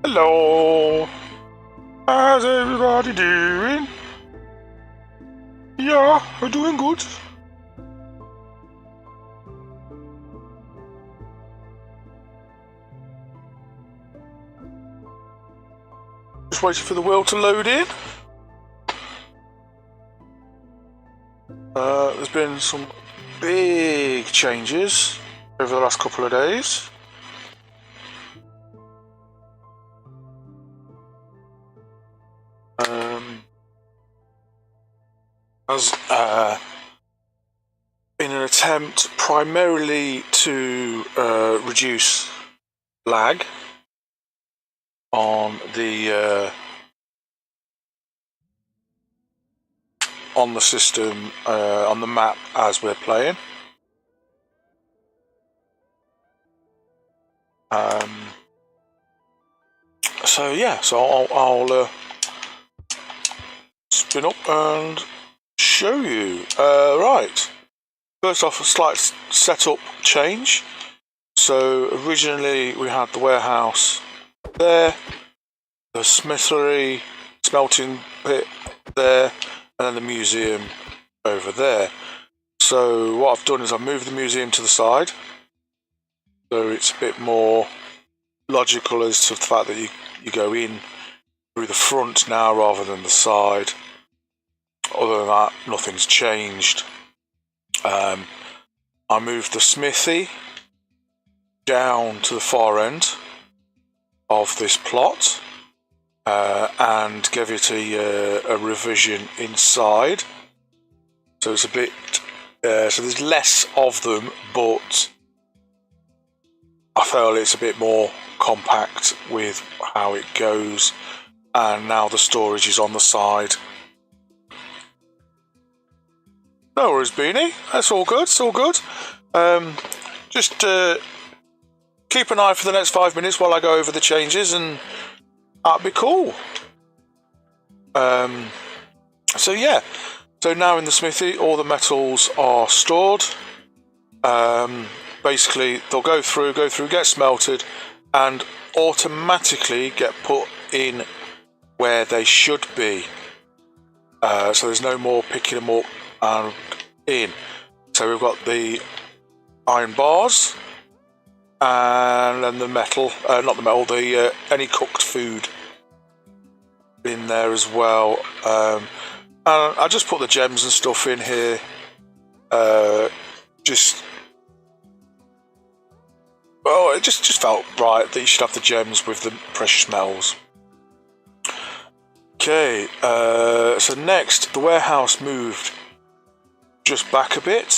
Hello! How's everybody doing? Yeah, we're doing good. Just waiting for the wheel to load in. There's been some big changes over the last couple of days. In an attempt primarily to reduce lag on the system, on the map as we're playing. So I'll spin up and show you. Right. First off, a slight setup change. So originally we had the warehouse there, the smelting pit there, and then the museum over there. So what I've done is I've moved the museum to the side, so it's a bit more logical as to the fact that you go in through the front now rather than the side. Other than that, nothing's changed. I moved the smithy down to the far end of this plot and gave it a revision inside. So it's a bit, so there's less of them, but I feel it's a bit more compact with how it goes, and now the storage is on the side. No worries, Beanie. That's all good. It's all good. Just keep an eye for the next 5 minutes while I go over the changes, and that'd be cool. So yeah. So now in the smithy, all the metals are stored. Basically, they'll go through, get smelted, and automatically get put in where they should be. So there's no more picking them up and in. So we've got the iron bars, and then the metal, not the metal, the any cooked food in there as well. And I just put the gems and stuff in here. It just felt right that you should have the gems with the precious metals. Okay, so next, the warehouse moved just back a bit.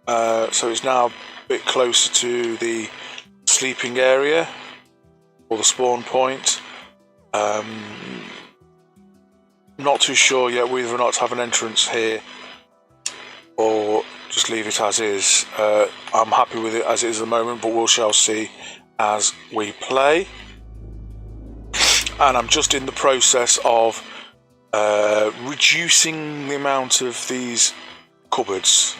So it's now a bit closer to the sleeping area, or the spawn point. Not too sure yet whether or not to have an entrance here or just leave it as is. I'm happy with it as it is at the moment, but we shall see as we play. And I'm just in the process of reducing the amount of these cupboards,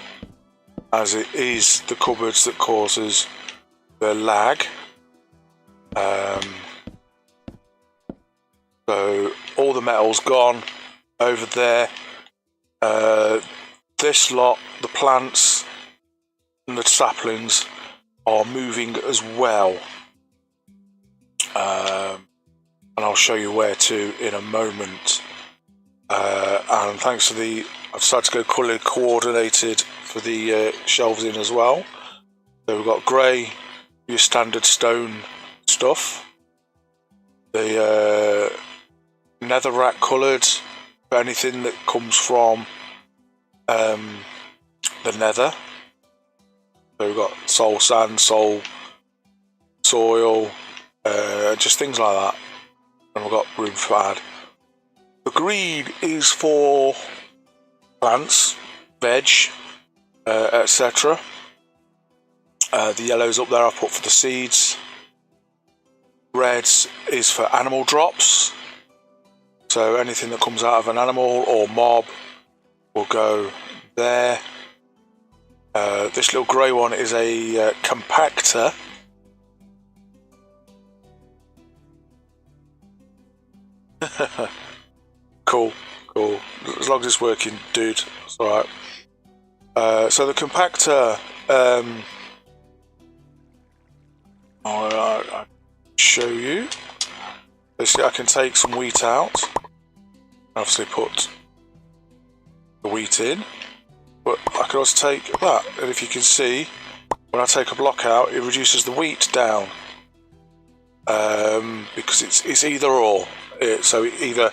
as it is the cupboards that causes the lag. So all the metal's gone over there. This lot, the plants and the saplings, are moving as well. And I'll show you where to in a moment. And thanks to I've decided to go colour coordinated for the shelves in as well. So we've got grey, your standard stone stuff. The netherrack coloured for anything that comes from the nether. So we've got soul sand, soul soil, just things like that. And we've got room for add. The green is for plants, veg, etc. The yellows up there I put for the seeds. Reds is for animal drops. So anything that comes out of an animal or mob will go there. This little grey one is a compactor. Cool. As long as it's working, dude, it's alright. So the compactor, I'll show you. Basically, I can take some wheat out. Obviously, put the wheat in, but I can also take that. And if you can see, when I take a block out, it reduces the wheat down. Because it's either or. So it either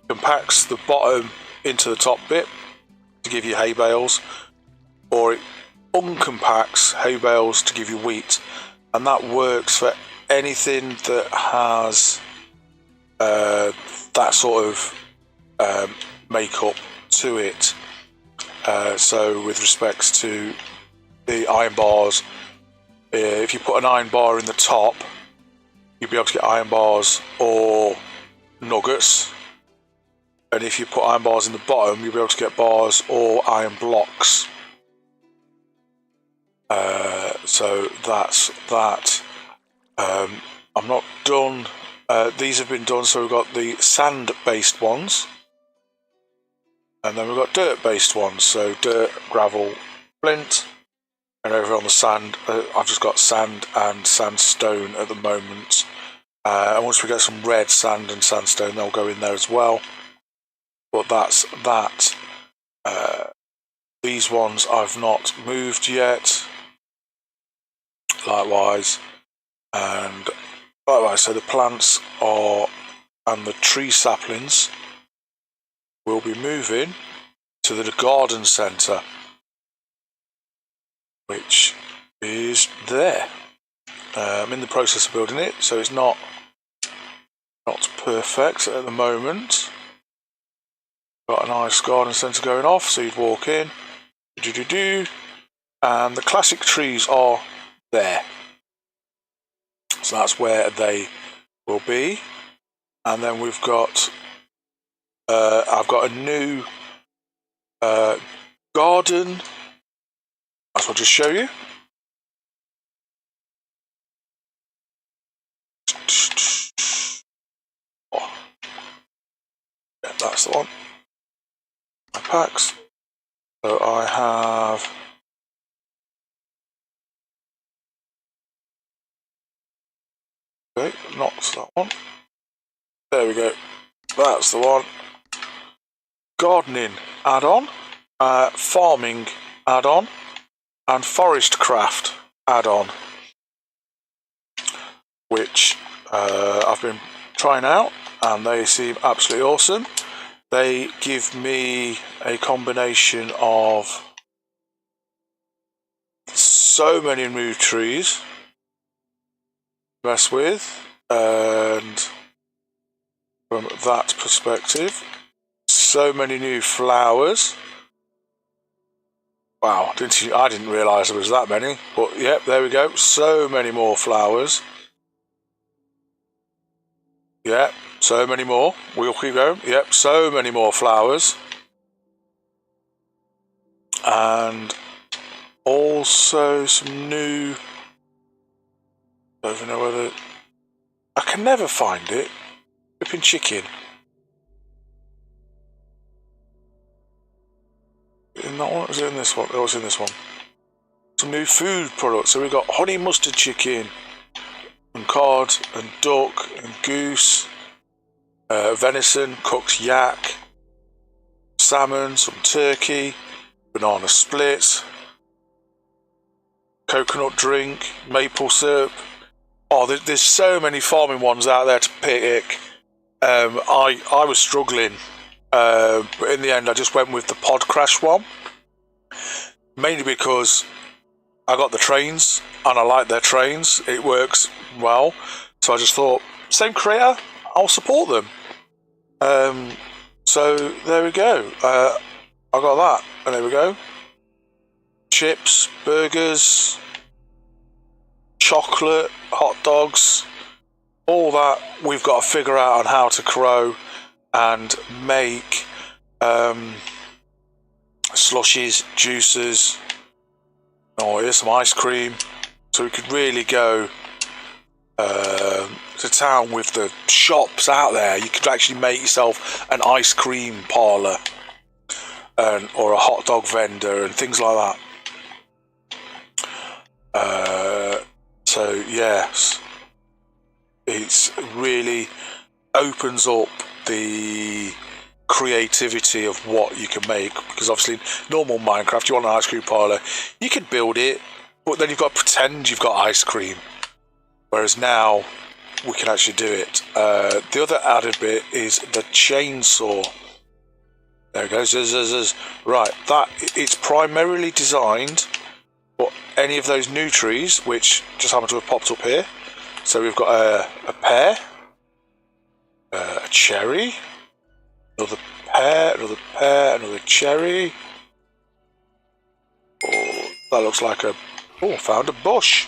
compacts the bottom into the top bit to give you hay bales, or it uncompacts hay bales to give you wheat, and that works for anything that has that sort of makeup to it. So with respects to the iron bars, if you put an iron bar in the top, you'll be able to get iron bars or nuggets. And if you put iron bars in the bottom, you'll be able to get bars or iron blocks. So that's that. I'm not done. These have been done, so we've got the sand-based ones. And then we've got dirt-based ones, so dirt, gravel, flint. And over on the sand, I've just got sand and sandstone at the moment. And once we get some red sand and sandstone, they'll go in there as well. But that's that. These ones I've not moved yet. Likewise. And likewise, so the plants are, and the tree saplings will be moving to the garden centre, which is there. I'm in the process of building it, so it's not perfect at the moment. Got a nice garden centre going off, so you'd walk in, and the classic trees are there. So that's where they will be. And then we've got, I've got a new garden. That's what I'll just show you. Oh. Yeah, that's the one. My packs. So I have not that one. There we go. That's the one. Gardening add-on, farming add-on, and forest craft add-on, which I've been trying out, and they seem absolutely awesome. They give me a combination of so many new trees to mess with, and from that perspective, so many new flowers. Wow, I didn't realise there was that many, but yep, there we go. So many more flowers. Yep, so many more. We'll keep going. Yep, so many more flowers. And also some new, I don't even know whether, I can never find it. Flipping chicken. In that one? Was it in this one? Oh, it's in this one. Some new food products. So we've got honey mustard chicken, and cod, and duck, and goose, venison, cooked yak, salmon, some turkey, banana splits, coconut drink, maple syrup. Oh, there's so many farming ones out there to pick. I was struggling. But in the end, I just went with the pod crash one, mainly because I got the trains and I like their trains. It works well, so I just thought, same creator, I'll support them. So there we go. I got that, and there we go. Chips, burgers, chocolate, hot dogs, all that we've got to figure out on how to grow and make slushies, juices. Oh, here's some ice cream. So we could really go It's a town with the shops out there. You could actually make yourself an ice cream parlour or a hot dog vendor and things like that. So yes, it's really opens up the creativity of what you can make, because obviously normal Minecraft, you want an ice cream parlour, you can build it, but then you've got to pretend you've got ice cream, whereas now we can actually do it. The other added bit is the chainsaw. There it goes. Right, that it's primarily designed for any of those new trees, which just happen to have popped up here. So we've got a pear, a cherry, another pear, another cherry. Oh, that looks like found a bush.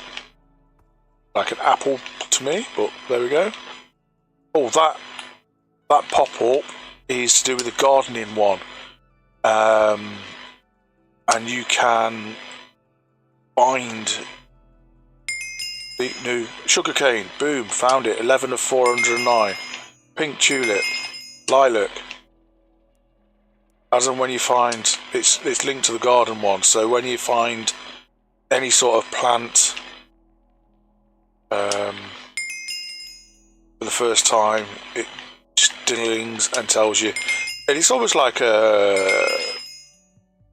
Like an apple to me, but there we go. Oh, that pop-up is to do with the gardening one. And you can find the new sugarcane. Boom, found it. 11 of 409. Pink tulip. Lilac. As and when you find, it's linked to the garden one, so when you find any sort of plant for the first time, it just dings and tells you. And it's almost like it's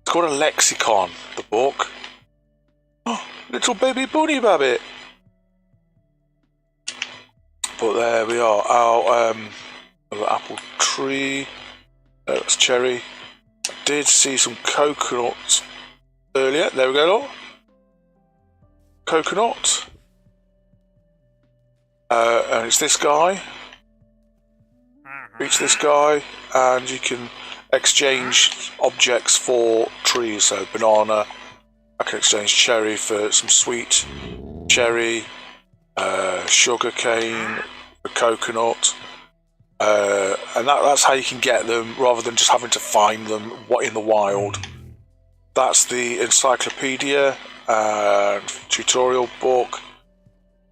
called a lexicon, the book. Oh, little baby bunny rabbit. But there we are, our apple tree. That's cherry. I did see some coconuts earlier. There we go, look. Coconut. And it's this guy. Reach this guy, and you can exchange objects for trees. So banana. I can exchange cherry for some sweet cherry. Sugar cane, a coconut. And that's how you can get them, rather than just having to find them in the wild. That's the encyclopedia and tutorial book.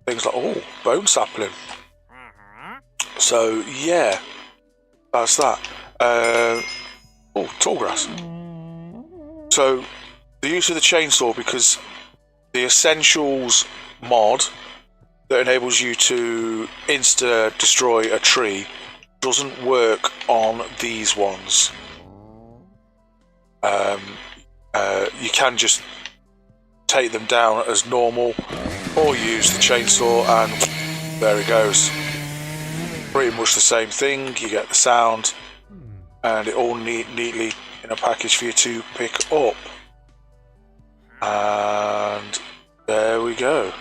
Things like, bone sapling. So yeah, that's that. Tall grass. So the use of the chainsaw, because the essentials mod that enables you to insta destroy a tree doesn't work on these ones. You can just take them down as normal, or use the chainsaw, and there it goes. Pretty much the same thing. You get the sound, and it all neatly in a package for you to pick up. And there we go.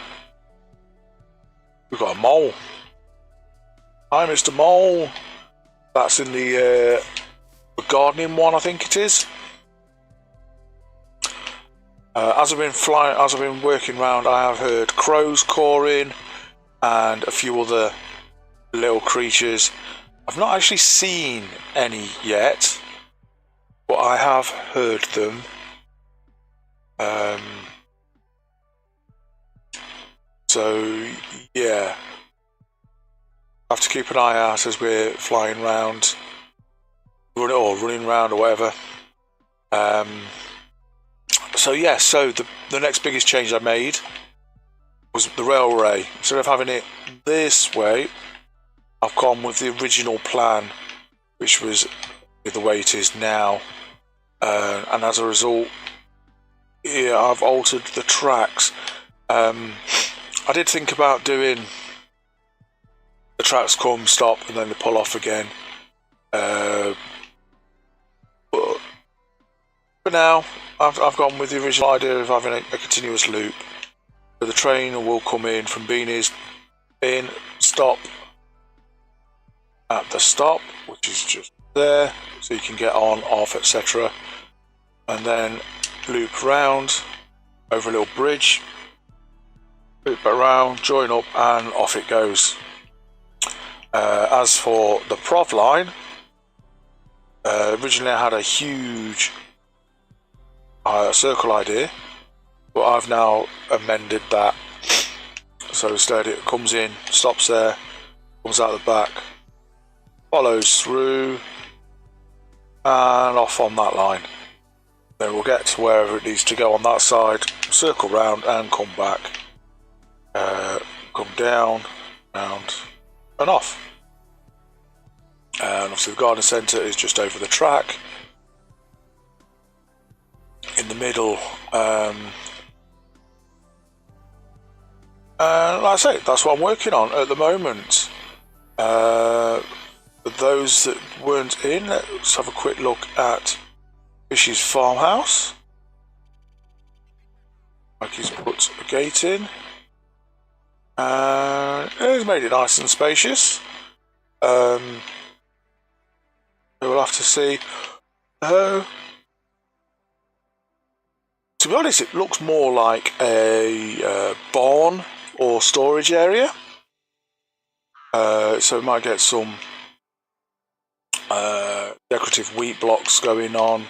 We've got a mole. Hi, Mr. Mole. That's in the gardening one, I think it is. As I've been working around, I have heard crows cawing and a few other little creatures. I've not actually seen any yet, but I have heard them. So yeah, I have to keep an eye out as we're flying around, running around or whatever. So yeah, so the next biggest change I made was the railway. Instead of having it this way, I've gone with the original plan, which was the way it is now. And as a result, yeah, I've altered the tracks. I did think about doing the tracks come, stop, and then they pull off again. But for now, I've gone with the original idea of having a continuous loop. So the train will come in from Beanies, in, stop at the stop, which is just there, so you can get on, off, etc. And then loop round over a little bridge, loop around, join up, and off it goes. As for the Prov line, originally I had a huge circle idea, but I've now amended that So instead it comes in, stops there, comes out the back, follows through and off on that line. Then we'll get to wherever it needs to go on that side, circle round and come back, come down, round and off. And obviously the garden centre is just over the track. In the middle, and like I say, that's what I'm working on at the moment. For those that weren't in, let's have a quick look at Fishy's farmhouse. Like he's put a gate in, and he's made it nice and spacious. We'll have to see. To be honest, it looks more like a barn or storage area. So we might get some decorative wheat blocks going on,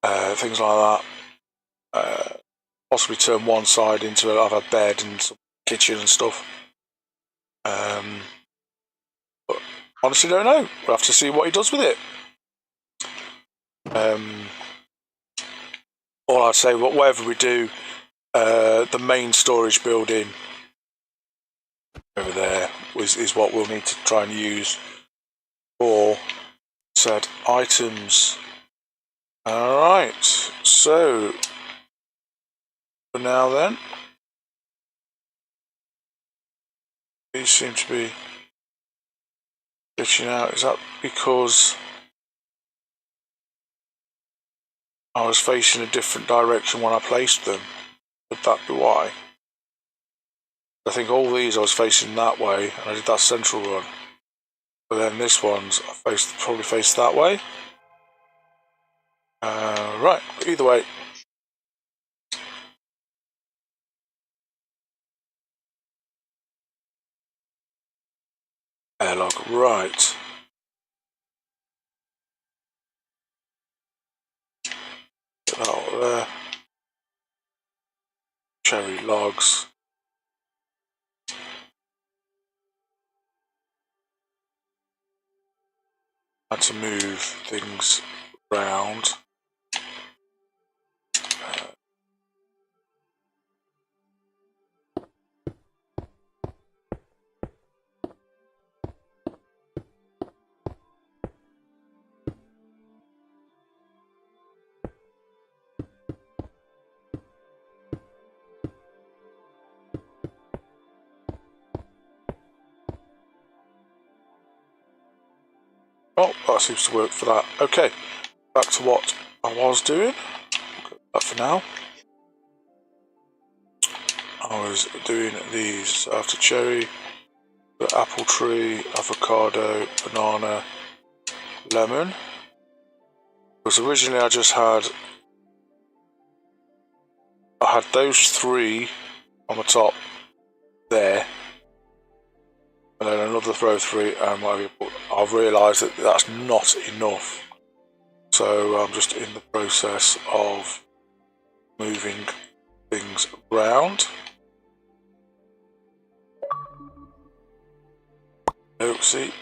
things like that. Possibly turn one side into a bed and some kitchen and stuff. But honestly, don't know. We'll have to see what he does with it. All I'd say, whatever we do, the main storage building over there is what we'll need to try and use for said items. Alright, so for now then, these seem to be glitching out. Is that because I was facing a different direction when I placed them? Would that be why? I think all these I was facing that way, and I did that central run. But then this one's probably faced that way. Right, but either way. Airlock, right. Get that out there. Cherry logs. Had to move things around. Oh, that seems to work for that. Okay, back to what I was doing. That for now. I was doing these after cherry, the apple tree, avocado, banana, lemon. Because originally I had those three on the top there, and then another row three, and I've realised that that's not enough. So I'm just in the process of moving things around. Oh, see.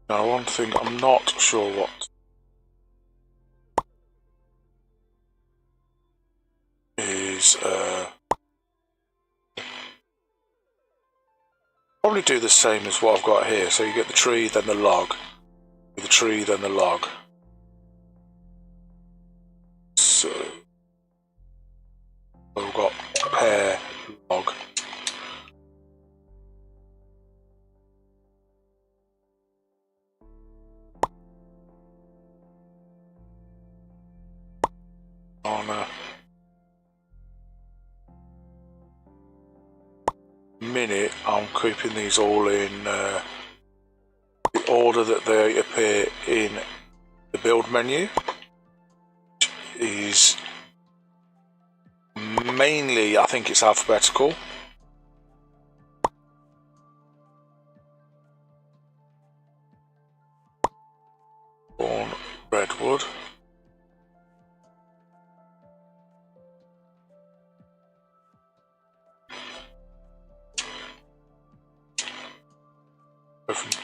Now, one thing I'm not sure what is probably do the same as what I've got here. So you get the tree, then the log, the tree, then the log. So we've got pear, log. On a minute, I'm keeping these all in the order that they appear in the build menu. Which is mainly, I think it's alphabetical.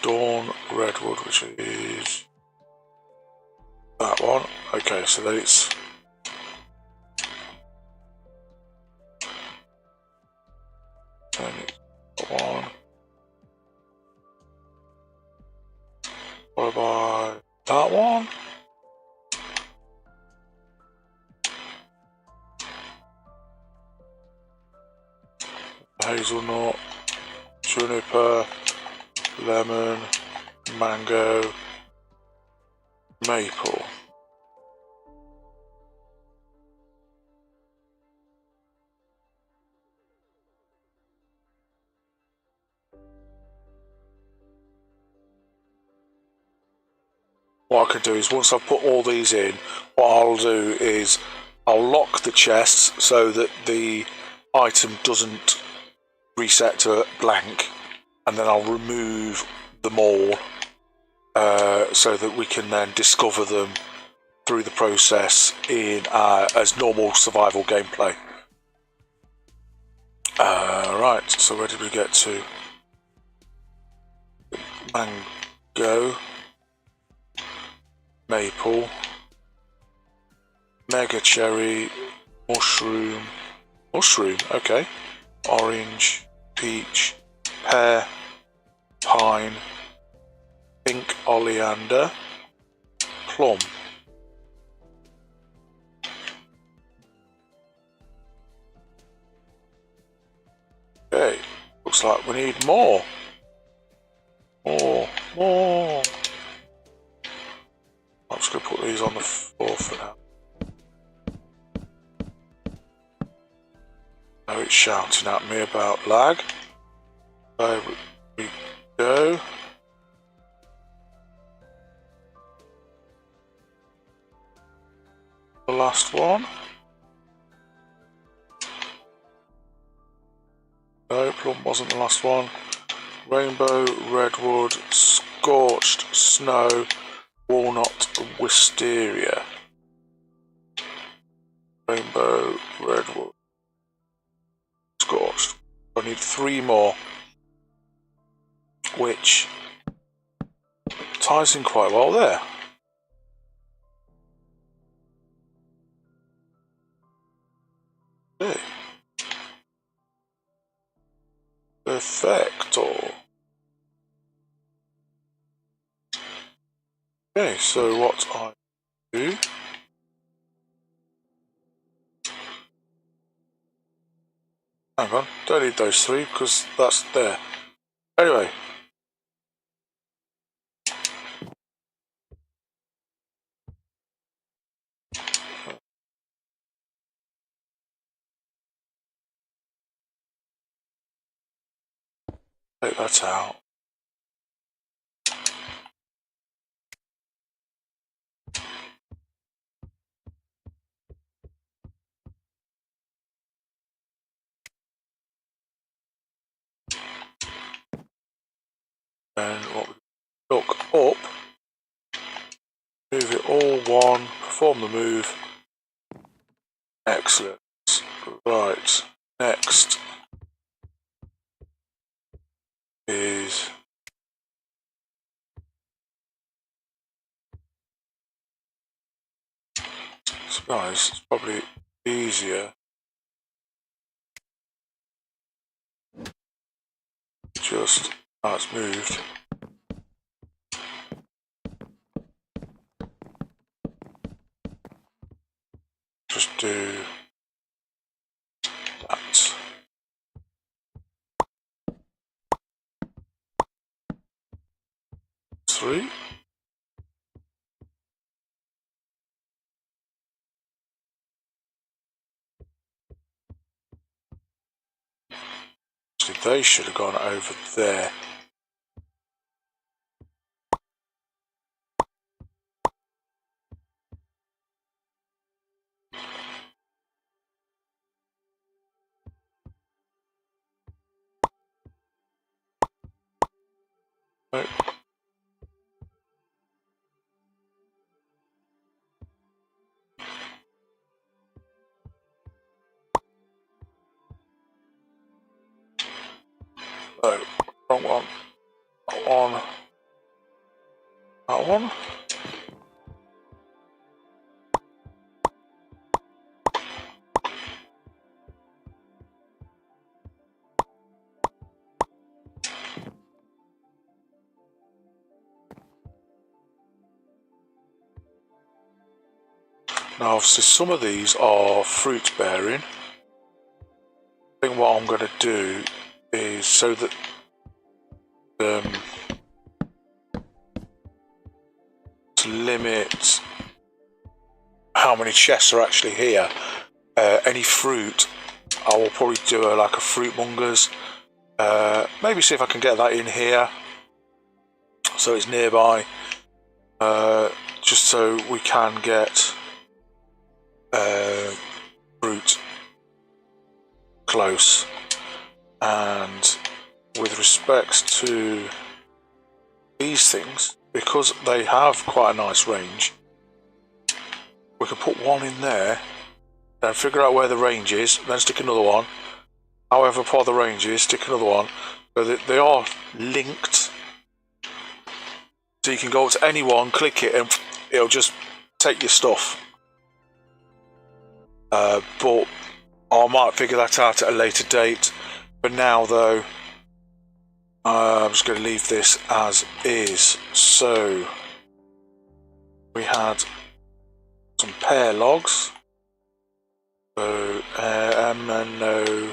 dawn redwood, which is that one. Okay, so then it's that one. What about that one? Hazelnut, juniper, lemon, mango, maple. What I can do is once I've put all these in, what I'll do is I'll lock the chests so that the item doesn't reset to blank, and then I'll remove them all so that we can then discover them through the process in as normal survival gameplay. Right, so where did we get to? Mango, maple, mega cherry, mushroom, okay, orange, peach, pear, pine, pink oleander, plum. Okay, looks like we need more. More. I'm just going to put these on the floor for now. Now it's shouting at me about lag. There we go. The last one. No, plum wasn't the last one. Rainbow, redwood, scorched, snow, walnut, wisteria. Rainbow, redwood, scorched. I need 3 more, which ties in quite well there. Okay. Perfecto. Okay, so what I do hang on, don't need those 3 because that's there. Anyway. Take that out. And what we look up, move it all 1, perform the move. Excellent. Right, next is nice. It's probably easier just how it's moved. Just do that. Three. Actually, they should have gone over there. Nope. No, wrong one. That one. that one. Now obviously some of these are fruit bearing. I think what I'm going to do is so that to limit how many chests are actually here. Any fruit, I will probably do like a fruit mongers. Maybe see if I can get that in here, so it's nearby. Just so we can get fruit close. And with respect to these things, because they have quite a nice range, we can put one in there, then figure out where the range is, then stick another one. However far the range is, stick another one. So that they are linked. So you can go up to any one, click it, and it'll just take your stuff. But I might figure that out at a later date. For now, though, I'm just going to leave this as is. So we had some pear logs. So and no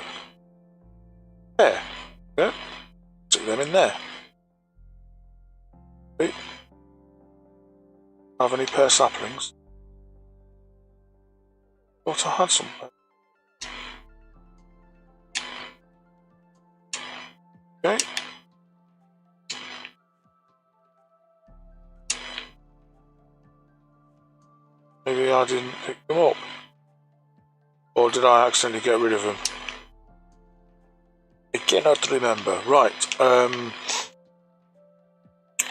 pear. Yeah, stick them in there. Okay. Have any pear saplings? Thought I had some. Okay. Maybe I didn't pick them up. Or did I accidentally get rid of them? I cannot remember. Right.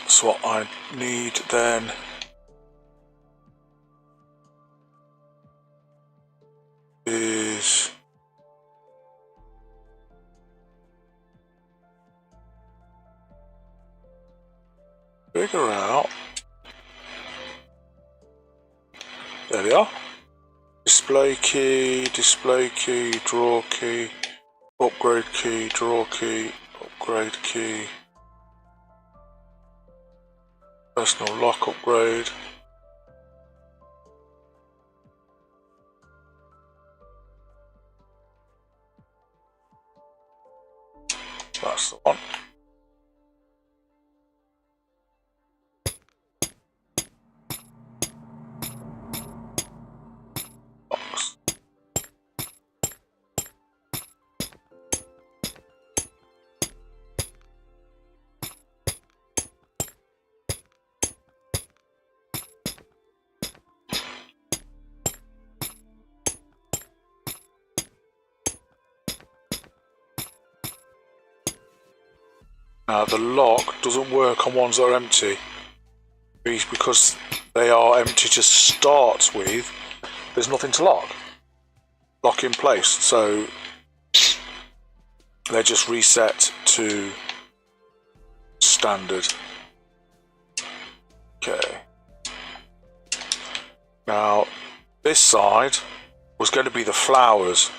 So what I need then is figure out. There we are. Display key, draw key, upgrade key, draw key, upgrade key, personal lock upgrade. That's the one. Box. Now the lock doesn't work on ones that are empty because they are empty to start with. There's nothing to lock in place, so they just reset to standard. Okay. Now this side was going to be the flowers.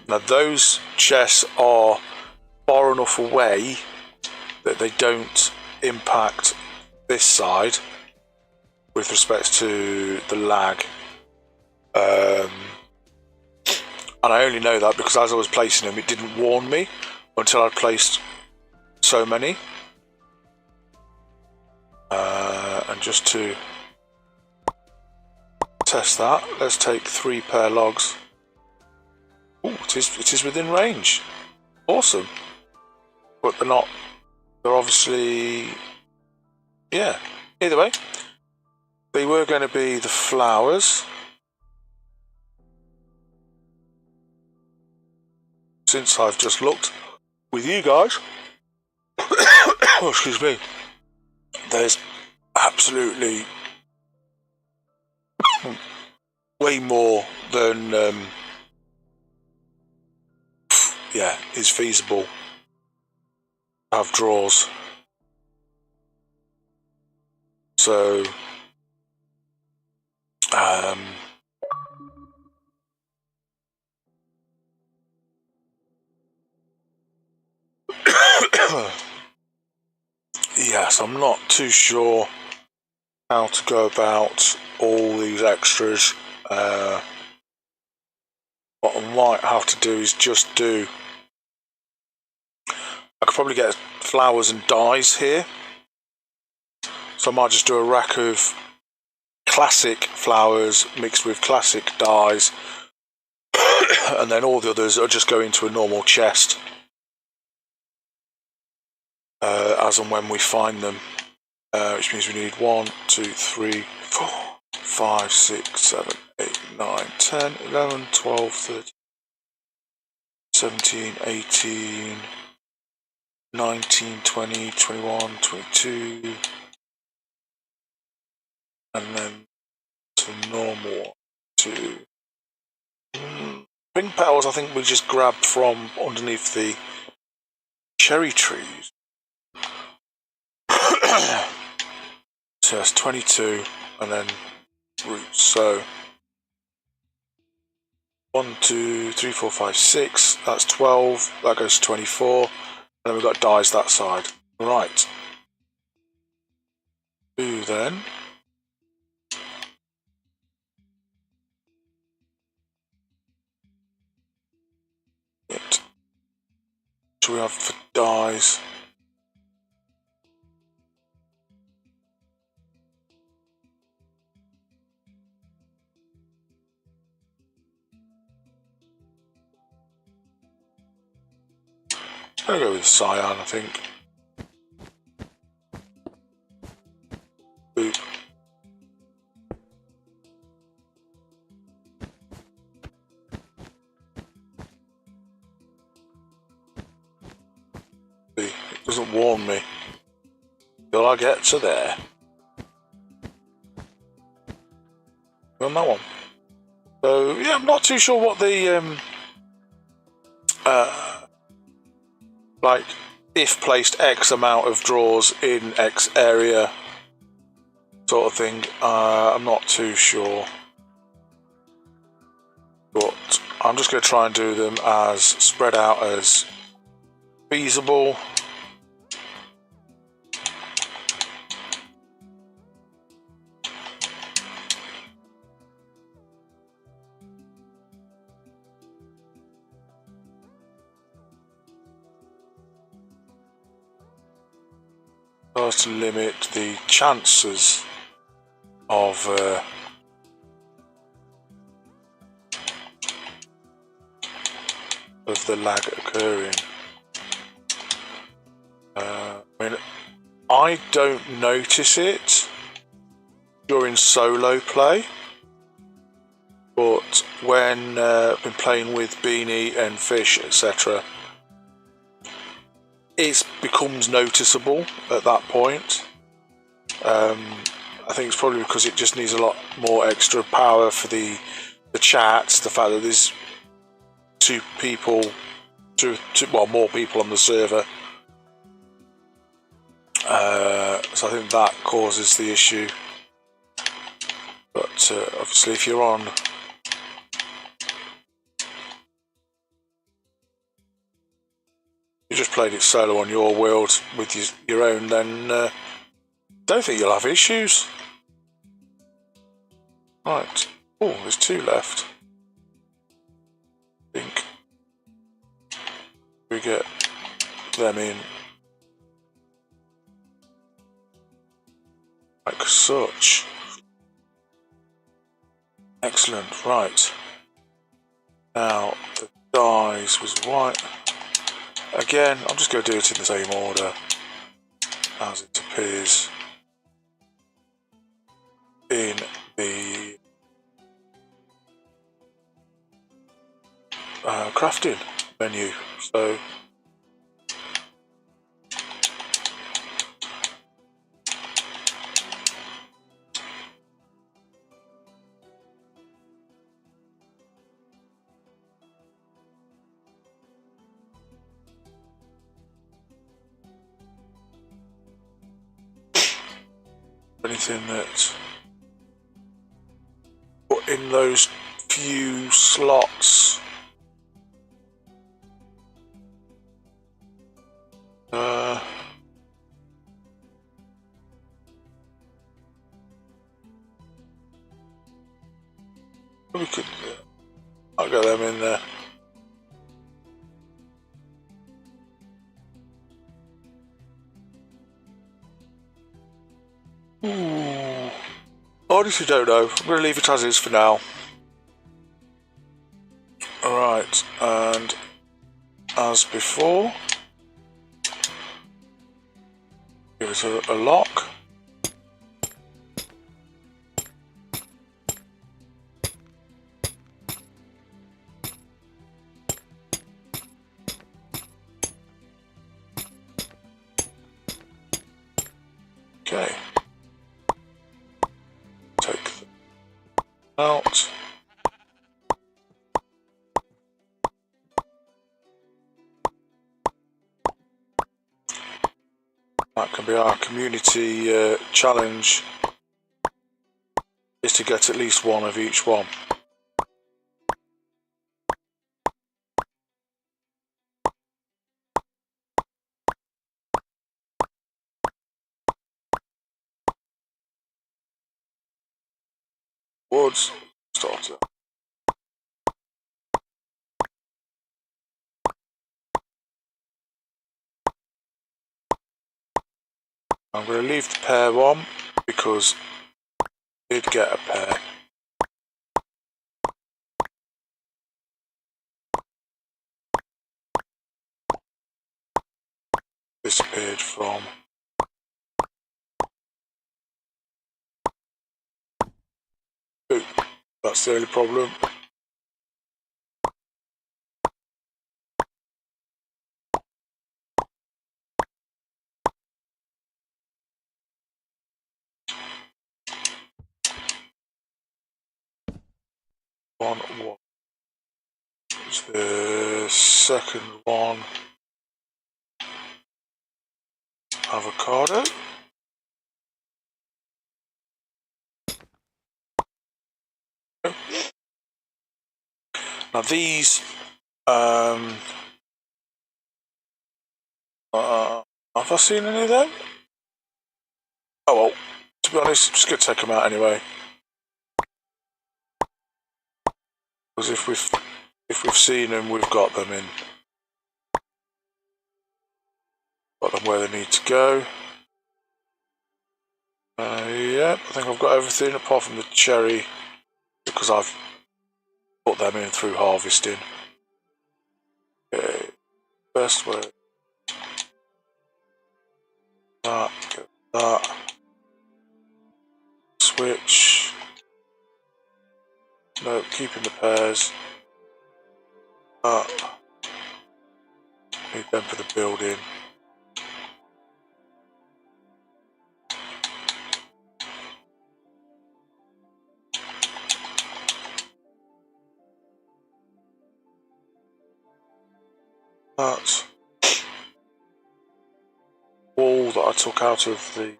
Now those chests are far enough away that they don't impact this side with respect to the lag. And I only know that because as I was placing them, it didn't warn me until I'd placed so many. And just to test that, let's take 3 pear logs. Oh, it is within range. Awesome. But they're obviously, yeah. Either way, they were going to be the flowers. Since I've just looked with you guys, oh, excuse me, there's absolutely way more than yeah, is feasible to have drawers. So yes, I'm not too sure how to go about all these extras. What I might have to do is just do... I could probably get flowers and dyes here. So I might just do a rack of classic flowers mixed with classic dyes, and then all the others are just go into a normal chest as and when we find them, which means we need 1, 2, 3, 4, 5, 6, 7, 8, 9, 10, 11, 12, 13, 17, 18, 19, 20, 21, 22, and then to normal to pink petals. I think we just grab from underneath the cherry trees. So that's 22, and then roots. So 1, 2, 3, 4, 5, 6. That's 12. That goes to 24, and then we've got dyes that side. Right. 2 then. What do we have for dyes? I'm going to go with cyan, I think. Boop. It doesn't warn me till I get to there. On that one. So yeah, I'm not too sure what the like if placed X amount of drawers in X area sort of thing. I'm not too sure, but I'm just going to try and do them as spread out as feasible. To limit the chances of the lag occurring. I mean, I don't notice it during solo play, but when I've been playing with Beanie and Fish, etc., it becomes noticeable at that point. I think it's probably because it just needs a lot more extra power for the chats. The fact that there's more people on the server. So I think that causes the issue. But obviously, if you're on you just played it solo on your world with your own, then don't think you'll have issues. Right. Oh, there's 2 left. I think we get them in like such. Excellent. Right. Now the dyes was white. Again, I'm just going to do it in the same order as it appears in the crafting menu. So anything that put in those few slots. We could. I'll get them in there. Ooh. Honestly, don't know. I'm going to leave it as is for now. Alright, and as before, give it a lock. Okay. Take them out. That can be our community challenge, is to get at least one of each one. Woods starter. I'm going to leave the pear one because I did get a pear. Disappeared from. Ooh, that's the only problem. One. It's the second one. Avocado. Now these, have I seen any of them? Oh well, to be honest, I'm just going to take them out anyway. Because if we've seen them, we've got them in. Got them where they need to go. Yep, I think I've got everything apart from the cherry, because I've put them in through harvesting. Okay, best way. That. Switch. No, keeping the pears. Need them for the building. That wall that I took out of the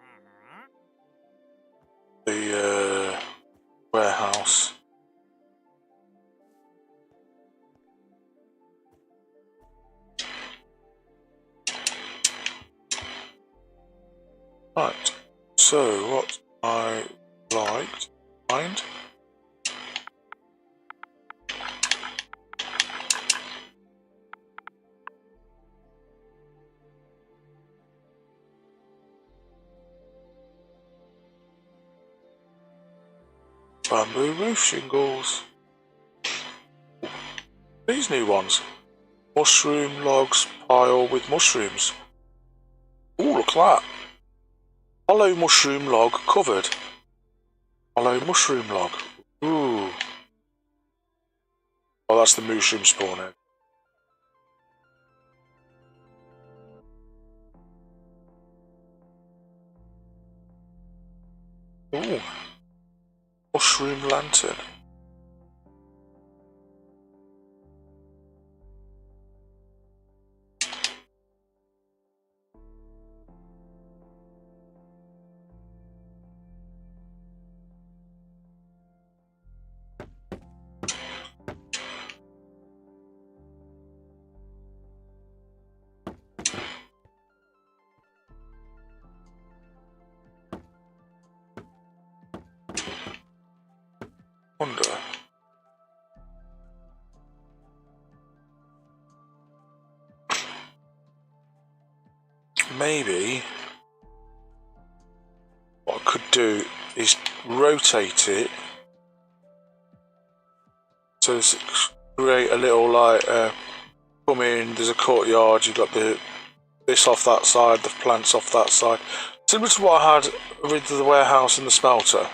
warehouse. Right, so what I like to find bamboo roof shingles. These new ones. Mushroom logs pile with mushrooms. Ooh, look at that. Hollow mushroom log covered. Hollow mushroom log. Ooh. Oh, that's the mushroom spawner. Ooh. Mushroom lantern. maybe what I could do is rotate it so create a little like come in, there's a courtyard, you've got this off that side, the plants off that side, similar to what I had with the warehouse and the smelter,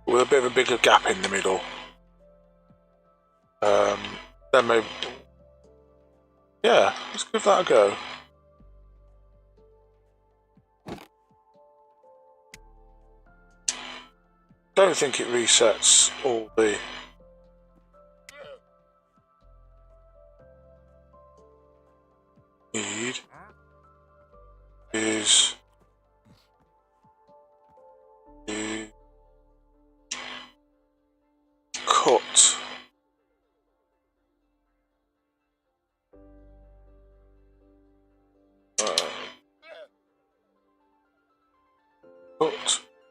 with a bit of a bigger gap in the middle. Then maybe, yeah, let's give that a go. Don't think it resets all the need is to cut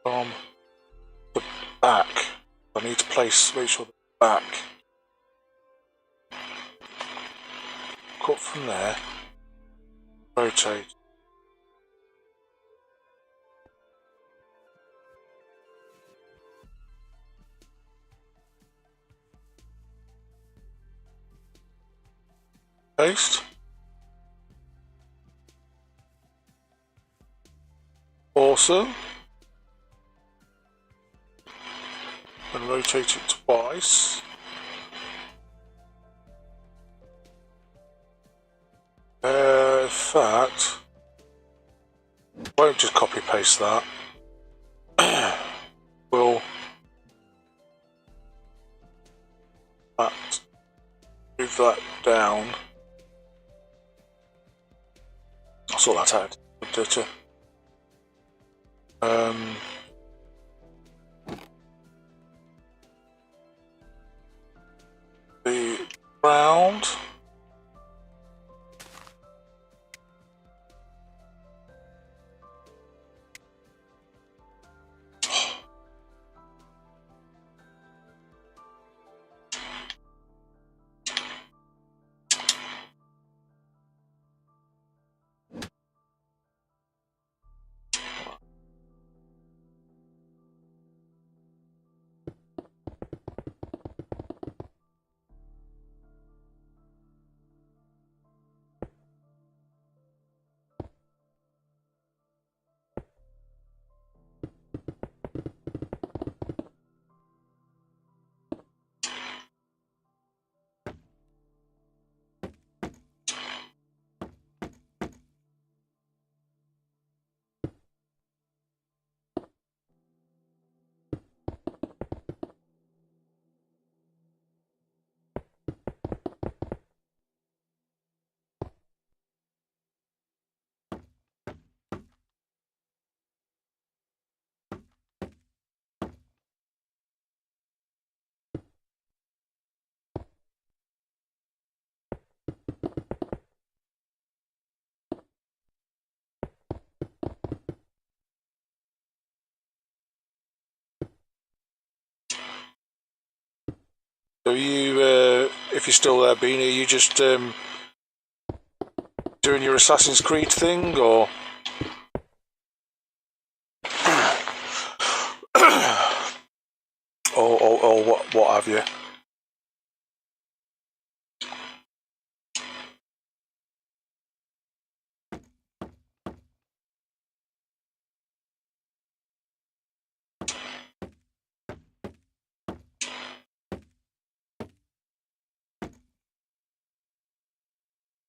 from the back. I need to make sure the back. Cut from there. Rotate. Paste. Awesome. And rotate it twice. In fact, won't just copy paste that. We'll move that down. I'll sort that out. The ground. So you, if you're still there, Bean, are you just doing your Assassin's Creed thing, or? or what have you?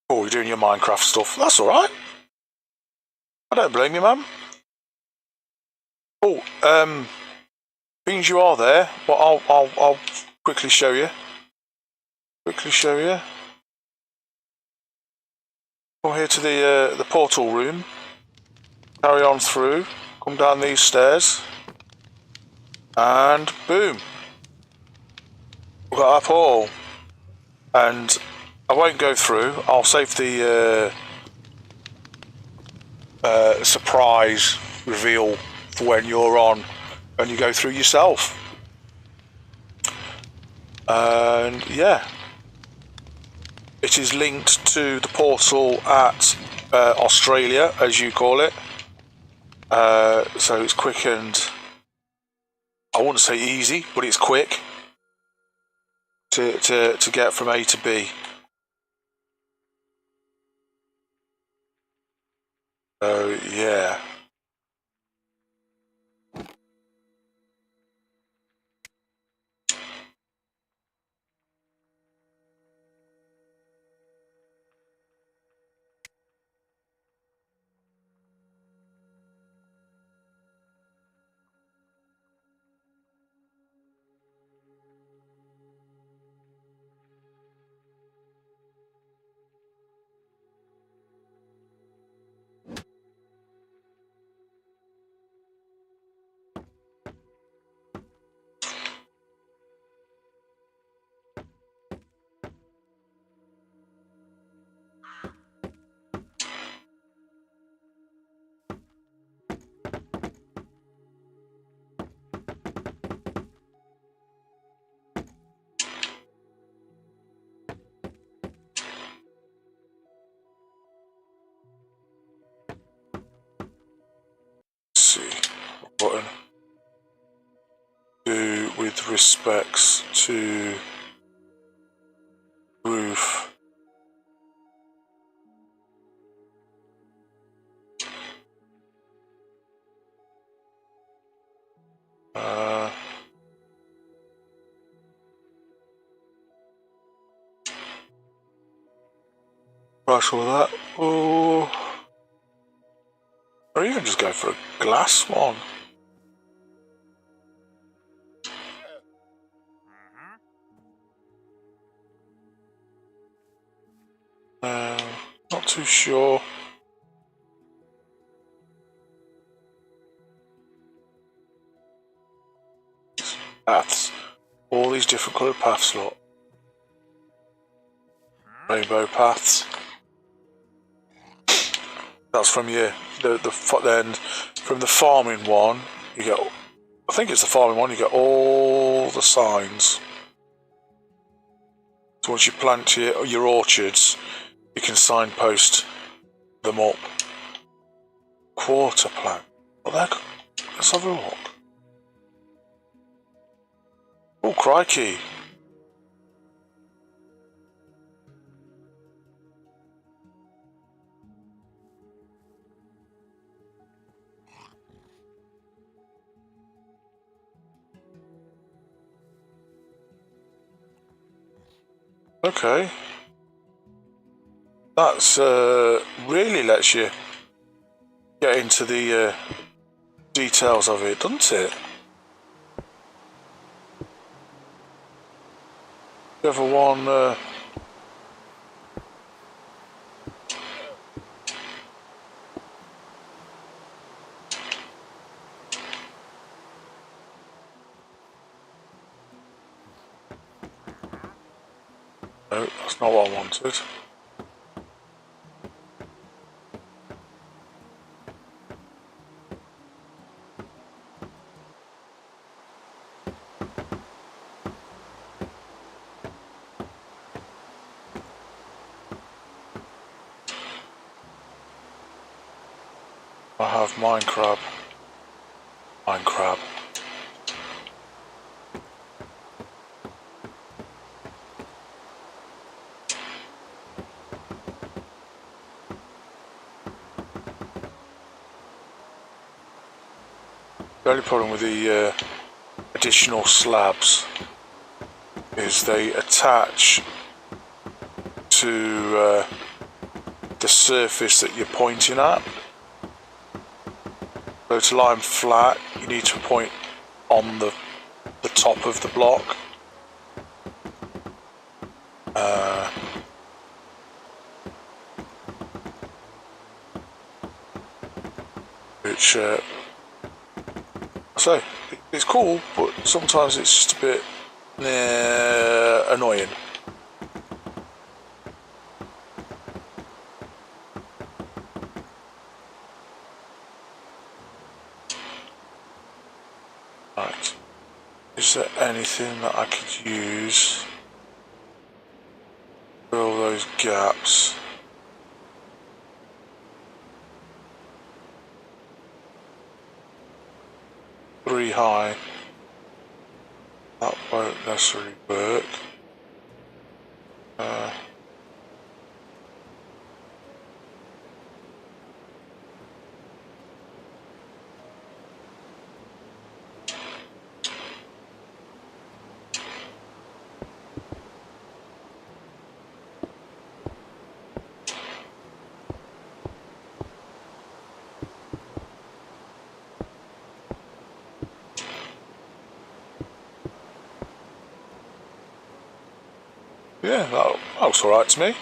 Oh, you're doing your Minecraft stuff. That's all right. I don't blame you, man. Oh, Beans, you are there. Well, I'll quickly show you. Come here to the portal room. Carry on through. Come down these stairs. And boom. We've got our portal. And I won't go through. I'll save the surprise reveal for when you're on and you go through yourself. And yeah, it is linked to the portal at Australia, as you call it. So it's quick and I wouldn't say easy, but it's quick to get from A to B. So yeah. See what button. Do with respects to roof. Brush all that. Oh, or even just go for a glass one. Not too sure. Paths. All these different coloured paths, look. Rainbow paths. That's from then from the farming one you get, I think it's the farming one, you get all the signs. So once you plant your orchards, you can signpost them up. Quarter plant. Well, let's have a look. Oh, crikey. Okay. That's really lets you get into the details of it, doesn't it? You ever one no, that's not what I wanted. I have mine crab. Mine crab. The only problem with the additional slabs is they attach to the surface that you're pointing at. So to lie them flat, you need to point on the top of the block. Which so it's cool, but sometimes it's just a bit annoying. Right, is there anything that I could use to fill those gaps? 3 high. That won't necessarily work. Yeah, that looks alright to me.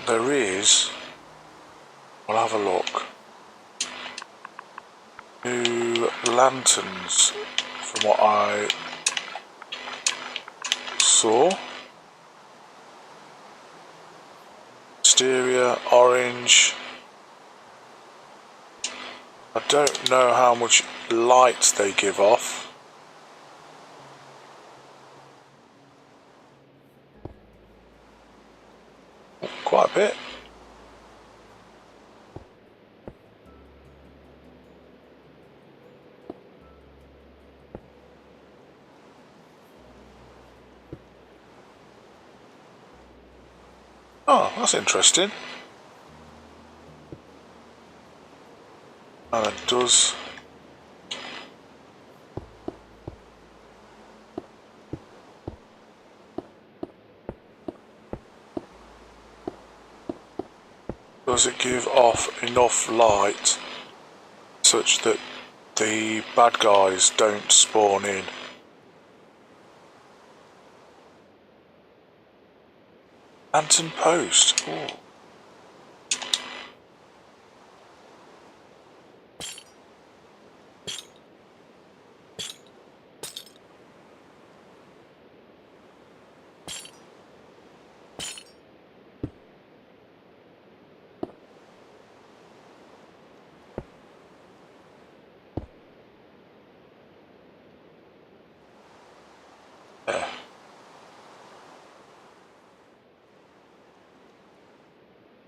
There is, we'll have a look, new lanterns from what I saw. Exterior, orange. I don't know how much light they give off. Quite a bit. Oh, that's interesting. And it does. Does it give off enough light such that the bad guys don't spawn in? Lantern post. Ooh. Yeah.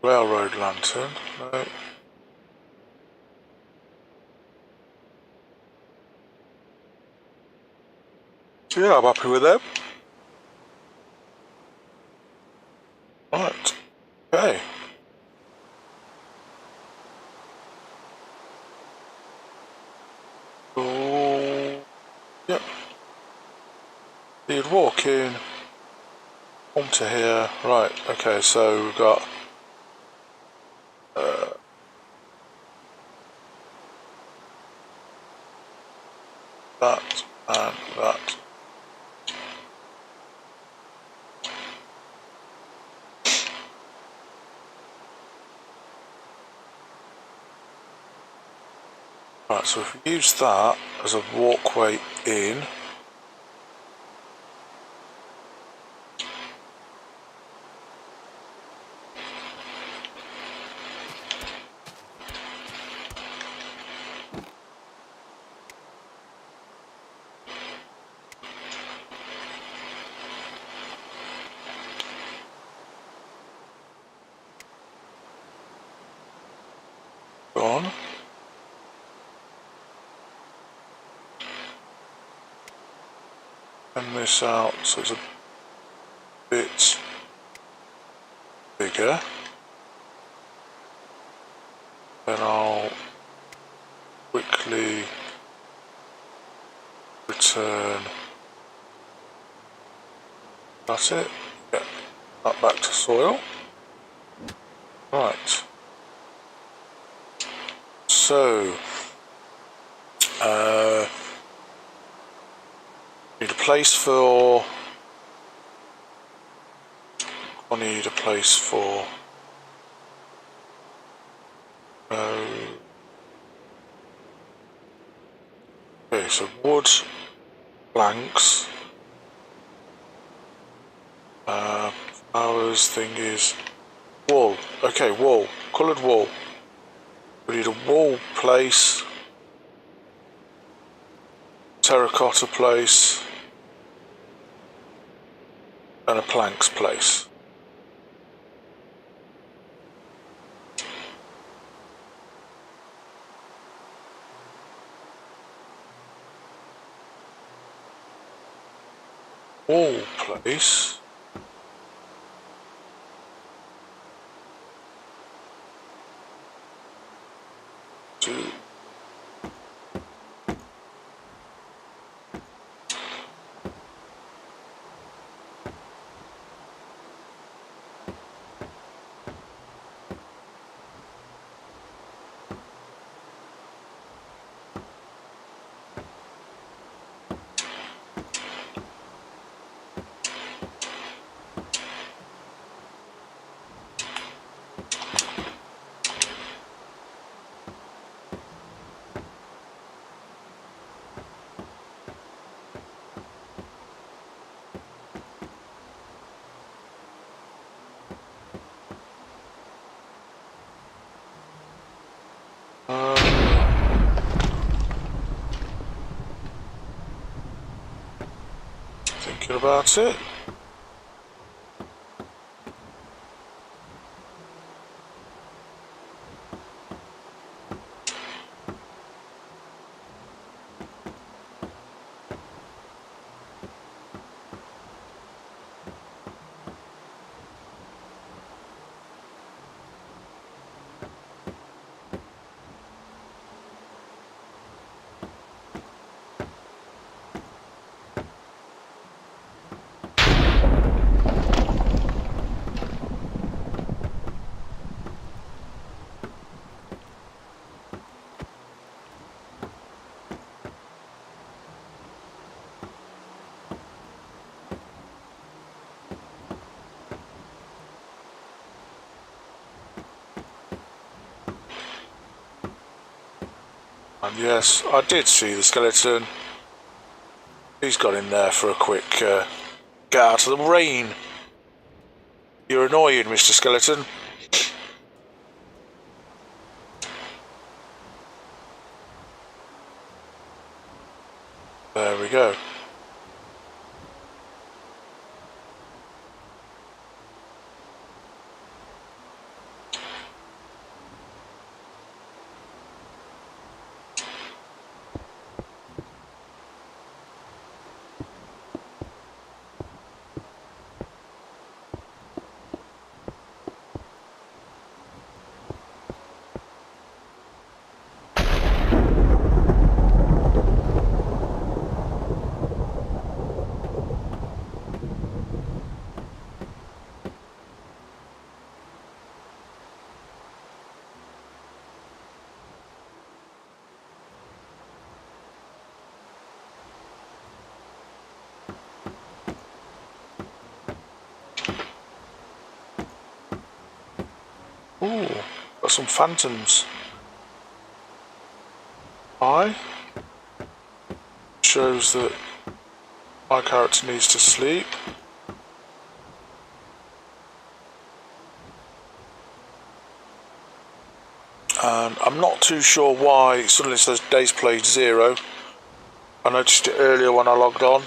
Railroad lantern. No. So yeah, I'm happy with them. Right. Okay. Oh, yep. You'd walk in, come to here. Right. Okay. So we've got that and that. Right, so if we use that as a walkway in, on. And this out so it's a bit bigger. Then I'll quickly return. That's it. Get that back to soil. Right. So, need a place for. I need a place for. Okay, so wood, planks. Flowers thing is wool. Okay, wool. Coloured wool. We need a wool place. Terracotta place. And a planks place. Wool place. Two. Thinking about it. And yes, I did see the skeleton. He's got in there for a quick get out of the rain. You're annoying, Mr. Skeleton. There we go. Ooh, got some phantoms. Shows that my character needs to sleep. And I'm not too sure why it suddenly says days played 0. I noticed it earlier when I logged on.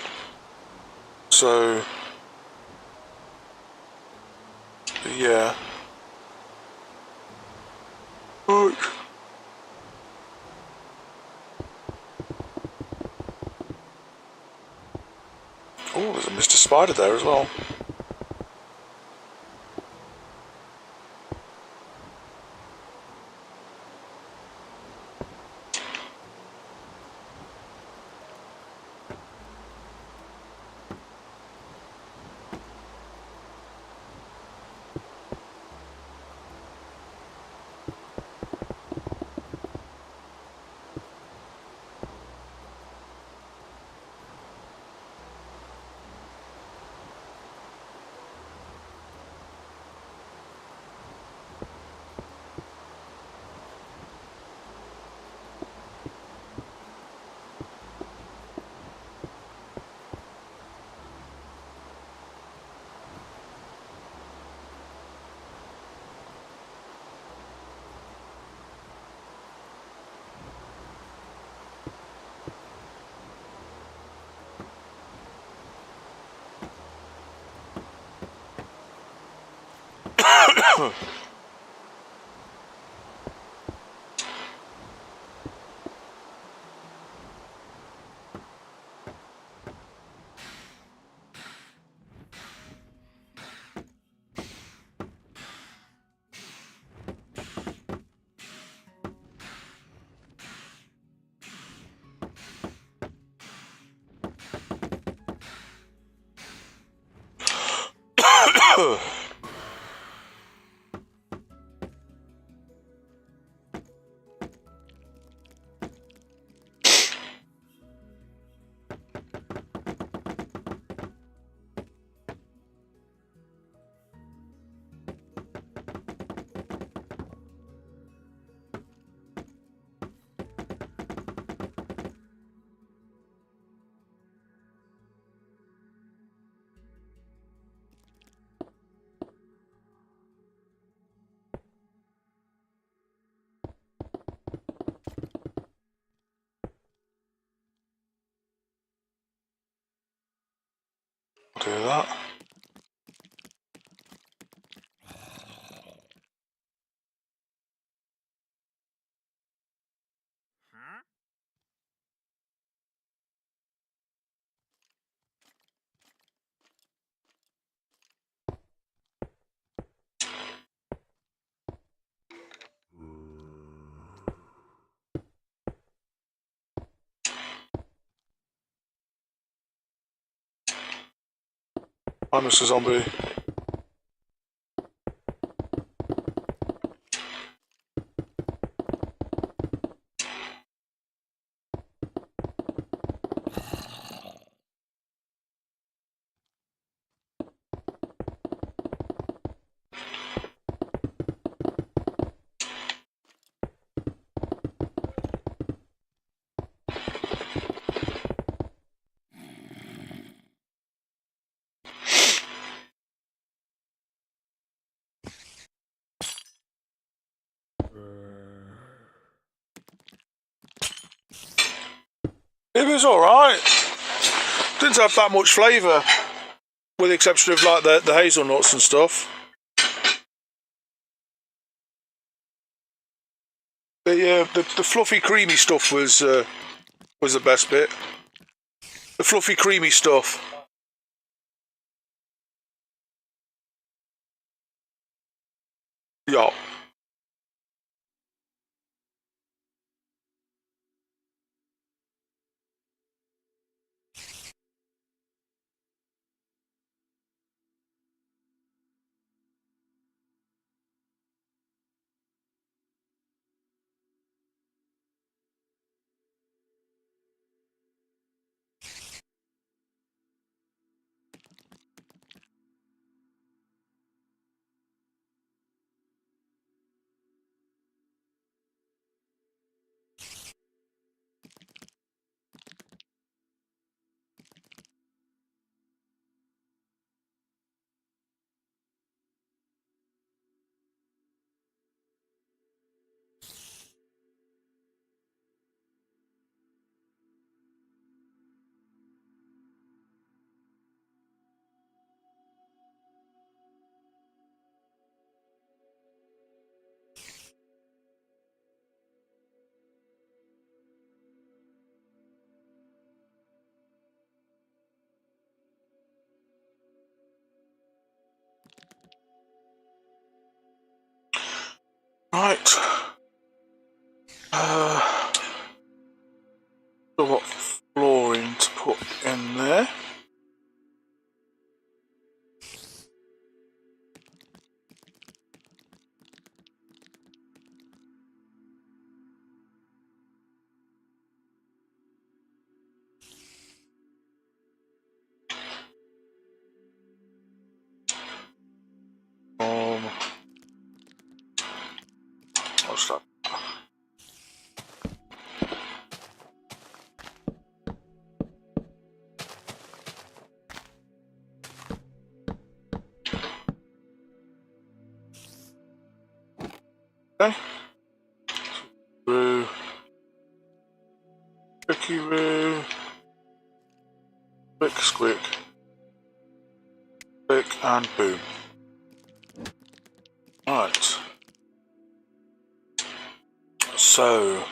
So, yeah. Right. Oh, there's a Mr. Spider there as well. Do that. Hi, Mr. Zombie. It was alright. Didn't have that much flavour, with the exception of like the hazelnuts and stuff. The fluffy creamy stuff was the best bit. The fluffy creamy stuff. Yeah. Right. Still got flooring to put in there. What's that? Okay. Roo. Tricky roo. Quick squick. Click and boom. Right. So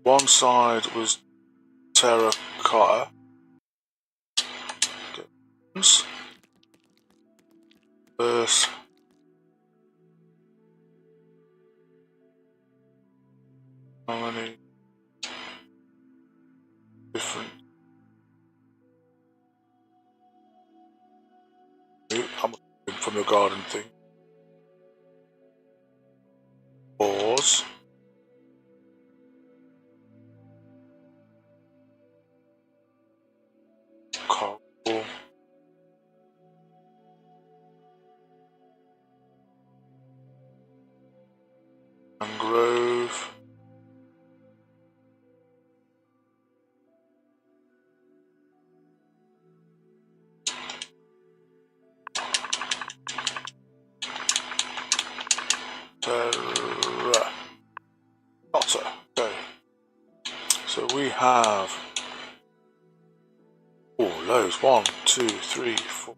one side was terracotta. First. How many different from your garden thing. Pause. Coral. Mangrove. Otter. Okay. So we have loads. 1, 2, 3, 4,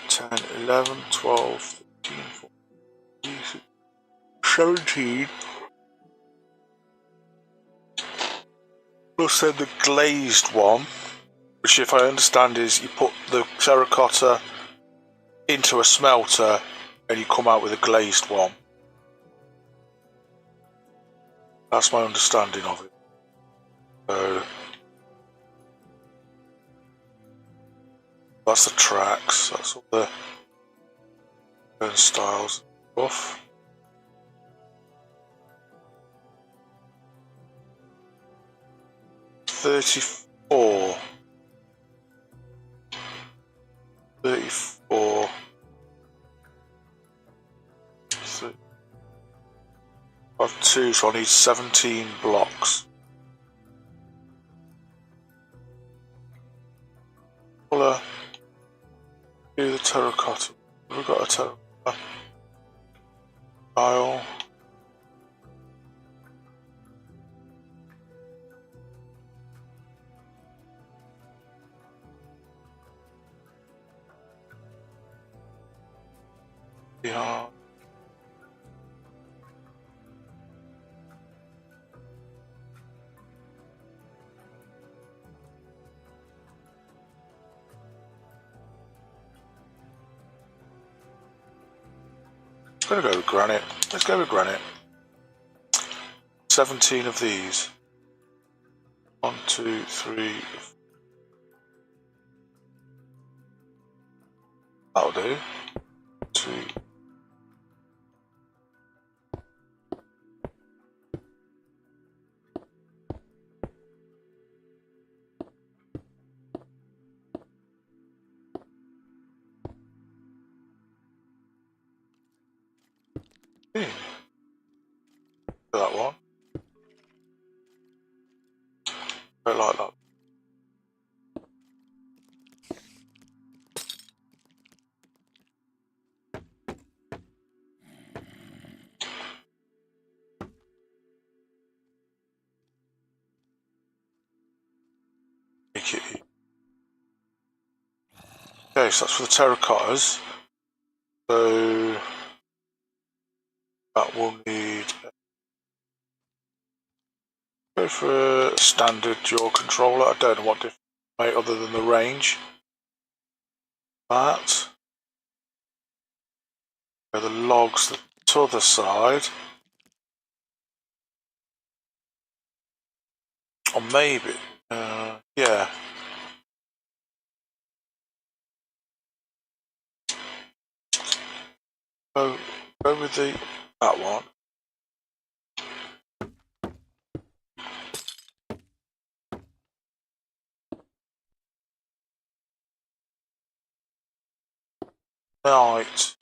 10, 11, 12, 13, 14, 17. Plus then the glazed one, which if I understand is you put the terracotta into a smelter and you come out with a glazed one. That's my understanding of it. So that's the tracks, that's all the turnstiles and stuff. $34. So I have 2, so I need 17 blocks. We'll do the terracotta. We've got a terracotta tile. Yeah. Gonna go with granite. Let's go with granite. 17 of these. 1, 2, 3. That'll do. 2. That one. Don't like that. Make it easy. Okay, so that's for the terracottas. So that will need. Go for a standard jaw controller. I don't know what difference make other than the range. That. The logs the other side. Or maybe. Yeah. Go with that one. Right.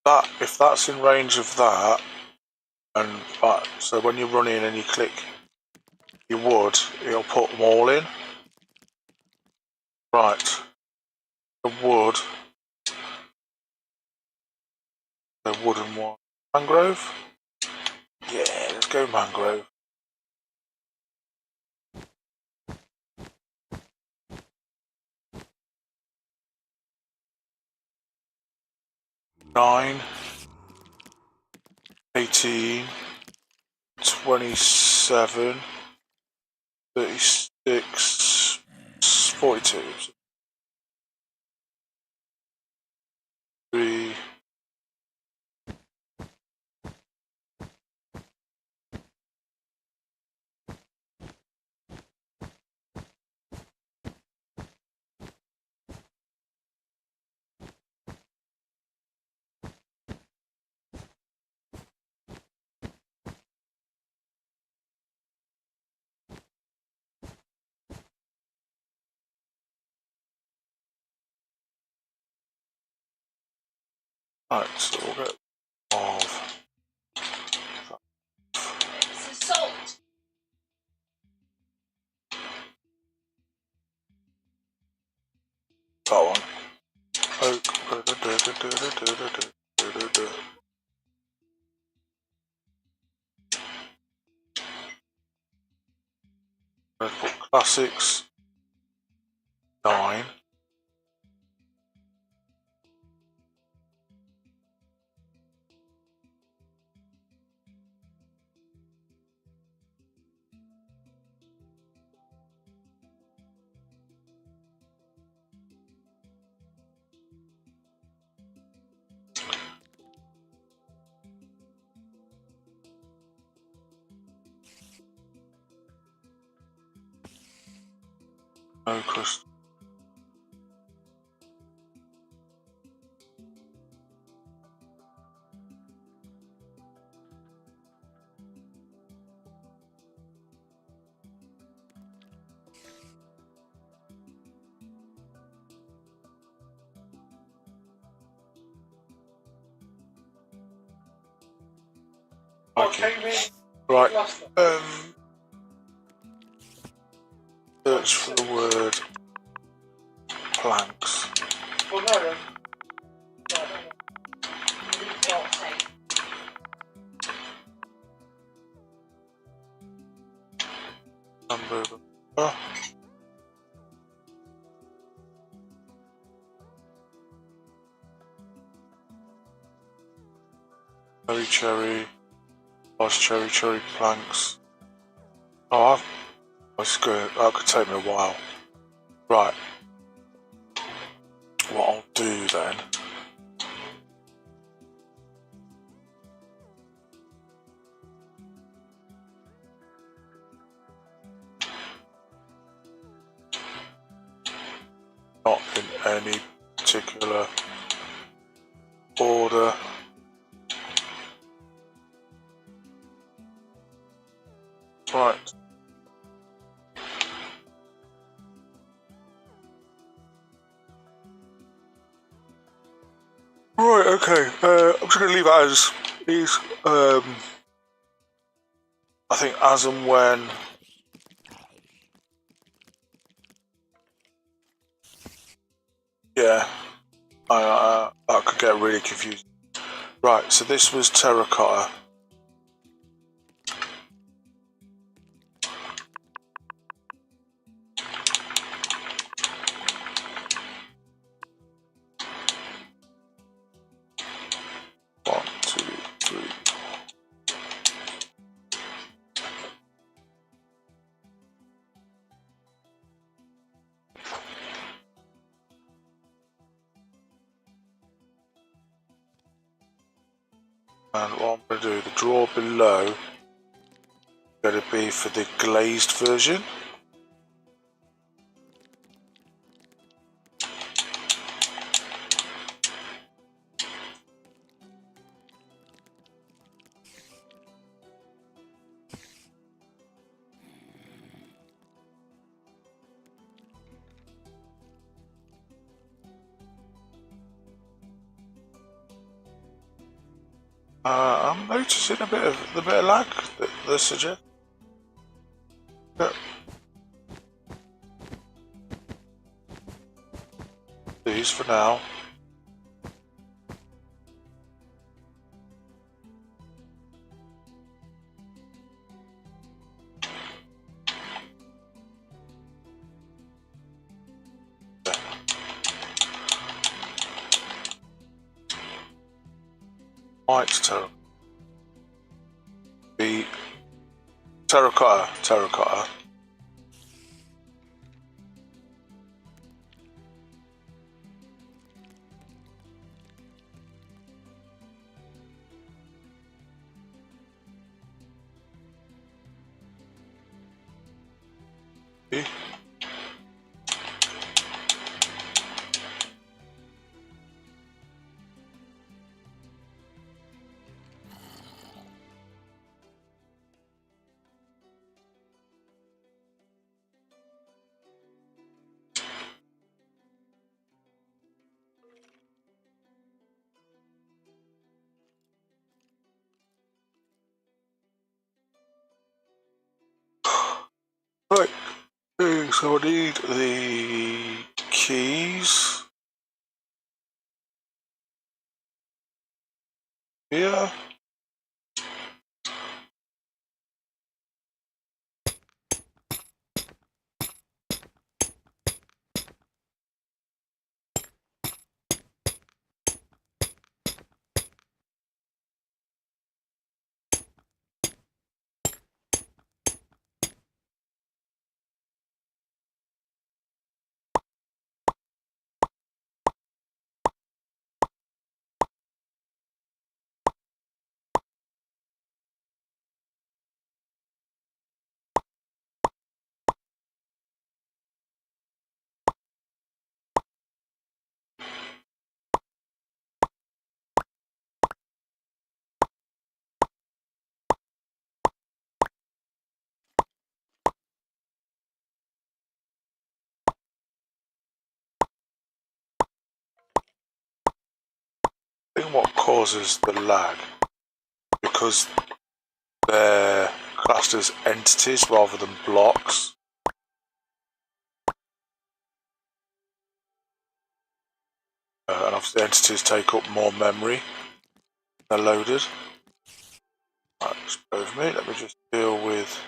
That if that's in range of that, and so when you run in and you click your wood, it'll put them all in. Right. The wood. The wooden one. Mangrove? Yeah, let's go mangrove. Nine. 18. 27. 36. 42. 3. Right, so we'll get of Salt. that one. Oak. Red Bull Classics 9. No crystal. Okay. Right. Search for the word planks. Well, no. Number. Cherry, large cherry planks. Oh, that's good. That could take me a while. Right. What I'll do then. Not in any particular order. Right. Right, okay. I'm just going to leave it as is. I think as and when. Yeah. That could get really confusing. Right, so this was terracotta. One, two, three. And what I'm going to do, the drawer below is going to be for the glazed version. I'm noticing a bit of lag that they suggest. Yeah. These for now. Yeah. White terracotta. See? So I need the keys here. I think what causes the lag, because they're classed as entities rather than blocks. And obviously entities take up more memory. They're loaded. Right, just bear with me. Let me just deal with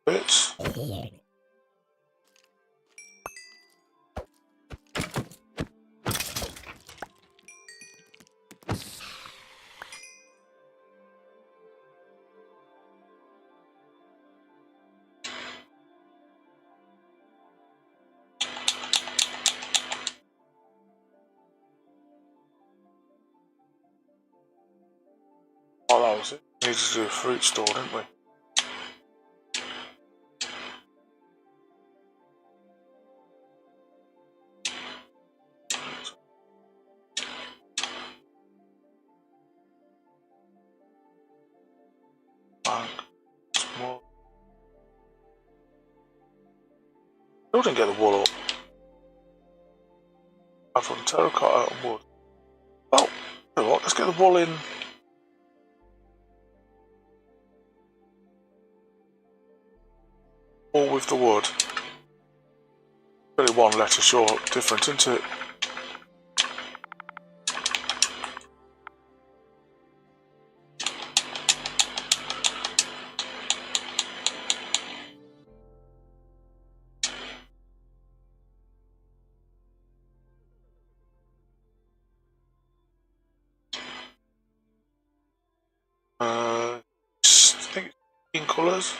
bits. Oh, that was it. We needed to do a fruit store, didn't we? Bank. Small. Still didn't get the wool up. I've got terracotta and wood. Oh, you know what? Let's get the wool in. Wool with the wood. Only one letter short difference, isn't it? I think it's in colours.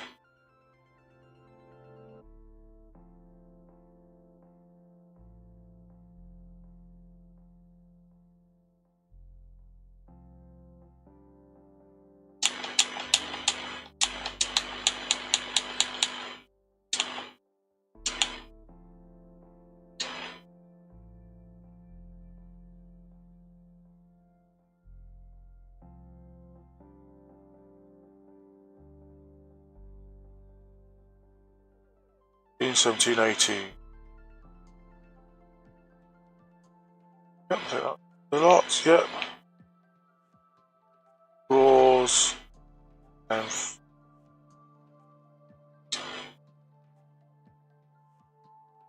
In 1718. Yep, I think that's a lot, yep. Drawers and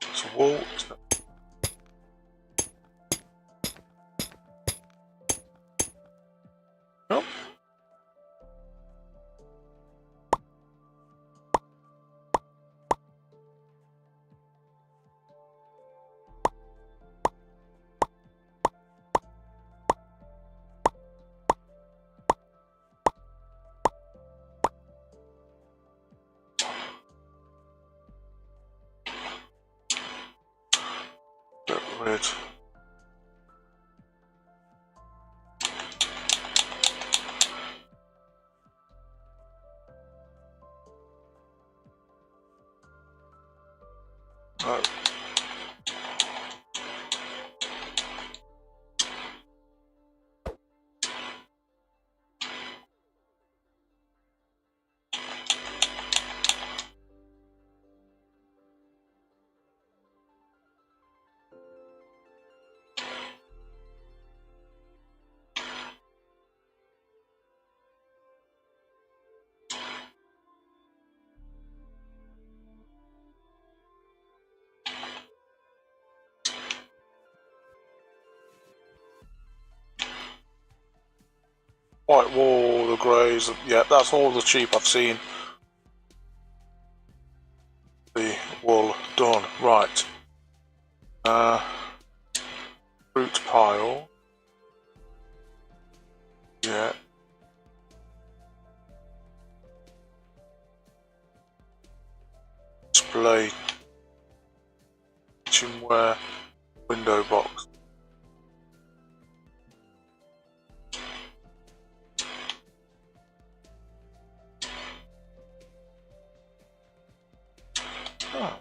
it's wool. Nope. Get rid. Oh. white wall, the greys. Yeah, that's all the cheap I've seen. The wool done. Right. Fruit pile. Yeah. Display. Kitchenware. Window box. Oh.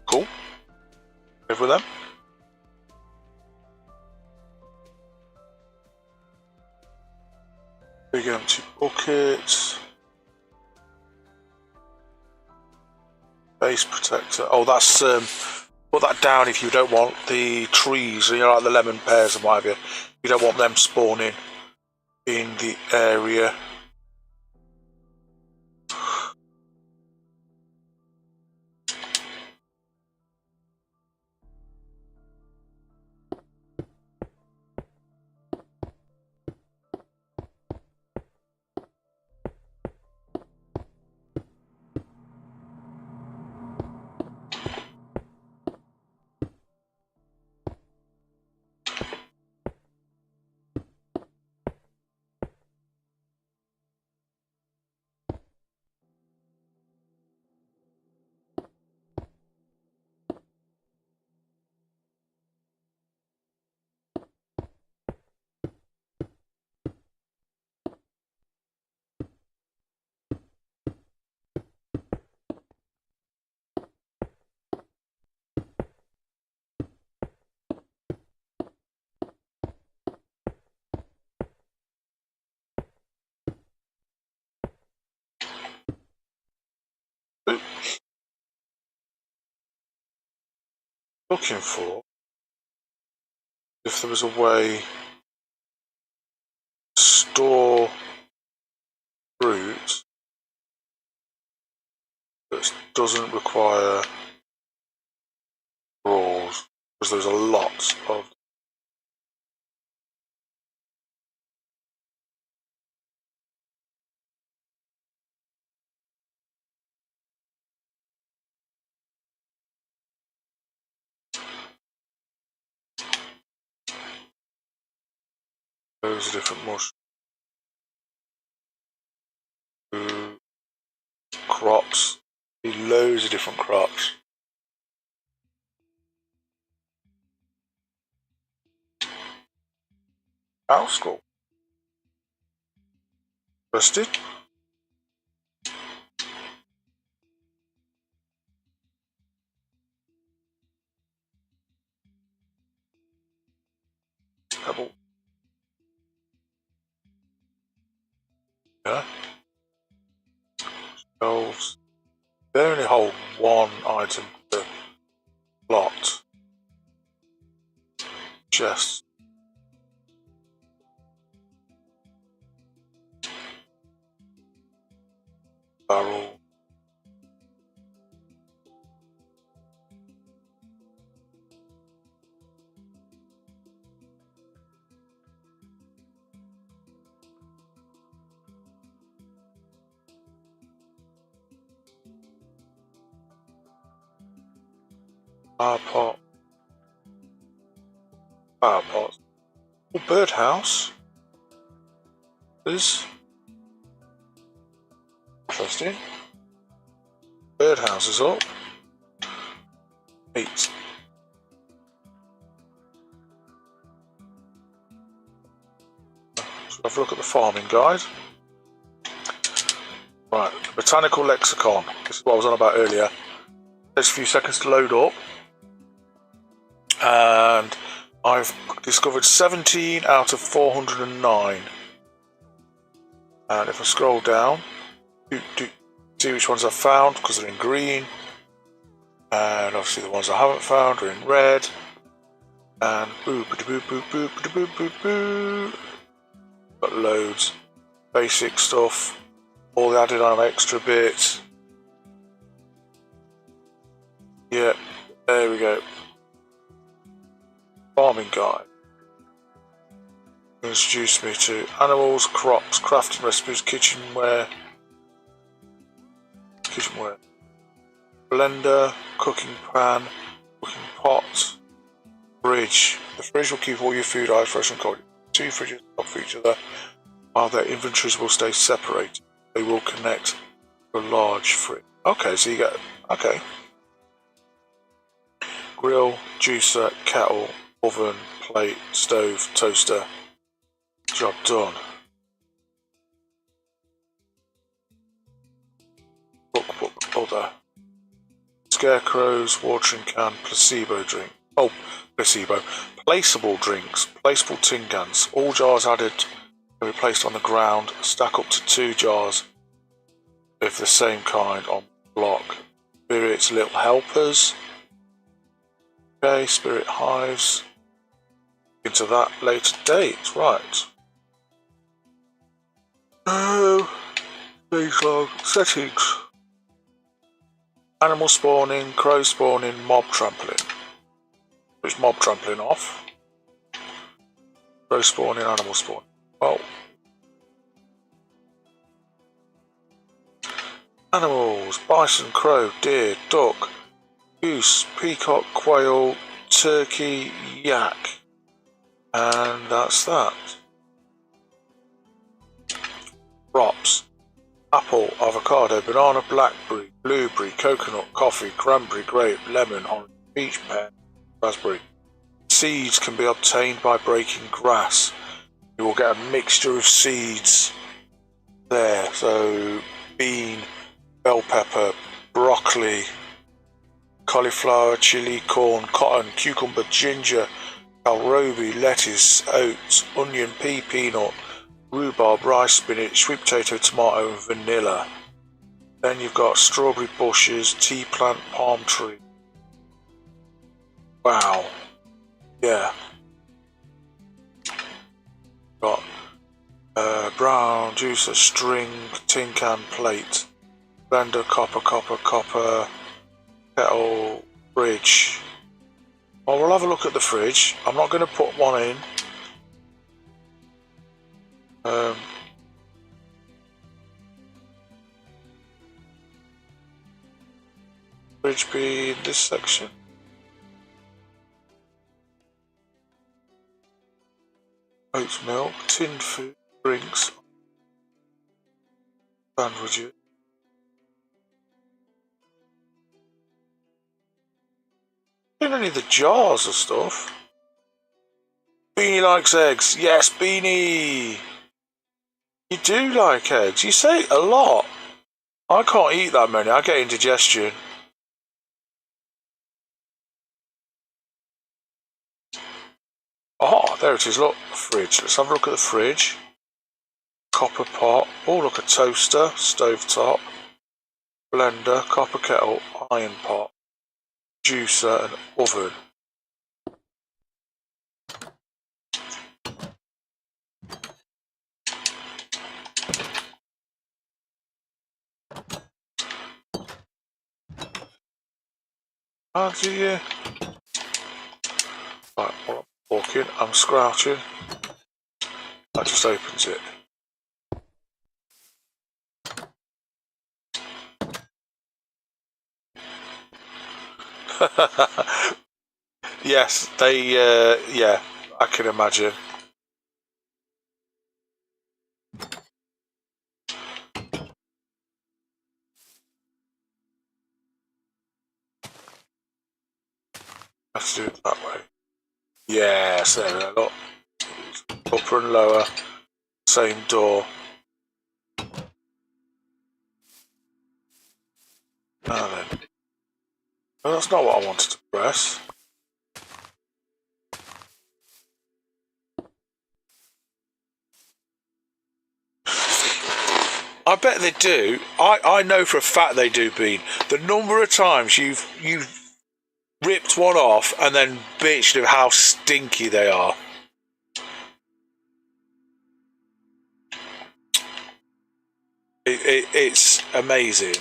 Cool. Live with them. Big empty bucket. Base protector. Oh, that's put that down if you don't want the trees, you know, like the lemon pears and what have you. You don't want them spawning in the area. Looking for if there was a way to store fruit that doesn't require drawers, because there's a lot of those different mushrooms, crops, loads of different crops. House school. Interested? Pebble. Yeah. Shelves. They only hold one item per lot. Chests. Barrel. Flower pot. Flower pot. Oh, birdhouse. Is interesting. Birdhouse is up. 8. So have a look at the farming guide. Right, botanical lexicon. This is what I was on about earlier. Takes a few seconds to load up. And I've discovered 17 out of 409. And if I scroll down, see which ones I've found, because they're in green. And obviously the ones I haven't found are in red. And boop, boop, boop, boop, boop, boop, boop. Got loads. Basic stuff. All the added on extra bits. Yeah, There we go. Farming guide. Introduce me to animals, crops, crafting recipes, kitchenware, blender, cooking pan, cooking pot, fridge. The fridge will keep all your food items fresh and cold. 2 fridges on top of each other, while their inventories will stay separated. They will connect to a large fridge. Okay, so you get grill, juicer, kettle, oven, plate, stove, toaster. Job done. Cookbook, other. Scarecrows, watering can, placebo drink. Oh, placebo. Placeable drinks, placeable tin cans. All jars added can be placed on the ground. Stack up to 2 jars of the same kind on block. Spirits, little helpers. Okay, spirit hives. Into that later date, right. Baseline settings. Animal spawning, crow spawning, mob trampling. Which mob trampling off? Crow spawning, animal spawning. Well. Animals, bison, crow, deer, duck, goose, peacock, quail, turkey, yak. And that's that. Crops. Apple, avocado, banana, blackberry, blueberry, coconut, coffee, cranberry, grape, lemon, orange, peach, pear, raspberry. Seeds can be obtained by breaking grass. You will get a mixture of seeds there. So bean, bell pepper, broccoli, cauliflower, chili, corn, cotton, cucumber, ginger, kohlrabi, lettuce, oats, onion, pea, peanut, rhubarb, rice, spinach, sweet potato, tomato and vanilla. Then you've got strawberry bushes, tea plant, palm tree. Wow. Yeah. Got brown juicer, string, tin can, plate, blender, copper, kettle, fridge. Well, we'll have a look at the fridge. I'm not going to put one in. Fridge be in this section. Oat milk, tinned food, drinks, sandwiches. In any of the jars of stuff. Beanie likes eggs. Yes, Beanie! You do like eggs. You say a lot. I can't eat that many. I get indigestion. Oh, there it is. Look, fridge. Let's have a look at the fridge. Copper pot. Oh, look, a toaster. Stove top. Blender. Copper kettle. Iron pot. Juicer and oven. How do you... Right, while I'm walking, I'm scrouching. That just opens it. Yes, they, yeah, I can imagine. Let's do it that way. Yes, there we go. Look. Upper and lower, same door. Now then. No, that's not what I wanted to press. I bet they do. I know for a fact they do, Bean. The number of times you've ripped one off and then bitched of how stinky they are. It's amazing.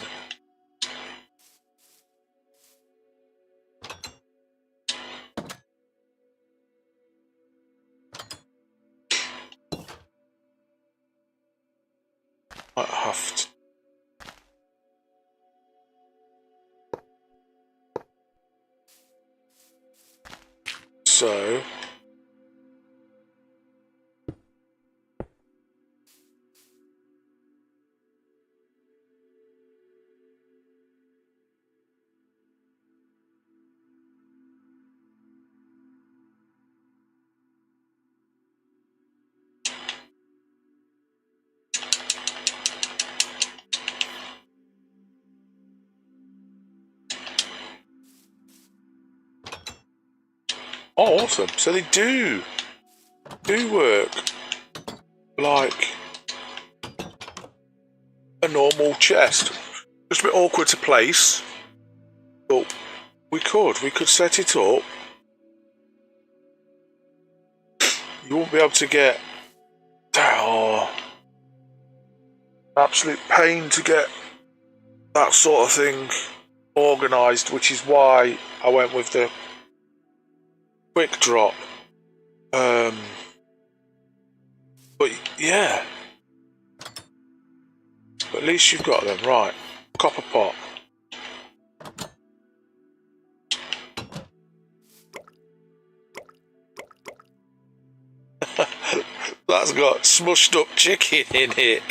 Might have to. So. Oh, awesome. So they do work like a normal chest. Just a bit awkward to place, but we could set it up. You won't be able to get absolute pain to get that sort of thing organised, which is why I went with the quick drop. But yeah, at least you've got them right. Copper pot. That's got smushed up chicken in it.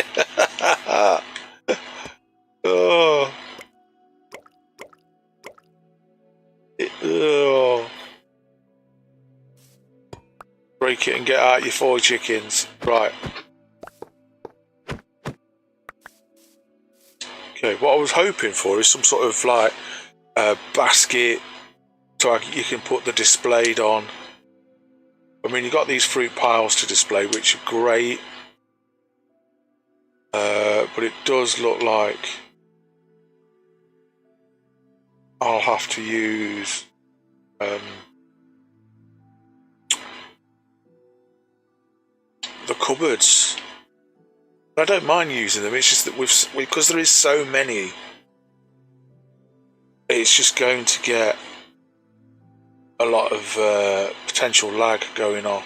Oh. Oh. Break it and get out your 4 chickens. Right. Okay, what I was hoping for is some sort of like basket so you can put the displayed on. I mean, you've got these fruit piles to display, which are great. But it does look like I'll have to use the cupboards. I don't mind using them. It's just that because there is so many, it's just going to get a lot of potential lag going on.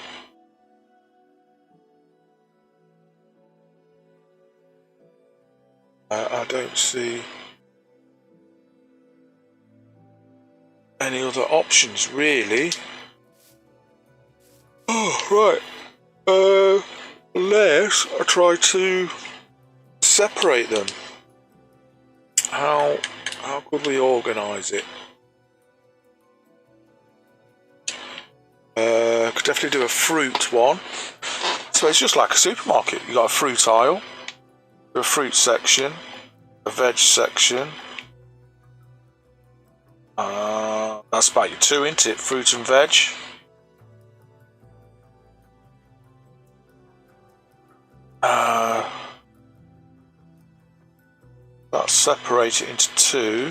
I don't see any other options really. Oh, right. Unless I try to separate them. How could we organise it? Could definitely do a fruit one. So it's just like a supermarket. You got a fruit aisle, a fruit section, a veg section. That's about your 2, isn't it? Fruit and veg. Let's separate it into 2.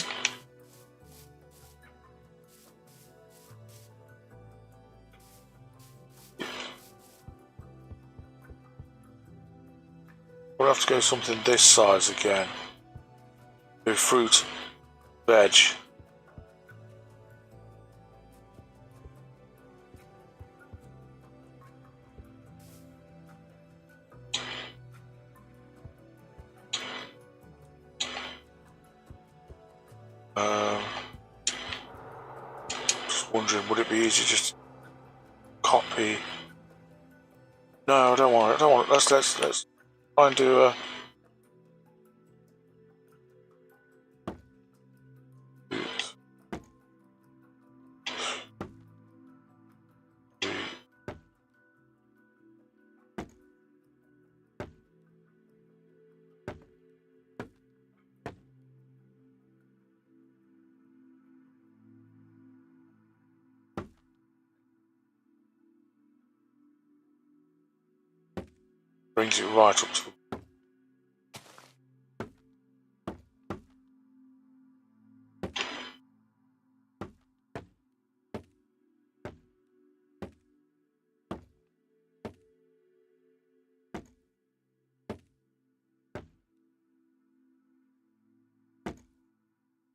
We'll have to go something this size again. Do fruit, veg. Just wondering, would it be easy just to copy? No, I don't want it. I don't want it. Let's try and do a. Brings it right up to.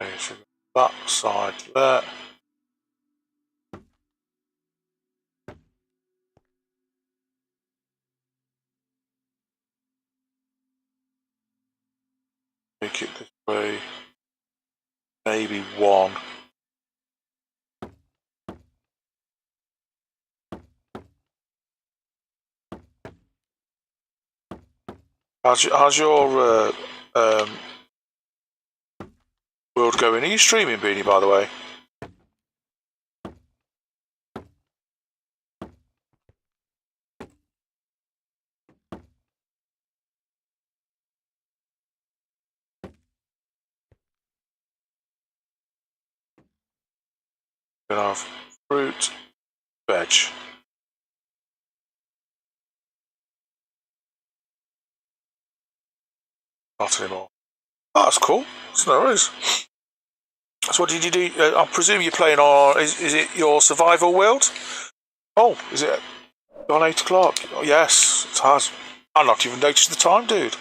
Okay, so that side there. Make it this way. Maybe 1. How's your world going? Are you streaming, Beanie, by the way? Gonna have fruit, veg. Not anymore. Oh, that's cool. That's no worries. So what did you do? I presume you're playing on... Is it your survival world? Oh, is it on 8 o'clock? Oh, yes, it has. I've not even noticed the time, dude.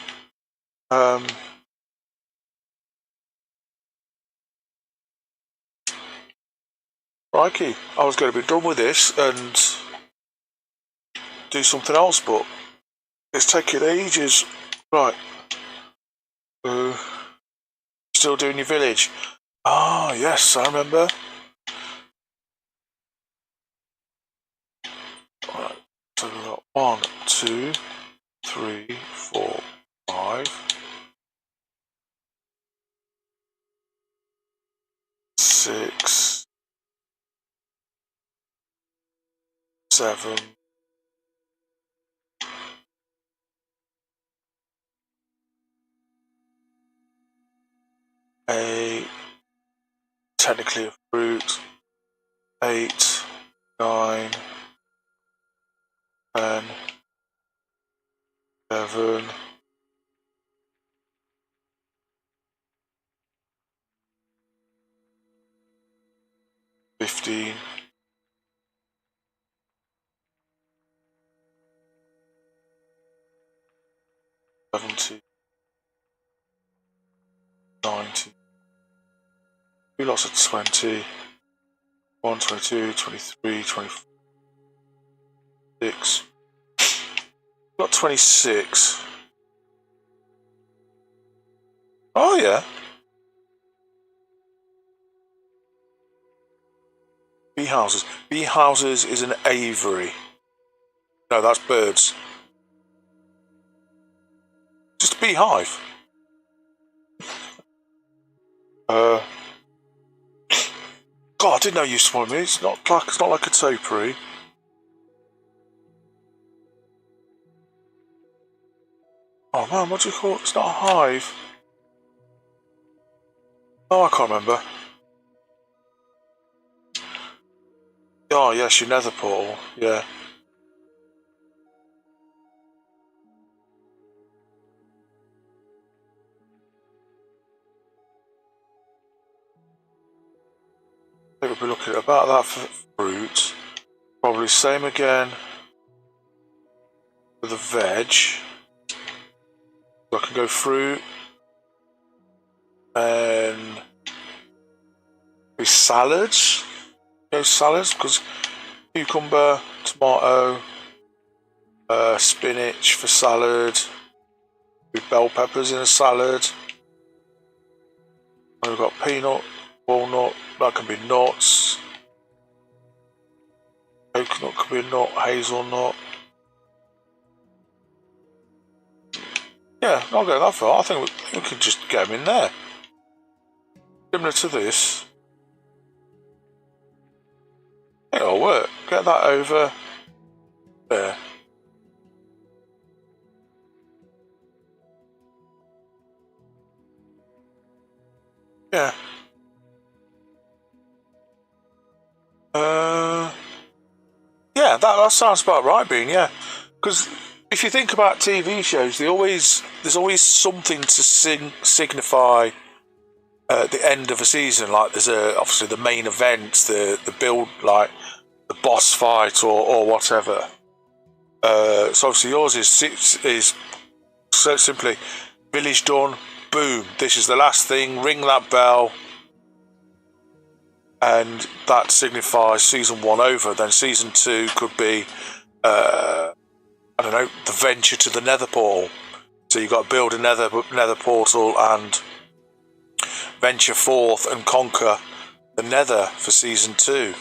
Crikey, I was going to be done with this and do something else, but it's taking ages. Right. Still doing your village? Ah, yes, I remember. Right, so we've got 1, 2, 3, 4, 5, 6, 7, 8, technically a fruit, 8, 9, 10, 11, 15, 17, 19, we lots of 20, 1, 22, 23, 26, got 26. Oh yeah. Bee houses. Bee houses is an aviary. No, that's birds. Just a beehive. God, I didn't know you used to want me. It's not like a topiary. Oh man, what do you call it? It's not a hive. Oh, I can't remember. Oh yes, your nether portal. Yeah. I think we'll be looking at about that for fruit. Probably same again for the veg. So I can go fruit and with salads. Go salads because cucumber, tomato, spinach for salad. With bell peppers in a salad. And we've got peanut, walnut. That can be nuts. Coconut could be a nut. Hazelnut. Yeah, not going that far. I think we could just get them in there. Similar to this. It'll work. Get that over there. Yeah. Yeah, that sounds about right, Bean. Yeah, because if you think about TV shows, there's always something to signify the end of a season. Like there's obviously the main events, the build, like the boss fight or whatever. So obviously yours is so simply village done. Boom! This is the last thing. Ring that bell. And that signifies season 1 over. Then season 2 could be, I don't know, the venture to the nether portal. So you've got to build a nether portal and venture forth and conquer the Nether for season 2.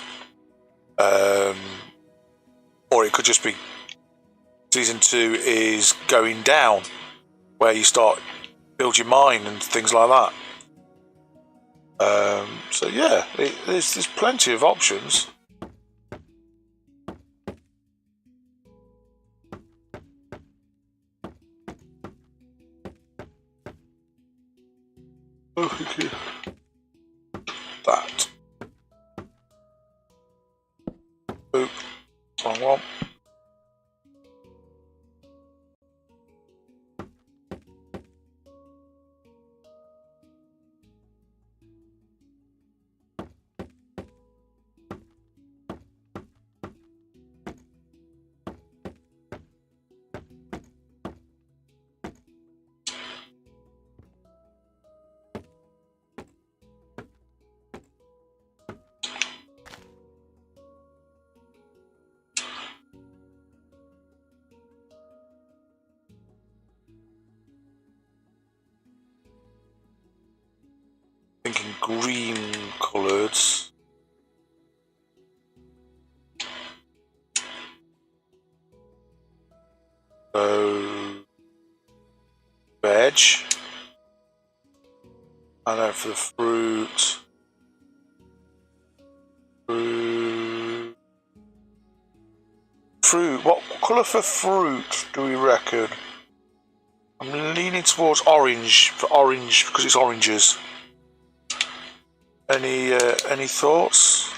Or it could just be season 2 is going down, where you start build your mine and things like that. So yeah, there's plenty of options. That. Oop. Wrong one. Thinking green coloured. So veg. And then for the fruit. Fruit. What colour for fruit do we reckon? I'm leaning towards orange for orange because it's oranges. Any thoughts?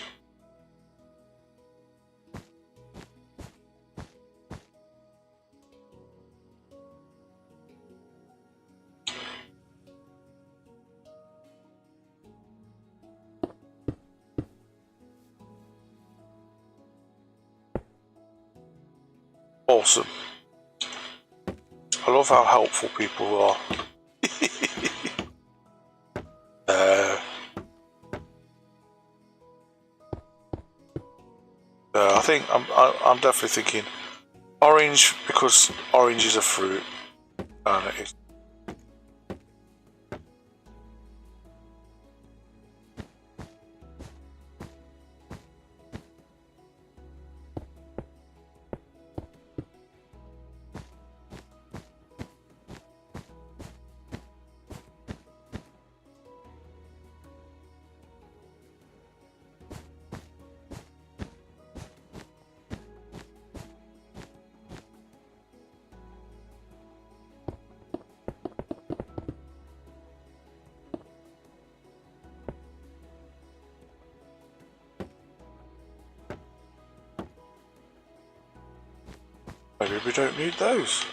Awesome. I love how helpful people are. I think I'm definitely thinking orange because orange is a fruit, and it is. Maybe we don't need those.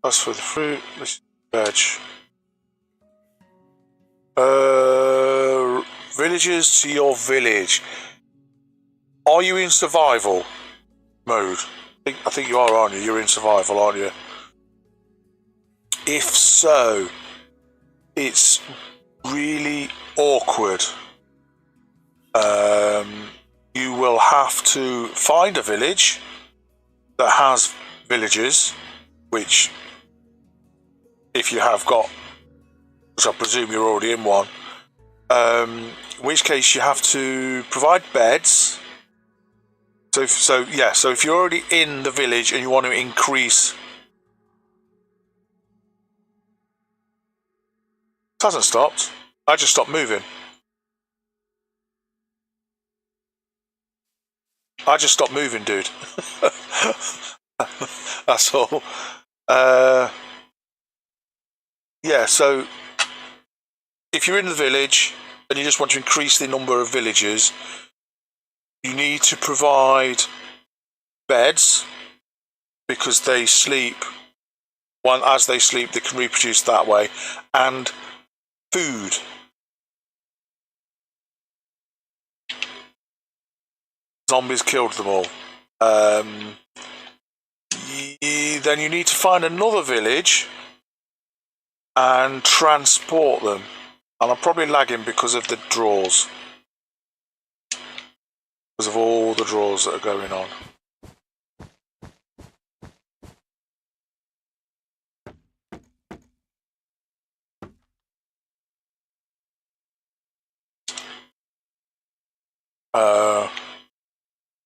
That's for the fruit, this is veg. Villagers to your village. Are you in survival mode? I think you are, aren't you? You're in survival, aren't you? If so, it's really awkward. You will have to find a village that has villagers, which, if you have got, which I presume you're already in one, in which case you have to provide beds. So if you're already in the village and you want to increase, it hasn't stopped. I just stopped moving. I just stopped moving, dude. That's all. Yeah, so if you're in the village and you just want to increase the number of villagers, you need to provide beds because they sleep. As they sleep, they can reproduce that way, and food. Zombies killed them all. then you need to find another village and transport them. And I'm probably lagging because of the draws. Because of all the draws that are going on.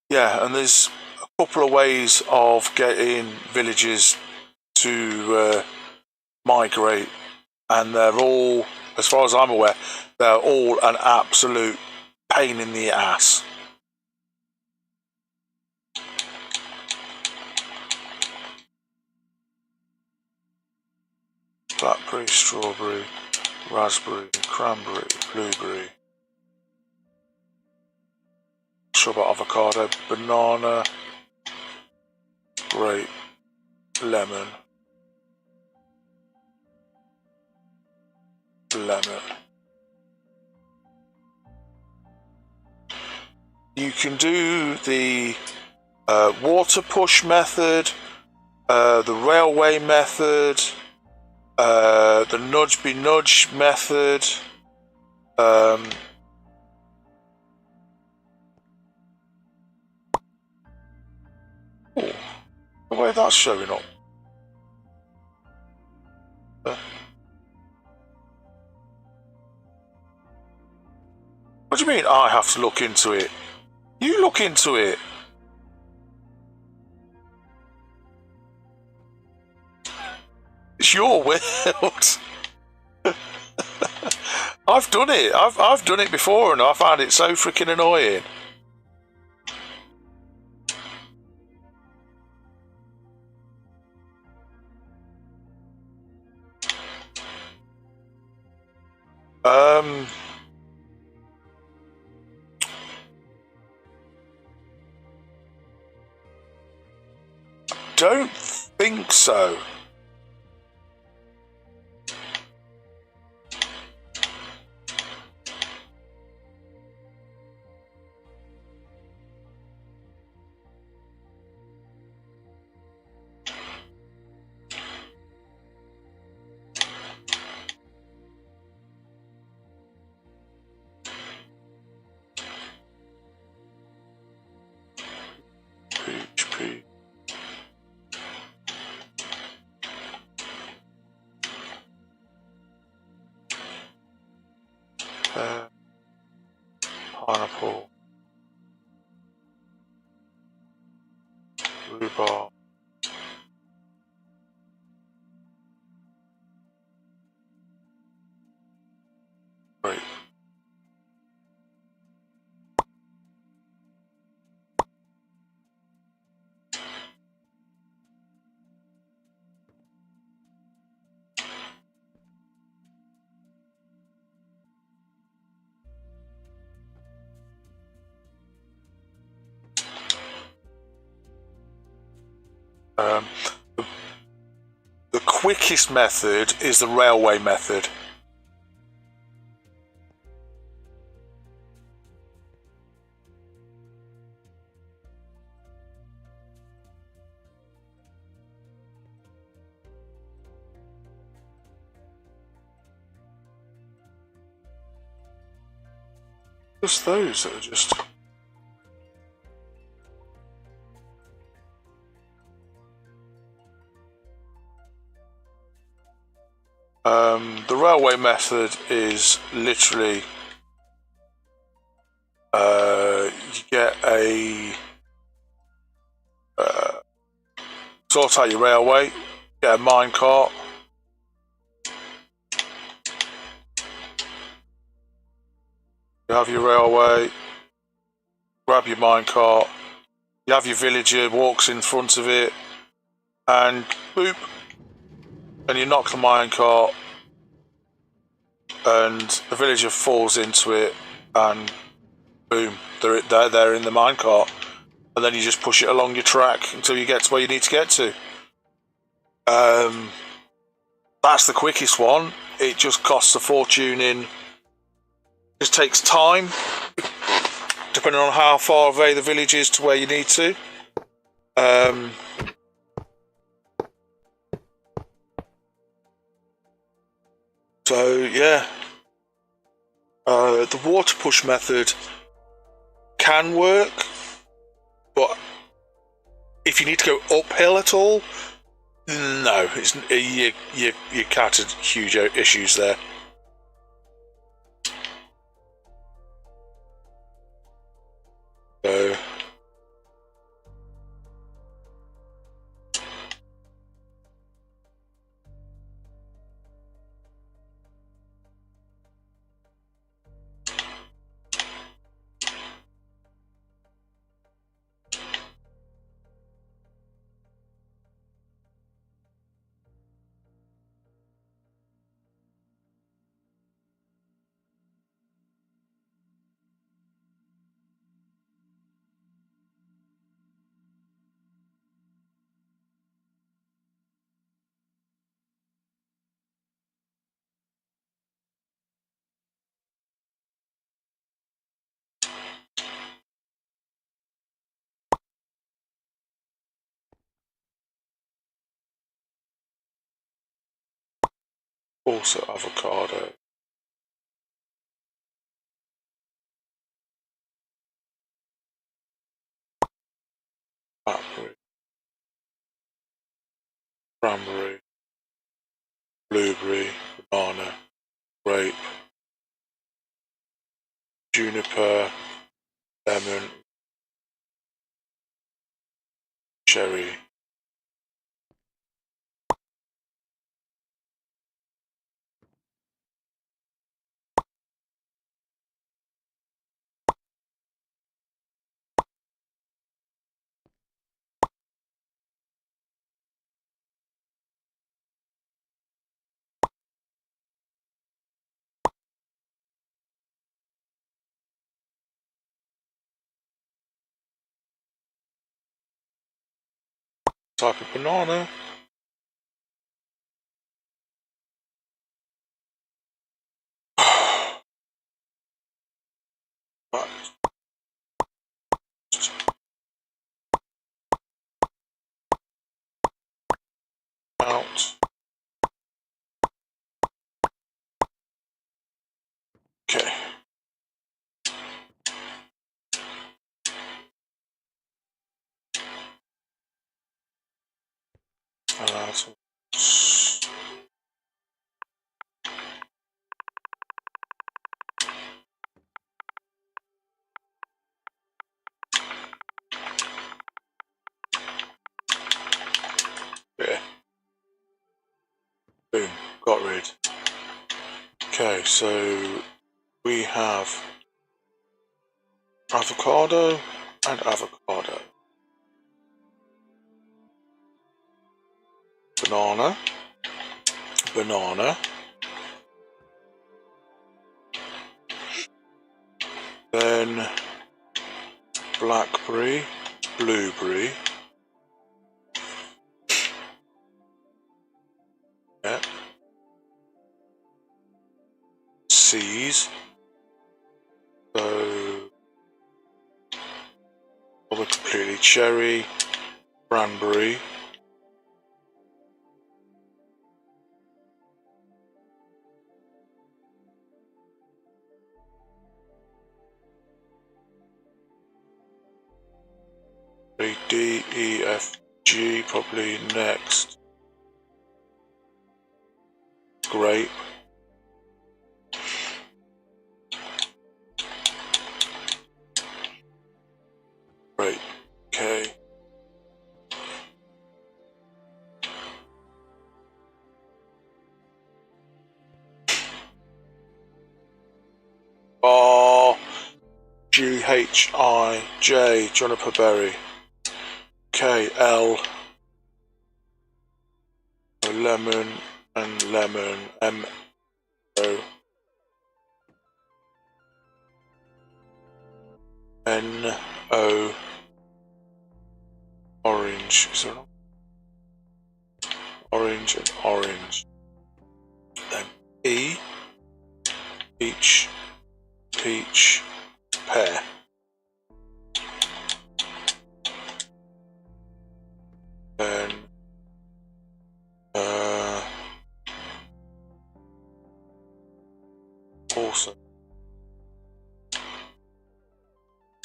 Yeah, and there's a couple of ways of getting villages to migrate, and they're all, as far as I'm aware, they're all an absolute pain in the ass. Blackberry, strawberry, raspberry, cranberry, blueberry. Sure about avocado, banana, grape, lemon, lemon. You can do the water push method, the railway method, the nudge be nudge method. Oh, the way that's showing up. What do you mean I have to look into it? You look into it. It's your world. I've done it. I've done it before, and I found it so freaking annoying. Don't think so. PHP. Pineapple, rhubarb, great. The quickest method is the railway method. Just those that are just... the railway method is literally you get a sort out your railway, get a minecart, you have your railway, grab your minecart, you have your villager walks in front of it, and boop, and you knock the minecart, and the villager falls into it, and boom, they're in the minecart, and then you just push it along your track until you get to where you need to get to. That's the quickest one. It just costs a fortune in. Just takes time, depending on how far away the village is to where you need to. So yeah, the water push method can work, but if you need to go uphill at all, no, it's you encountered huge issues there. So also avocado. Blackberry, cranberry, blueberry, banana, grape, juniper, lemon, cherry. Type of banana. Right. Out. Okay. Yeah. Boom. Got rid. Okay, so we have avocado and avocado. Banana. Banana. Then blackberry, blueberry. Yeah. C's. So probably completely cherry, cranberry. D, E, F, G, probably next. Grape. Grape. Okay. R, G, H, I, J, juniper berry. K, L, lemon and lemon. M, O, N, O, orange. Is there an orange and orange? Then E, peach, peach, pear. Then also.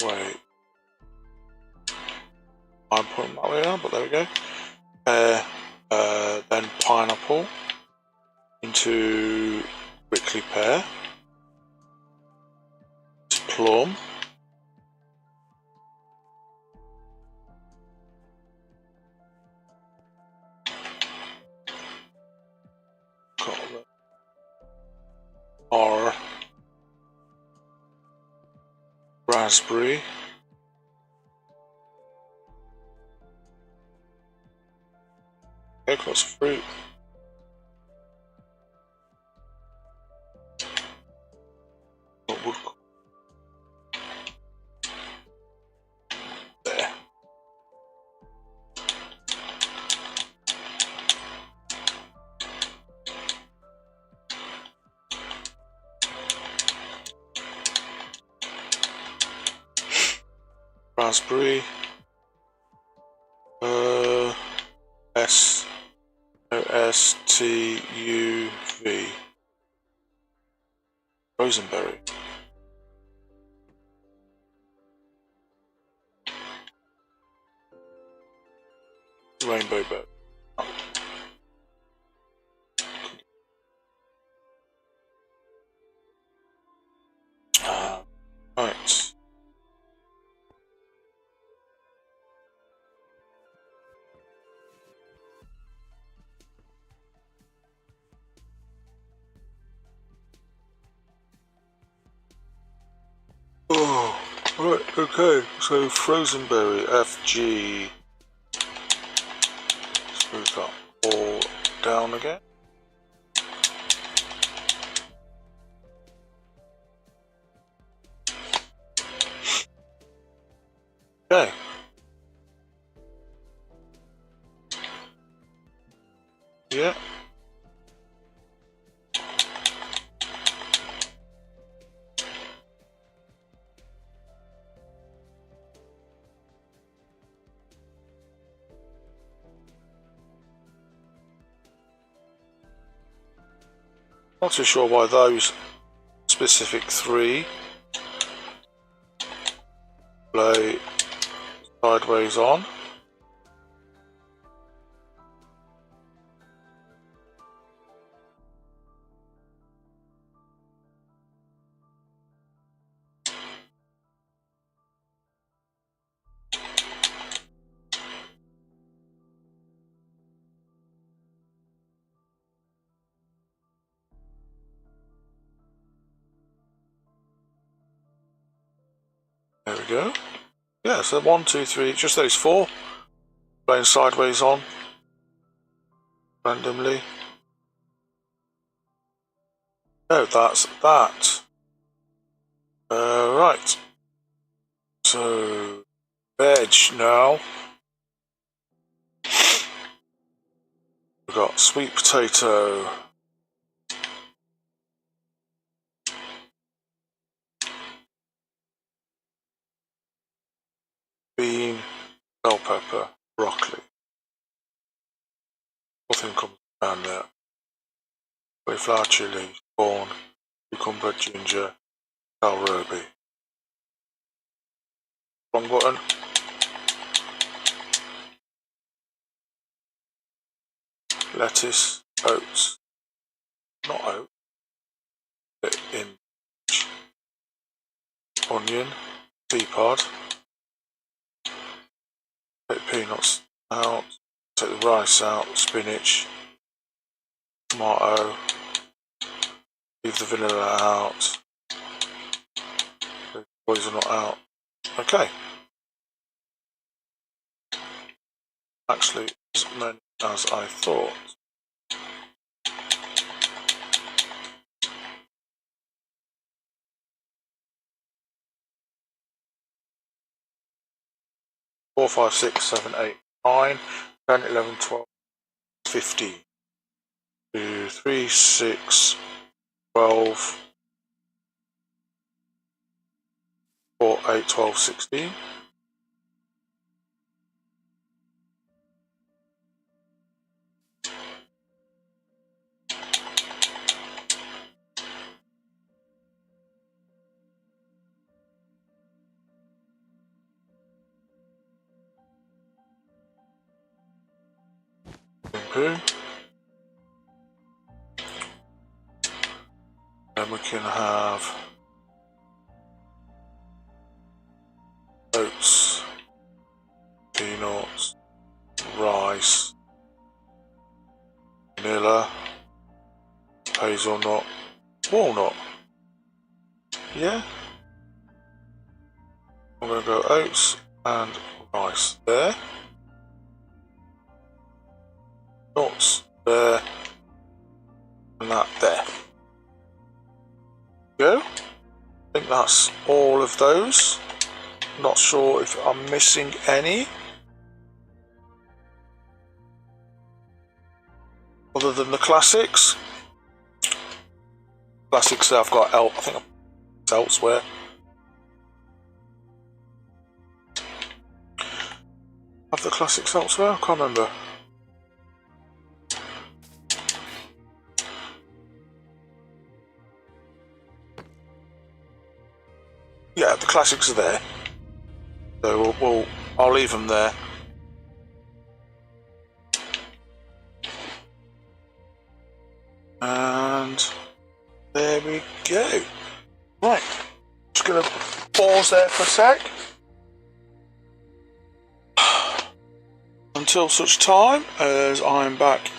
Wait. I'm putting that way out, but there we go. Pear, then pineapple into prickly pear, to plum, or raspberry, lots of fruit. There. Raspberry. S-O-S-T-U-V. Rosenberry. Rainbow bird. Right. Oh, right, okay. So Frozenberry, FG. Let's move that all down again. Okay. Yeah. Not too sure why those specific three play sideways on. There we go. Yeah, so 1, 2, 3, just those four playing sideways on randomly. No, that's that. Right. So, veg now. We've got sweet potato. Bean, bell pepper, broccoli. Nothing comes down there. Cauliflower, chili, corn, cucumber, ginger, kohlrabi. Wrong button. Lettuce, oats. Not oats. In onion, pea pod. Take peanuts out. Take the rice out. Spinach, tomato. Leave the vanilla out. The boys are not out. Okay. Actually, as many as I thought. Four, 5, 6, 7, 8, 9, 10, 11, 12, 15. 2, 3, 6, 12, 4, 8, 12, 16. shampoo. Then we can have oats, peanuts, rice, vanilla, hazelnut, walnut. Yeah. I'm going to go oats and rice there. Nuts there. And that there. Go. I think that's all of those. Not sure if I'm missing any. Other than the classics. Classics I've got I think it's elsewhere. Have the classics elsewhere? I can't remember. Yeah, the classics are there. So I'll leave them there. And there we go. Right, just gonna pause there for a sec. Until such time as I'm back,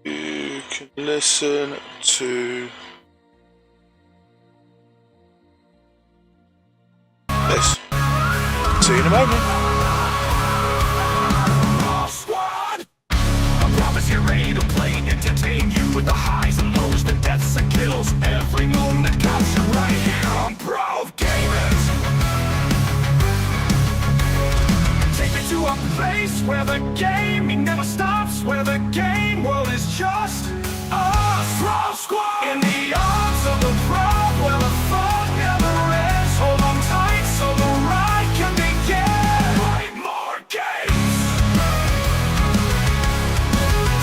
you can listen to this. See you in a moment. You're ready to play, entertain you with the highs and lows, the deaths and kills. Every moment counts, you right here on Prov Gamers. Take me to a place where the gaming never stops, where the game world is just us. Prov Squad in the arms of the Prov, where the fun never ends. Hold on tight so the ride can begin. Play more games.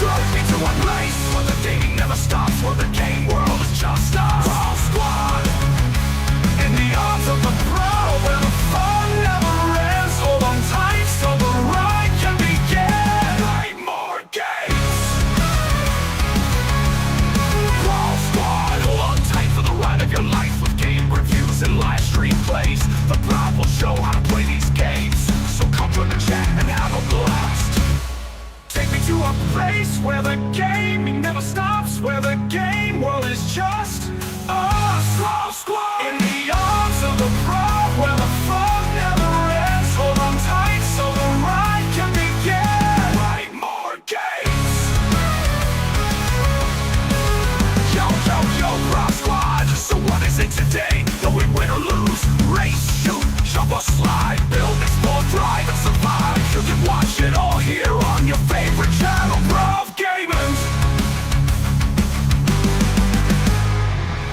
To a place where the dating never stops, where the game world is just us. Prov Squad in the arms of the pro, where the fun never ends. Hold on tight so the ride can begin. Play more games. Prov Squad, hold on tight for the ride of your life with game reviews and live stream plays. The Prov will show how to play these games, so come join the chat and have a blast. Take me to a place where the gaming never stops, where the game world is just us. Prov Squad in the arms of the pro, where the fun never ends. Hold on tight so the ride can begin. Play more games. Yo, yo, yo, Prov Squad. So what is it today? Though we win or lose, race, shoot, jump or slide, build, explore, thrive, and survive. You can watch it all here on your favorite channel, Prov Gamers.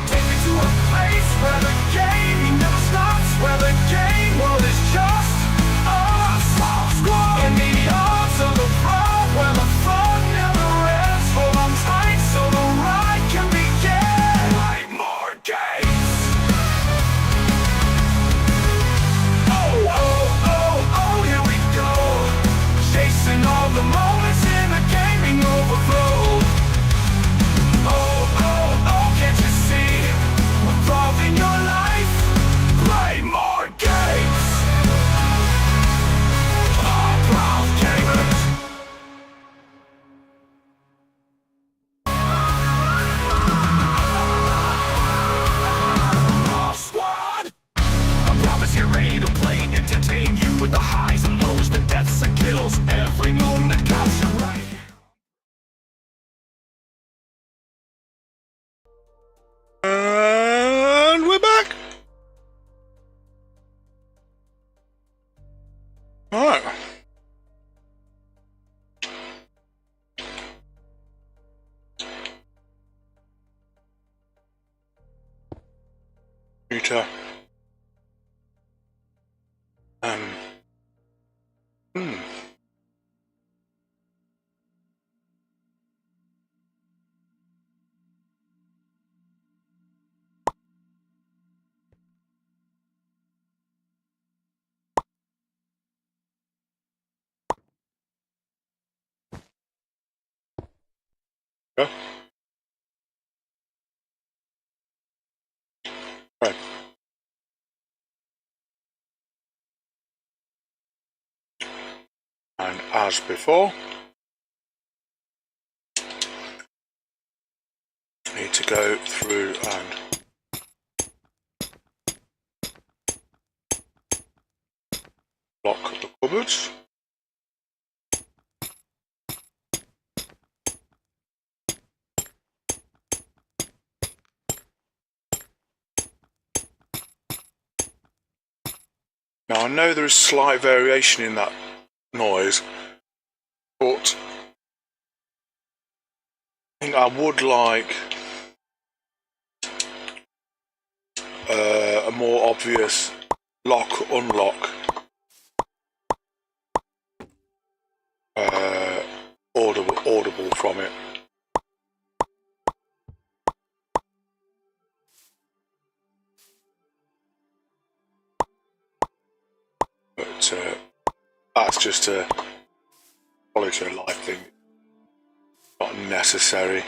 Take me to a place where the gaming never stops, where the game world is just us. Prov Squad in the arms of the pro, where the fun never ends. Hold on tight so the ride can begin. Play more games. Oh, oh, oh, oh, here we go. Chasing all the moments in the gaming overflow. Oh, oh, oh, can't you see? We're Prov in your life. Play more games. Oh, Prov Gamers. Prov Squad. I promise you're ready to play, entertain you with the highs and lows, the deaths and kills. Every moment counts, you're right. And we're back. Alright. Computer. Hmm. Yeah. Right. And as before, need to go through and lock the cupboards. Now I know there is slight variation in that noise, but I think I would like a more obvious lock-unlock audible from it. But that's just a quality of life thing, not necessary.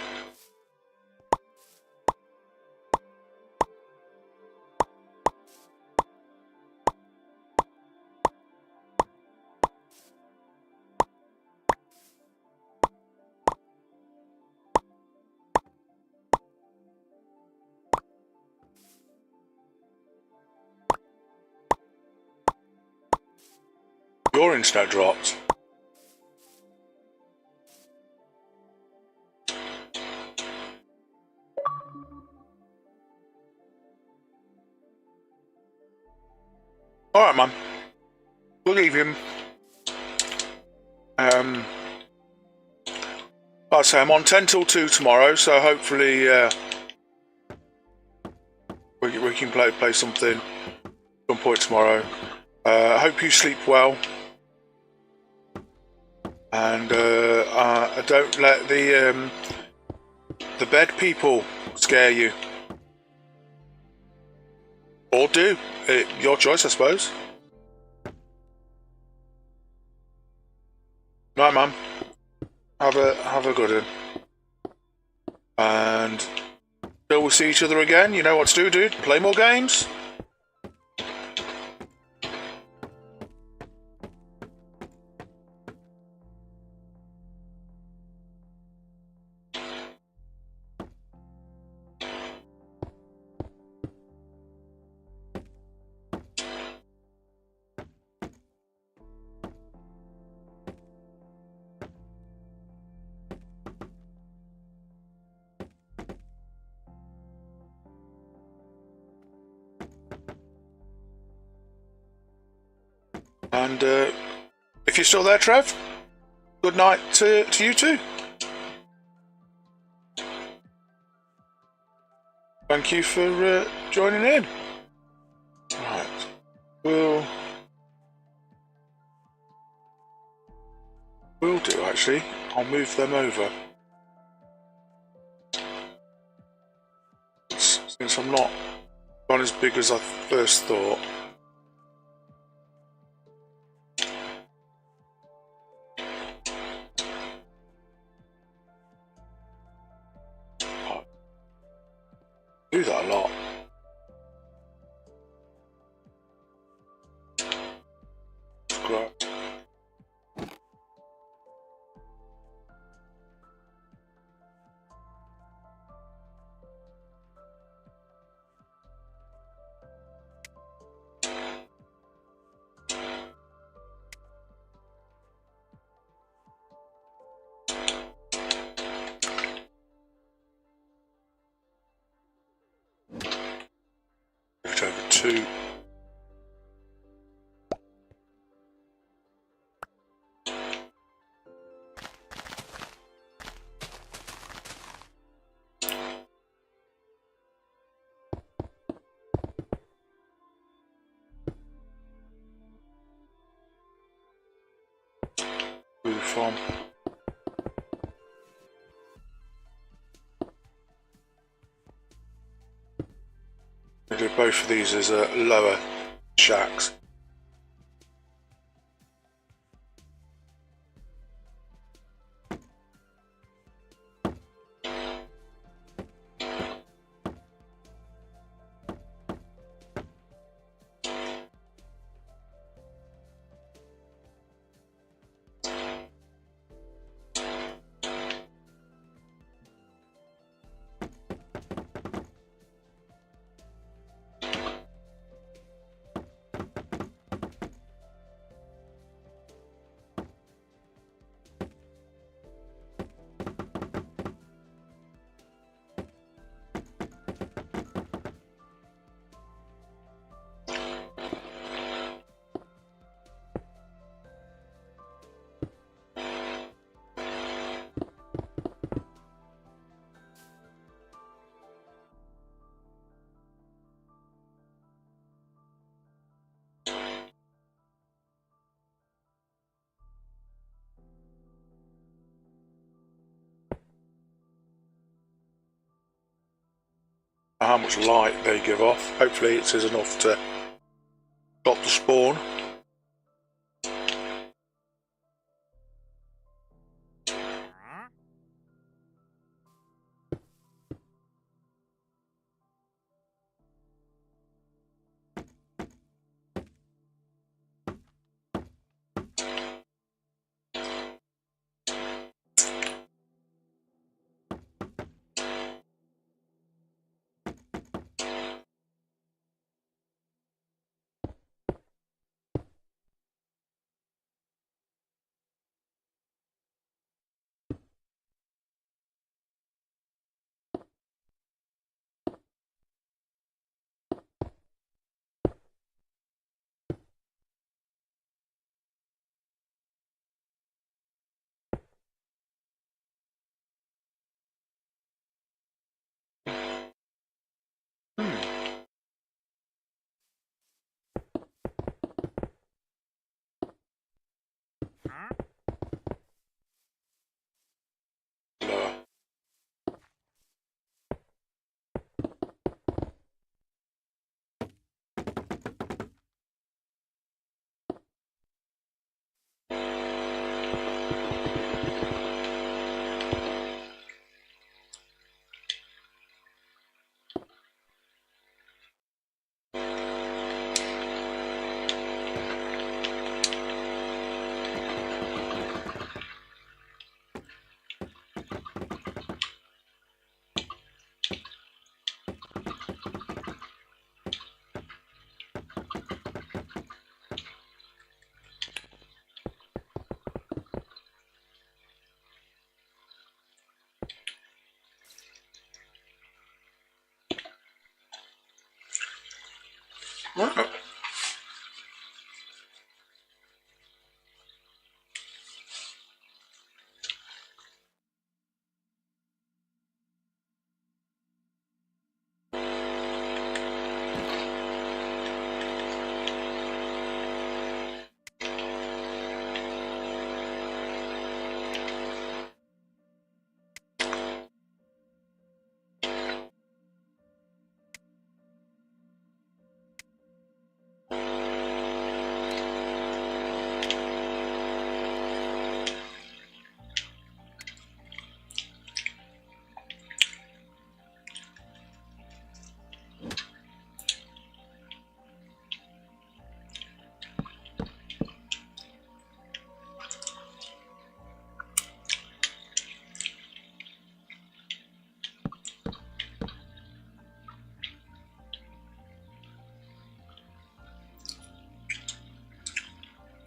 Your internet dropped. Alright, man. We'll leave him. Like I say, I'm on 10 till 2 tomorrow, so hopefully we can play something at some point tomorrow. I hope you sleep well. And don't let the bed people scare you. Or do. Your choice, I suppose. Right, Mum. Have a good one. And till we'll see each other again, you know what to do, dude. Play more games. And if you're still there, Trev, good night to you too. Thank you for joining in. Right, we'll do actually. I'll move them over. Since I'm not as big as I first thought. Do that a lot. That's great. Move it over to move from. We do both of these as lower shacks. how much light they give off. Hopefully it is enough to stop the spawn. Lower. Right.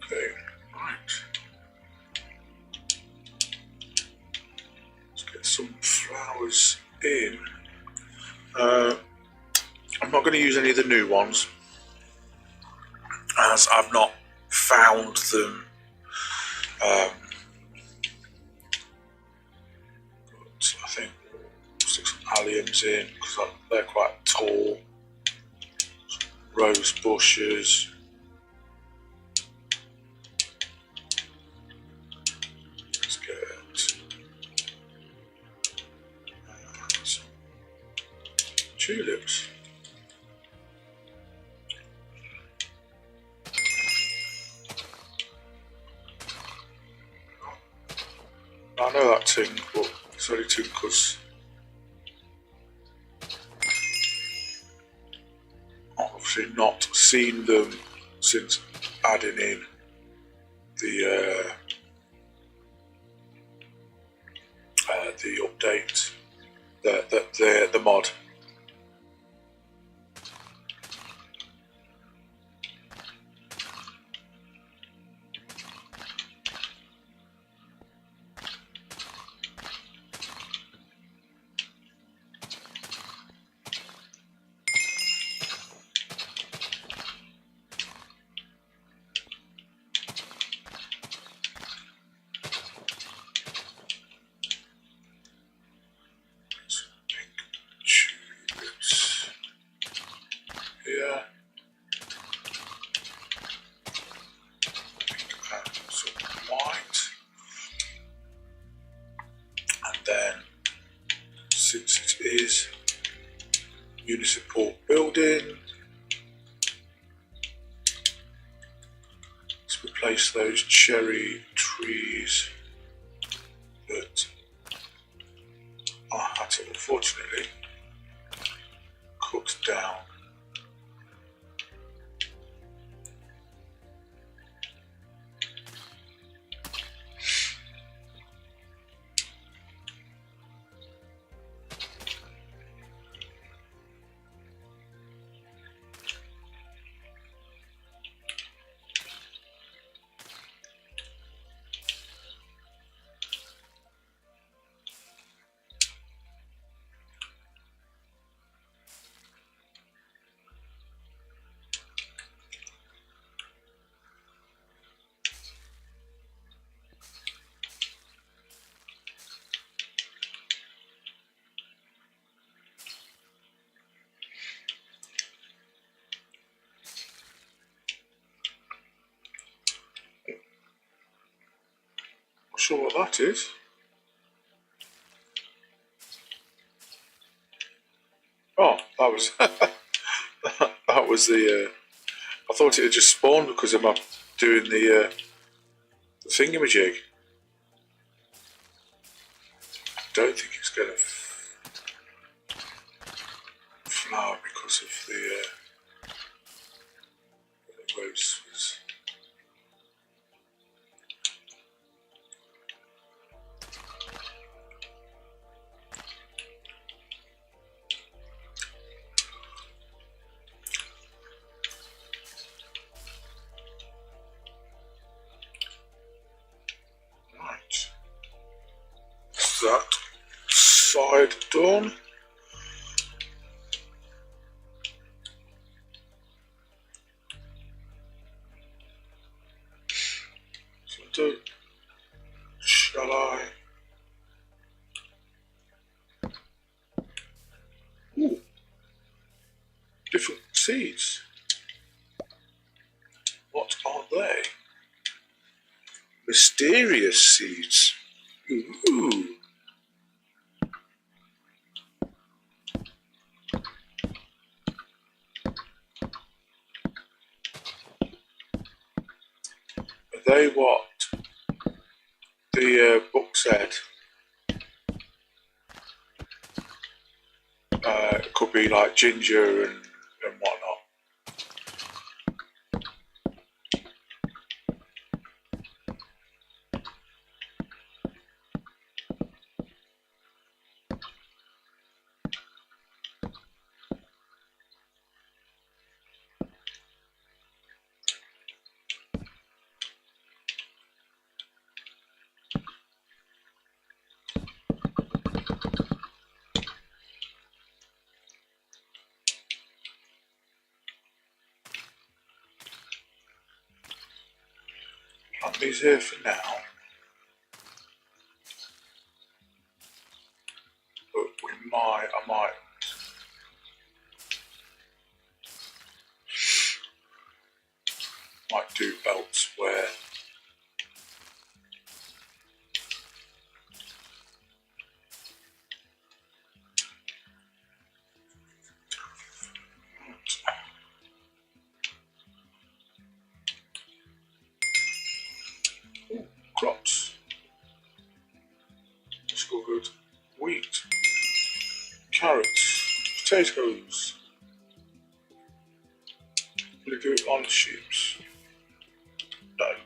Okay, right. Let's get some flowers in. I'm not going to use any of the new ones, as I've not found them. But I think we'll stick some alliums in because they're quite tall. Some rose bushes. Let's get some tulips. I know that thing, but it's only two because I've obviously not seen them since adding in the update, the mod. Yeah. Some white. And then, since it is municipal building. Let's replace those cherry trees that I had to unfortunately cut down. Not sure what that is. Oh, that was that was the. I thought it had just spawned because I'm doing the thingamajig. I don't think it's going to flower because of the roses. Right. Is that side done? Shall I? Ooh, different seeds. What are they? Mysterious seeds. Ooh. Are they what the book said? It could be like ginger and whatnot. Plant these here for now. But I might do belts where crops. Discovered wheat, carrots, potatoes. Will it do it on sheeps? No, it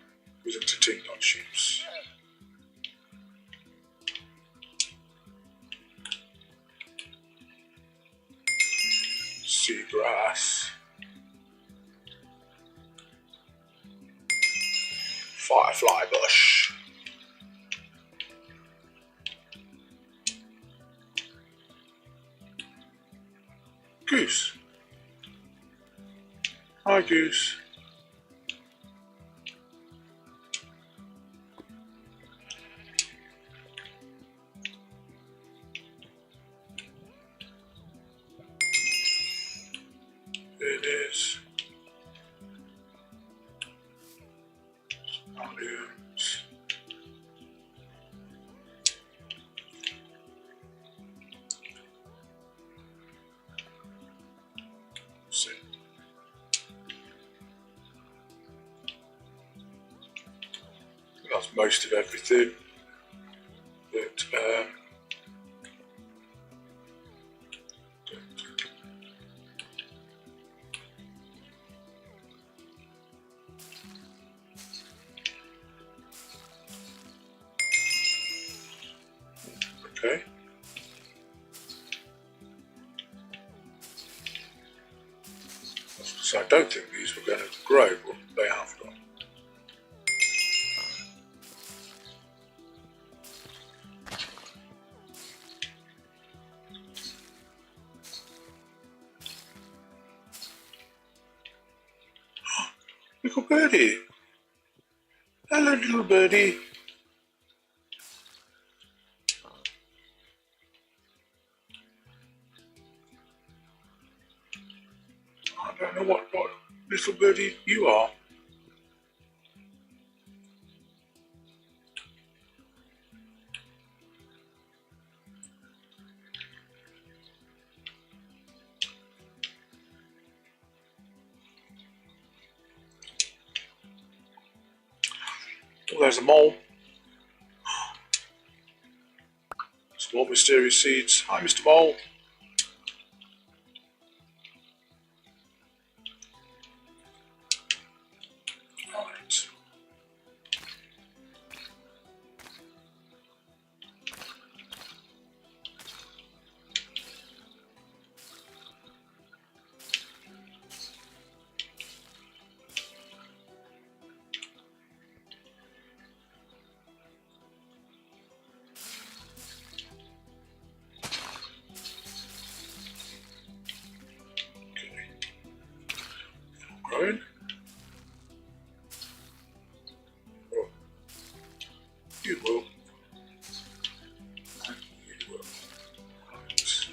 wasn't a ting on sheeps. Seagrass. Firefly bush. Goose. Hi, goose. It is. Onions. That's most of everything. But okay. So I don't think these were going to grow, but they have done. Little birdie. Hello, little birdie. I don't know what little birdie you are. Oh, there's a mole. Some more mysterious seeds. Hi, Mr. Mole. Right. Growing. Oh, you will. And you will. Right.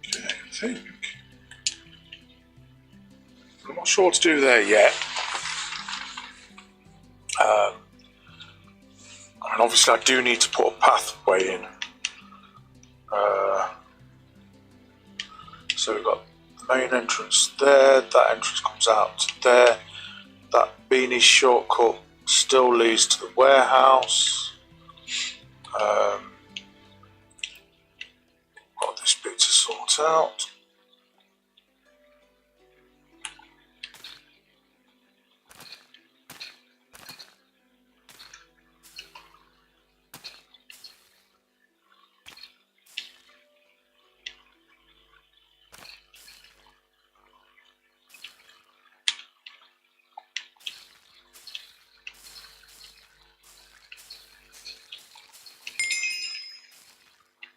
Okay, I think. I'm not sure what to do there yet. And obviously I do need to put a pathway in. So we've got the main entrance there, that entrance comes out to there. That beanie shortcut still leads to the warehouse. Got this bit to sort out.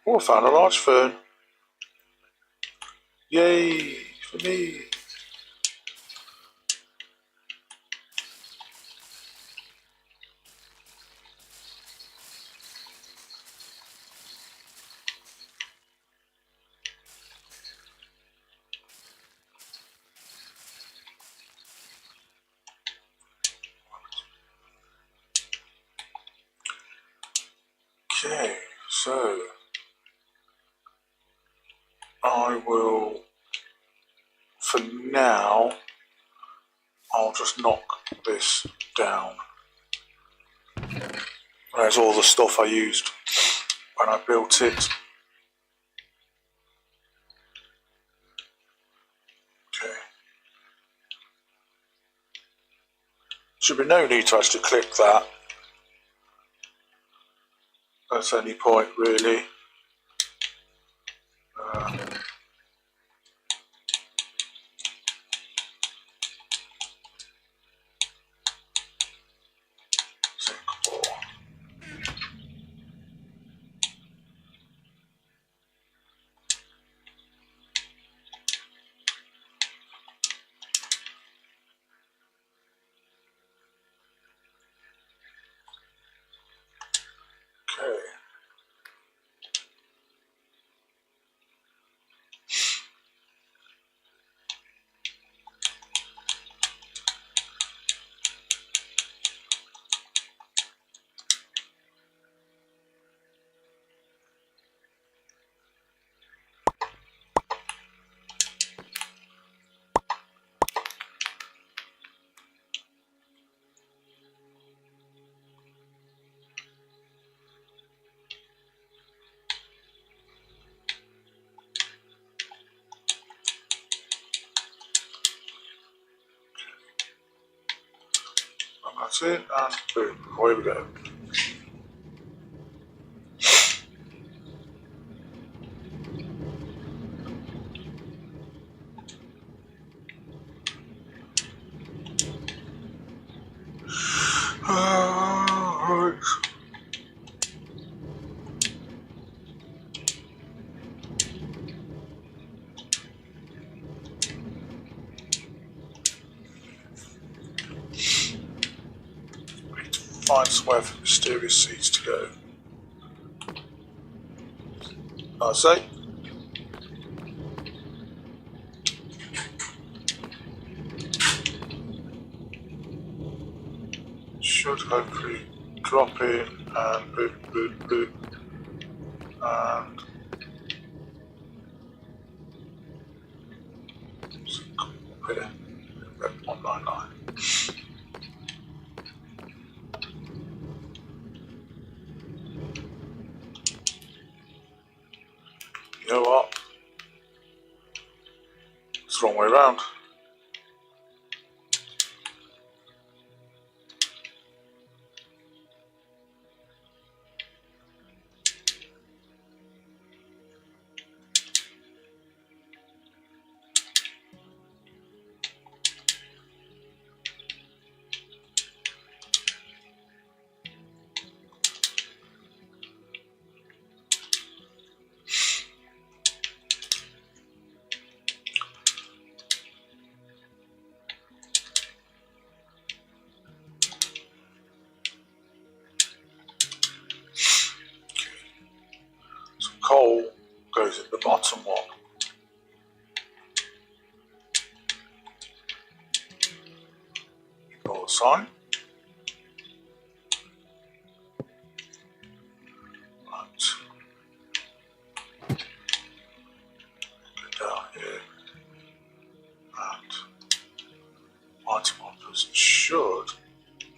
Oh, I found a large fern. Yay, for me. Okay, so I will, for now, I'll just knock this down. There's all the stuff I used when I built it. Okay. Should be no need to actually click that at any point, really. Okay. That's it, and boom, away we go. Right. Find somewhere for mysterious seeds to go. I say. Should hopefully drop in and boop, boop, boop. And come up here. Rep 199. You know what? It's the wrong way around. Coal goes in the bottom one. Ignore the sign. Right. Go down here. And item hoppers should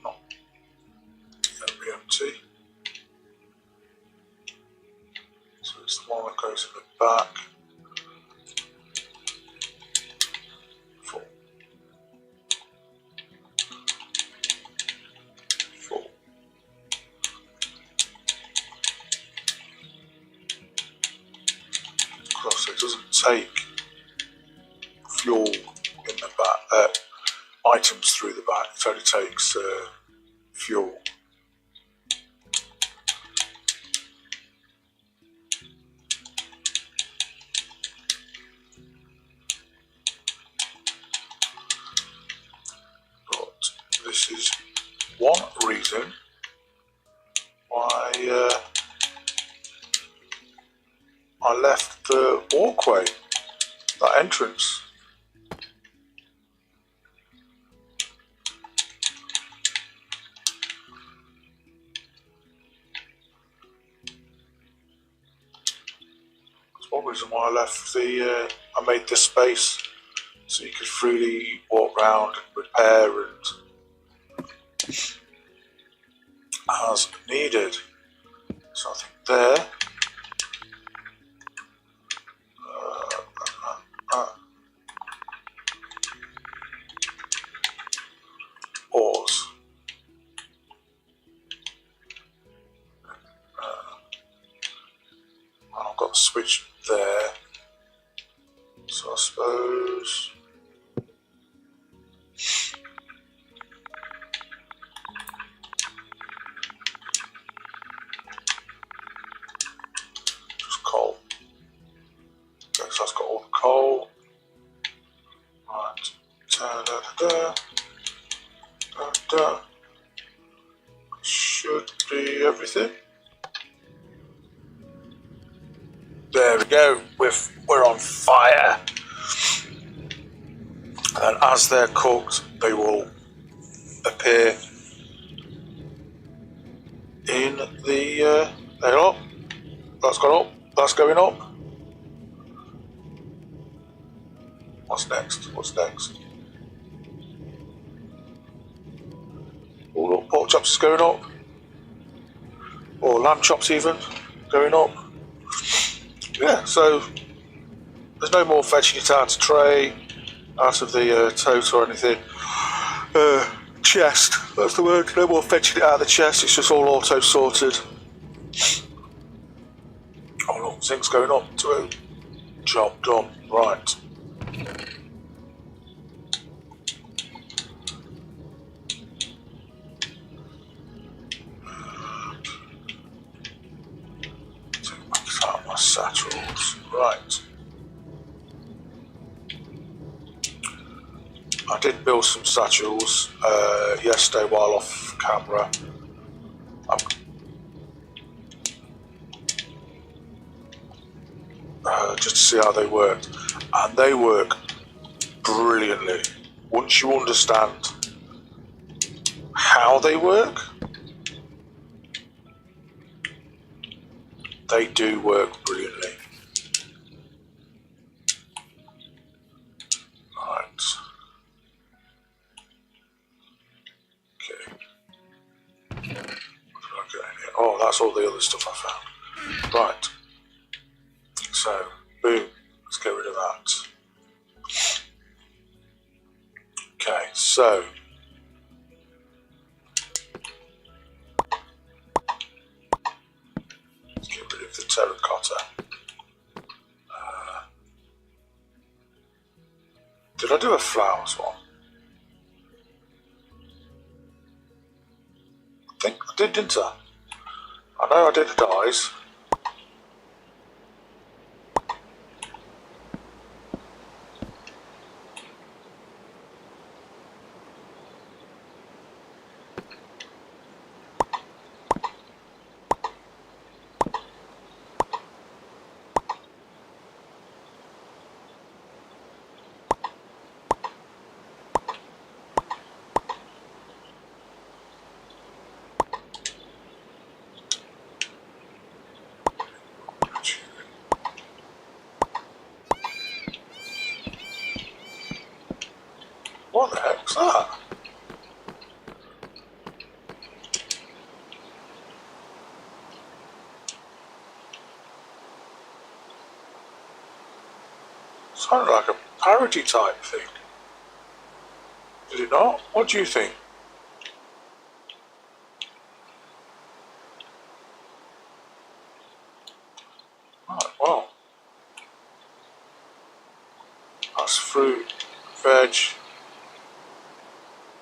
not be empty. It's the one that goes in the back. Full. Full. Because it doesn't take fuel in the back, items through the back. It only takes fuel. This is one reason why I left the walkway, that entrance. That's one reason why I left the, I made this space so you could freely walk around and repair and as needed. So I think there. Pause. I've got the switch there. So I suppose. Coal. Okay, so that's got all the coal. Right. Should be everything. There we go. We're on fire. And as they're cooked, they will appear in the. There up. That's gone up. That's going up. What's next? What's next? Oh, look, pork chops is going up. Or lamb chops even going up. Yeah, so there's no more fetching it out of tray, out of the tote or anything. chest. That's the word. No more fetching it out of the chest. It's just all auto sorted. Oh look, things going up too. Job done. Right. Take out my satchels. Right. I did build some satchels yesterday while off camera. Just to see how they worked, and they work brilliantly. Once you understand how they work, they do work brilliantly. Right. Okay. What did I get in here? Oh, that's all the other stuff I found. Right. So, boom. Let's get rid of that. Okay, so let's get rid of the terracotta. Did I do a flowers one? I think I did, didn't I? I know I did the dyes. What the heck's that? Sounded like a parody type thing. Did it not? What do you think? Right, well. That's fruit, veg,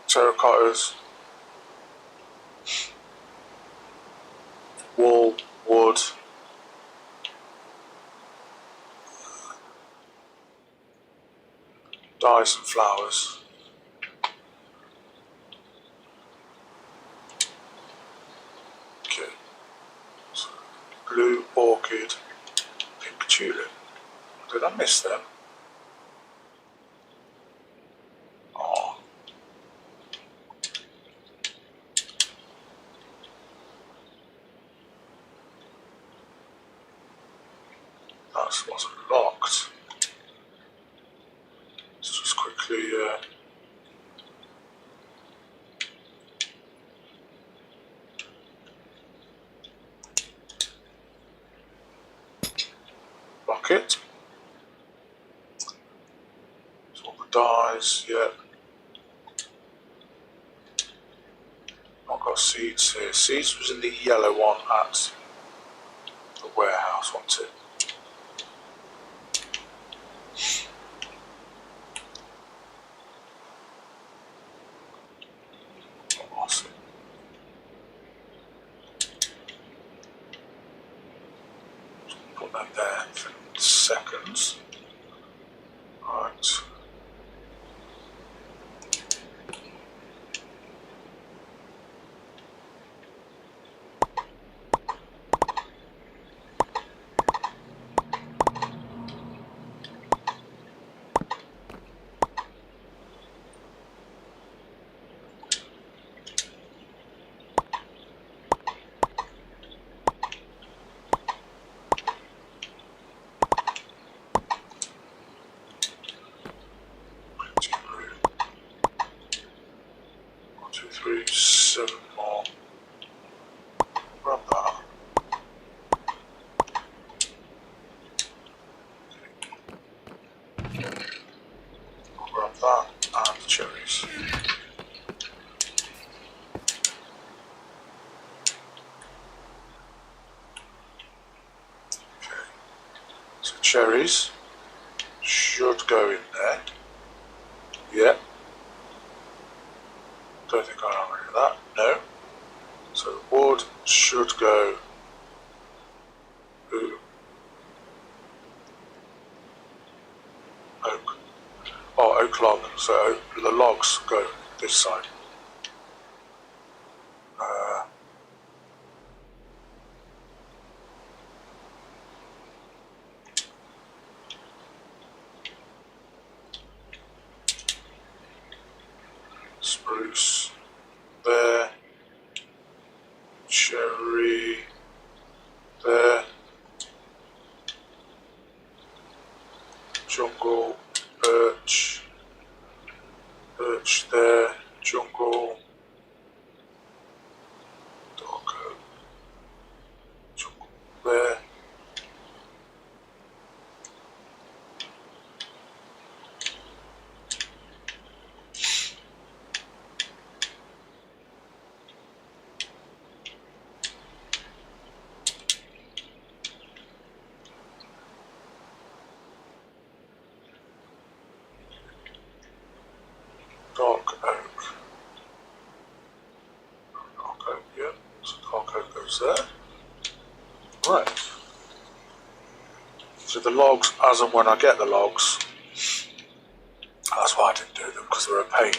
terracottas, wool, wood, dyes and flowers. Okay. So, blue orchid, pink tulip. Did I miss them? Oh. That wasn't locked. Let's just quickly lock it. So all the dyes, yeah. I've got seeds here. Seeds was in the yellow one at the warehouse, wasn't it? Awesome. Put that there for seconds. Right. Seven more. Grab that. I'll grab that and the cherries. cherries should go in there. Yeah. Don't think I have any of that. No. So wood should go. Ooh. Oak. Oh, oak log. So the logs go this side. Spruce there, cherry there, jungle, birch there, jungle, dark oak, jungle there. Dark oak. Dark oak, yeah. So dark oak goes there. Right. So the logs, as and when I get the logs, that's why I didn't do them, because they're a pain.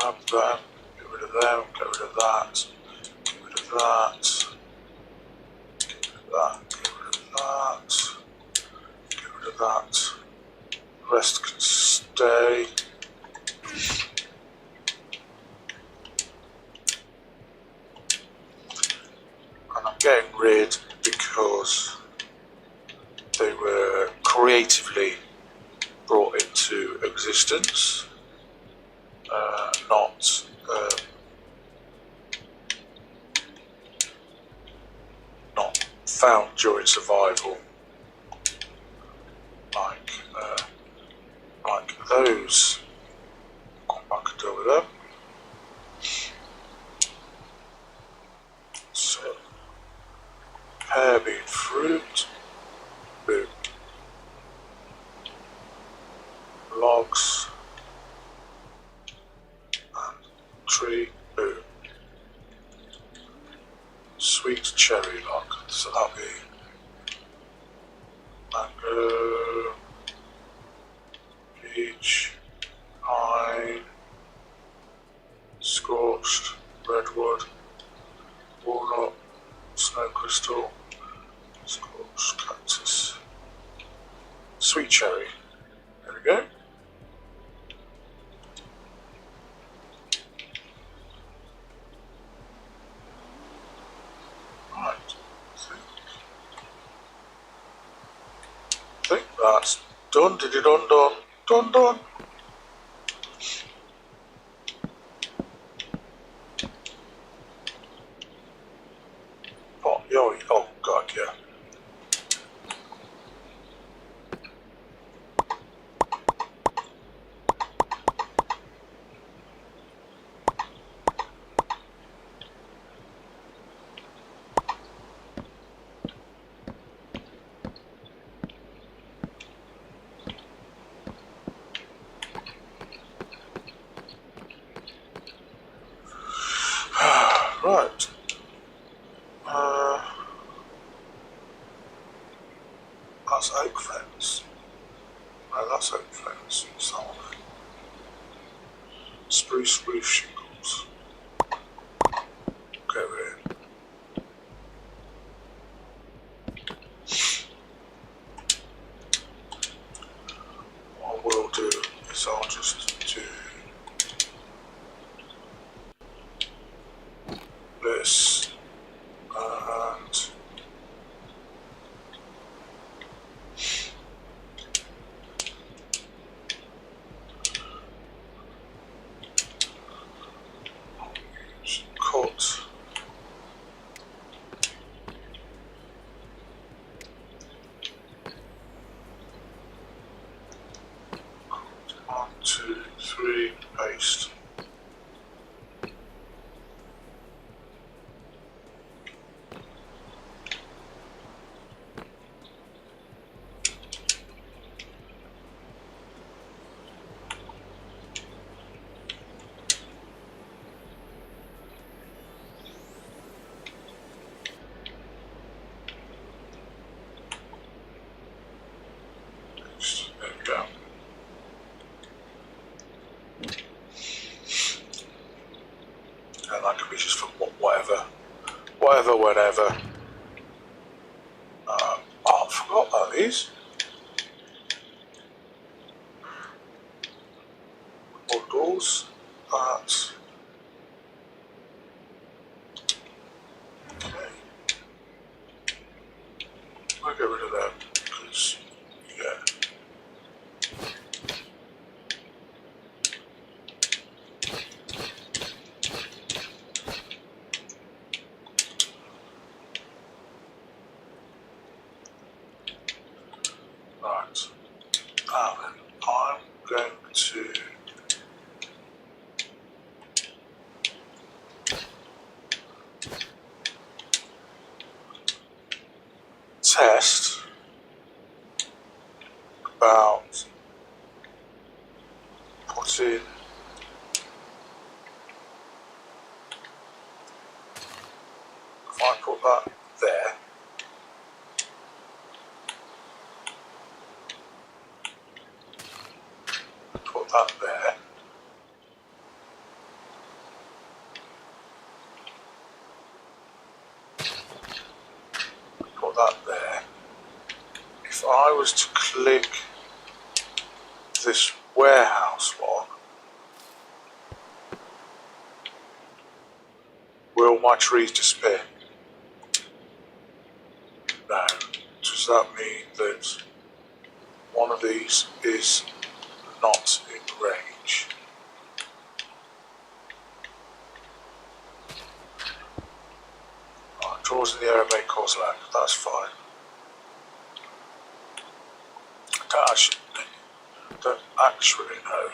Grab them, get rid of them, get rid of that, get rid of that, get rid of that, get rid of that, get rid of that. The rest can stay. And I'm getting rid because they were creatively brought into existence. Not found during survival, like those. Come back and deal with them. So, pear being fruit, boom. Logs. Tree, boom. Sweet cherry log, so that'll be mango, peach, pine, scorched, redwood, walnut, snow crystal, scorched cactus, sweet cherry. There we go. I think that's done. Did it undone? Done. Oh god, yeah. Right. That's oak fence. No, that's oak fence. What's that one? Spruce roof shingles. Go in. What I will do is I'll just do this and cut. One, two, three, paste. There we go. And that can be just for whatever, whenever. Oh, I forgot about these. Models. That. Okay. I'll get rid of them because, yeah. Right. Now then, I'm going to test about putting if I put that there, put that there, put that there. If I was to click this warehouse one, will my trees disappear? No. Does that mean that one of these is not in range? Right, draws in the area may cause lag. That's fine. Don't actually know.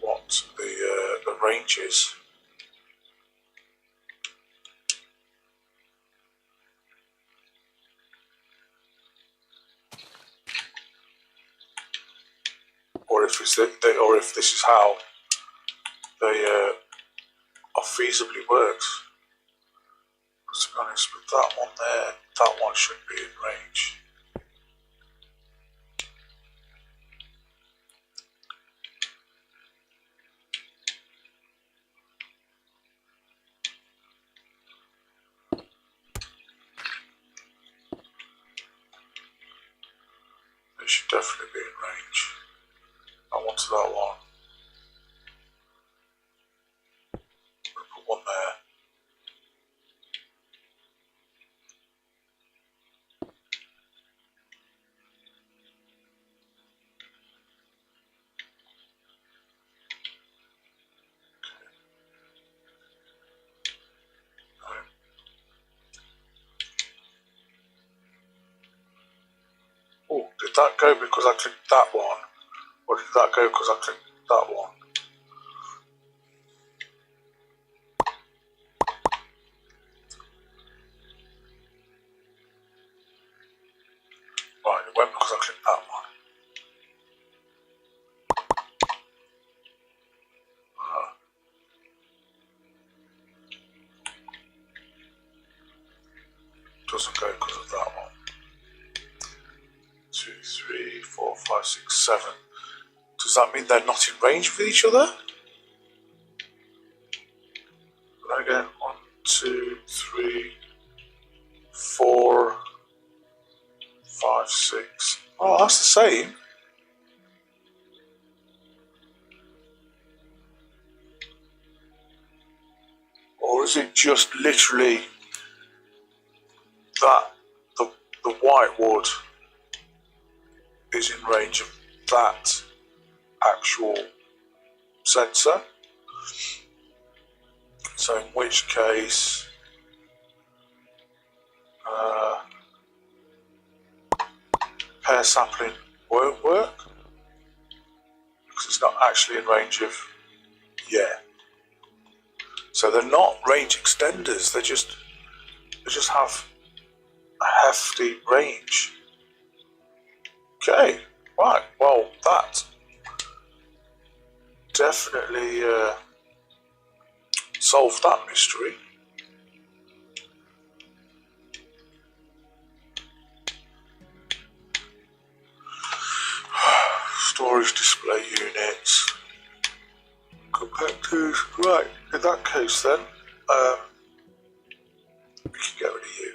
What the range is. Or if it's or if this is how they are feasibly works. To be honest, with that one there, that one should be in range. It should definitely be in range. I wanted that one. We'll put one there. Oh, did that go because I clicked that one? Or did that go because I clicked that one? Right, it went because I clicked that one. Doesn't go because of that one. 2, 3, 4, 5, 6, 7. Does that mean they're not in range with each other? Again, 1, 2, 3, 4, 5, 6. Oh, that's the same. is it just literally that the white wood is in range of that actual sensor? So in which case pear sapling won't work because it's not actually in range of, yeah. So they're not range extenders, they just have a hefty range. Okay, right, well that definitely solved that mystery. Storage display units. Compactors. Right, in that case then, we can get rid of you.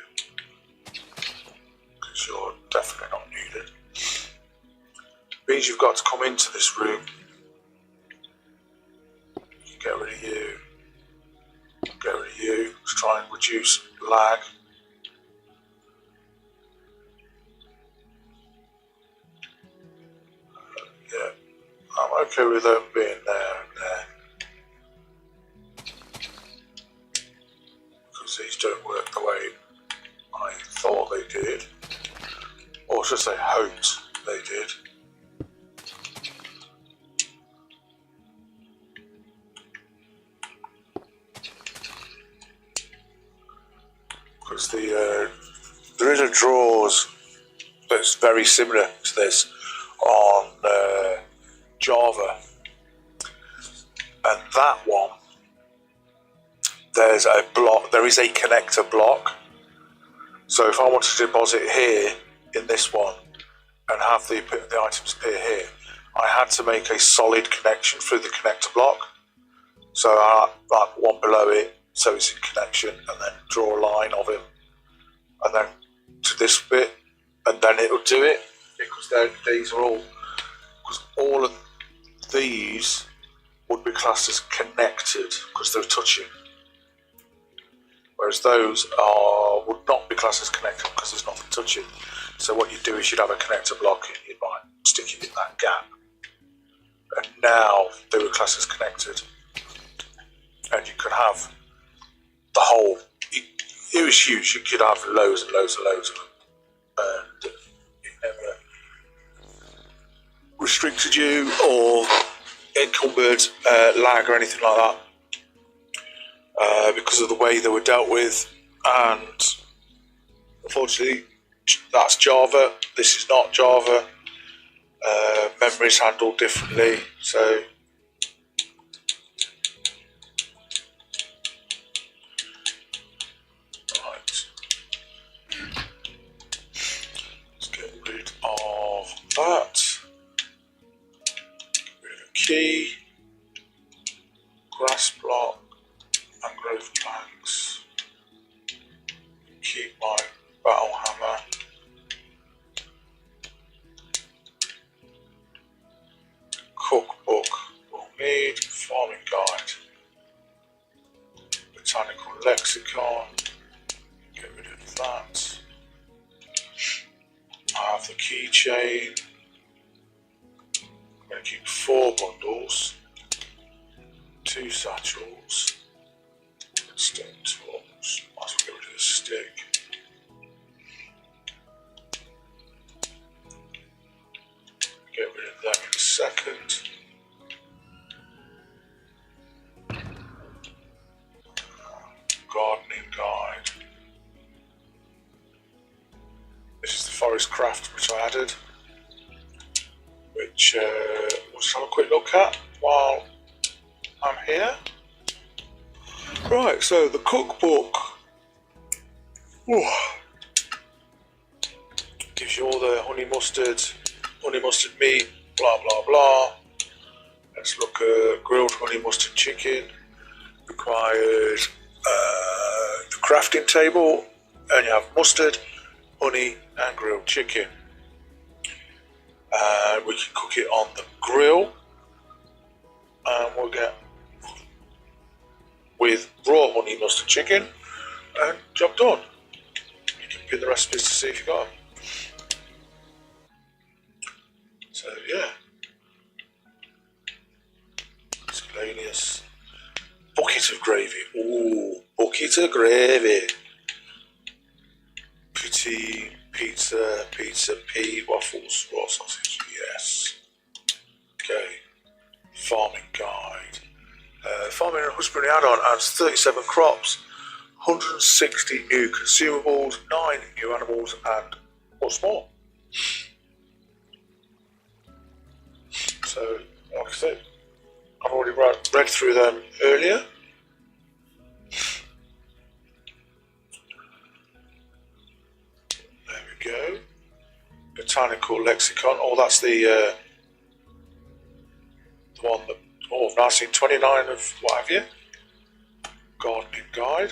Because you're definitely not needed. Means you've got to come into this room. You can get rid of you. Get rid of you. Let's try and reduce lag. Yeah, I'm okay with them being there and there. Because these don't work the way I thought they did. Or should I say hoped they did. Because there is a drawers that's very similar to this on Java, and that one there is a connector block. So if I wanted to deposit here in this one and have the items appear here, I had to make a solid connection through the connector block. So I had one below it, so it's in connection, and then draw a line of him, and then to this bit, and then it'll do it, because these are all of these would be classed as connected because they're touching, whereas those would not be classed as connected because there's nothing touching. So what you do is you'd have a connector block and you might stick it in that gap, and now they were classed as connected, and you could have the whole. It was huge. You could have loads and loads and loads of them, and it never restricted you or encumbered lag or anything like that, because of the way they were dealt with. And unfortunately, that's Java. This is not Java. Memory is handled differently, so. That, get rid of key, grass block, and growth planks. Keep my battle hammer. Cookbook we'll need, farming guide, botanical lexicon, get rid of that. I have the keychain. I'm going to keep 4 bundles, 2 satchels, stone tools. Might as well get rid of the stick. Get rid of them in a second. Gardening guide. This is the forest craft which I added, which we'll just have a quick look at while I'm here. Right, so the cookbook gives you all the honey mustard meat, blah blah blah. Let's look at grilled honey mustard chicken. Requires the crafting table, and you have mustard, honey, and grilled chicken. We can cook it on the grill, and we'll get with raw honey mustard chicken, and job done. You can pin the recipes to see if you got them. So yeah, miscellaneous. Bucket of gravy. Ooh, bucket of gravy. Poutine, pizza, pea, waffles, raw sausage. Yes. Okay. Farming guide. Farming and husbandry add-on adds 37 crops, 160 new consumables, 9 new animals, and what's more. So, like I said, I've already read through them earlier. There we go. Botanical lexicon. Oh, that's the one that. Oh, I've now seen 29 of what have you. Gardening guide.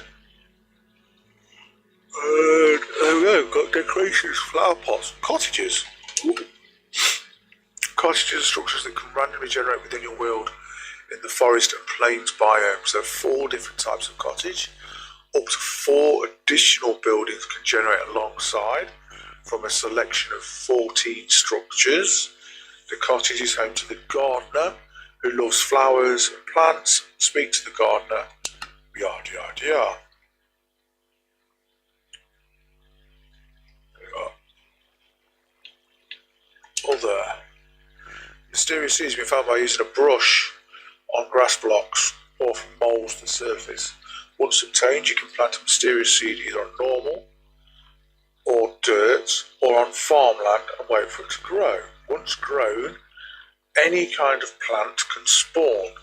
And there we go. Got decorations, flower pots, cottages. Ooh. Cottages are structures that can randomly generate within your world in the forest and plains biomes. There are 4 different types of cottage. Up to 4 additional buildings can generate alongside from a selection of 14 structures. The cottage is home to the gardener, who loves flowers and plants. Speak to the gardener. Yada yada yada. There we go. Other mysterious seeds have been found by using a brush on grass blocks or from moles to the surface. Once obtained, you can plant a mysterious seed either on normal or dirt or on farmland and wait for it to grow. Once grown, any kind of plant can spawn,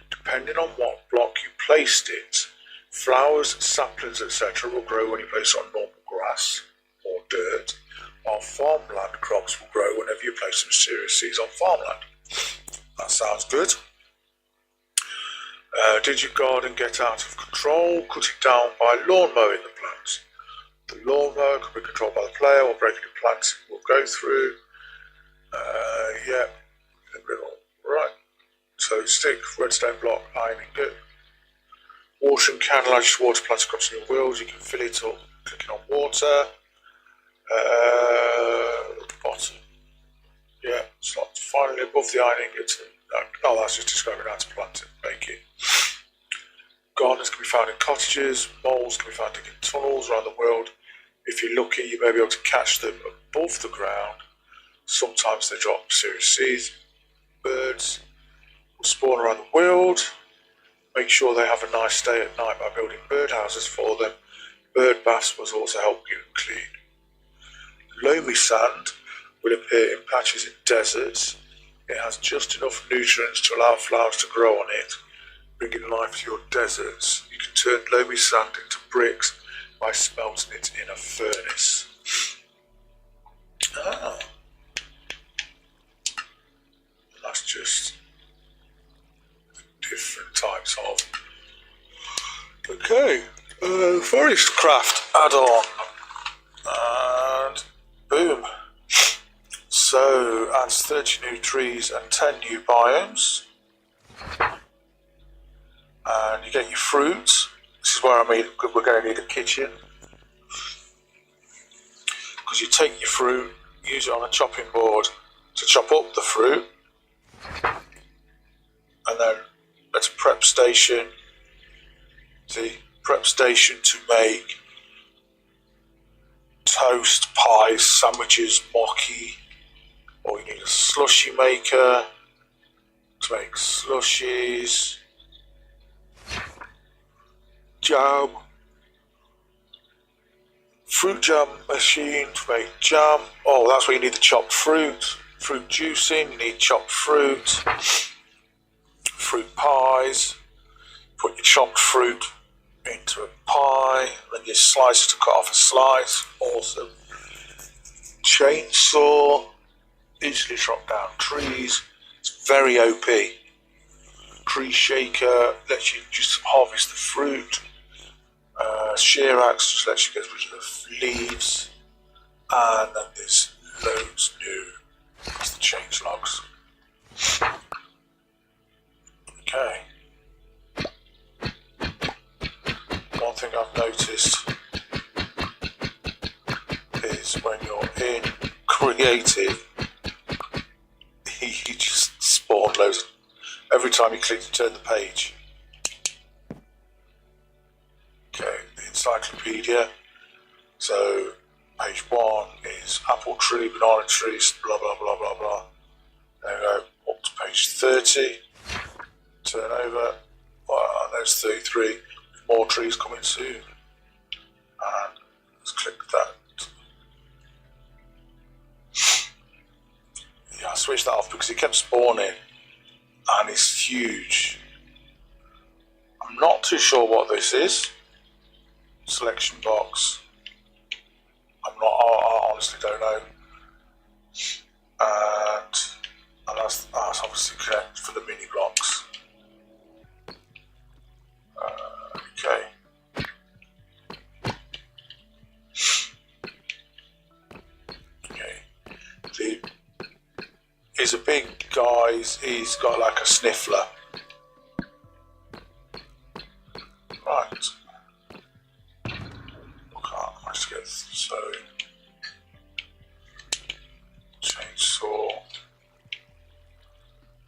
depending on what block you placed it. Flowers, saplings, etc. will grow when you place it on normal grass or dirt, while farmland crops will grow whenever you place some mysterious seeds on farmland. That sounds good. Did your garden get out of control? Cut it down by lawn mowing the plants. The lawnmower can be controlled by the player, or breaking the plants will go through. Yeah. Right, so stick, redstone block, iron ingot. Watering can allows you to water plants across your wheels. You can fill it up clicking on water. Bottom. Yeah, it's like finally above the iron ingot. Oh, that's just describing how to plant it, make it. Gardeners can be found in cottages. Moles can be found digging tunnels around the world. If you're lucky, you may be able to catch them above the ground. Sometimes they drop serious seeds. Birds will spawn around the world. Make sure they have a nice day at night by building birdhouses for them. Bird baths will also help keep them clean. Loamy sand will appear in patches in deserts. It has just enough nutrients to allow flowers to grow on it, bringing life to your deserts. You can turn loamy sand into bricks by smelting it in a furnace. Ah. That's just different types of. Okay, forest craft add-on, and boom. So adds 30 new trees and 10 new biomes, and you get your fruit. This is where we're going to need a kitchen, because you take your fruit, use it on a chopping board to chop up the fruit. And then that's a prep station. The prep station to make toast, pies, sandwiches, mochi. Or you need a slushy maker to make slushies. Jam. Fruit jam machine to make jam. Oh, that's where you need the chopped fruit. Fruit juicing, you need chopped fruit. Fruit pies. Put your chopped fruit into a pie, then you slice it to cut off a slice. Awesome. Chainsaw, easily chop down trees. It's very OP. Tree shaker lets you just harvest the fruit. Shear axe just lets you get rid of the leaves. And then there's loads new. That's the change logs. Okay. One thing I've noticed is when you're in creative, you just spawn loads every time you click to turn the page. Okay, the encyclopedia. So page 1 is apple tree, banana trees, blah blah blah blah blah. There we go, up to page 30. Turn over. Well, there's 33. More trees coming soon. And let's click that. Yeah, I switched that off because it kept spawning and it's huge. I'm not too sure what this is. Selection box. I honestly don't know. And that's obviously correct for the mini blocks. Okay. Okay. He's a big guy. He's got like a sniffler. Right. I can't manage to get so. Chainsaw.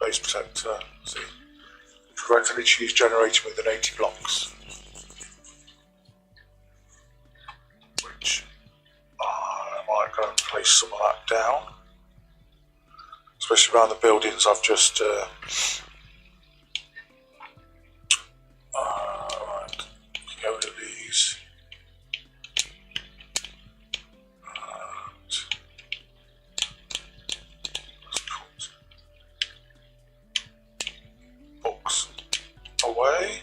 Base protector. See. Directly choose generating within 80 blocks. Which I might go and place some of that down. Especially around the buildings I've just right, get rid of these. Books away.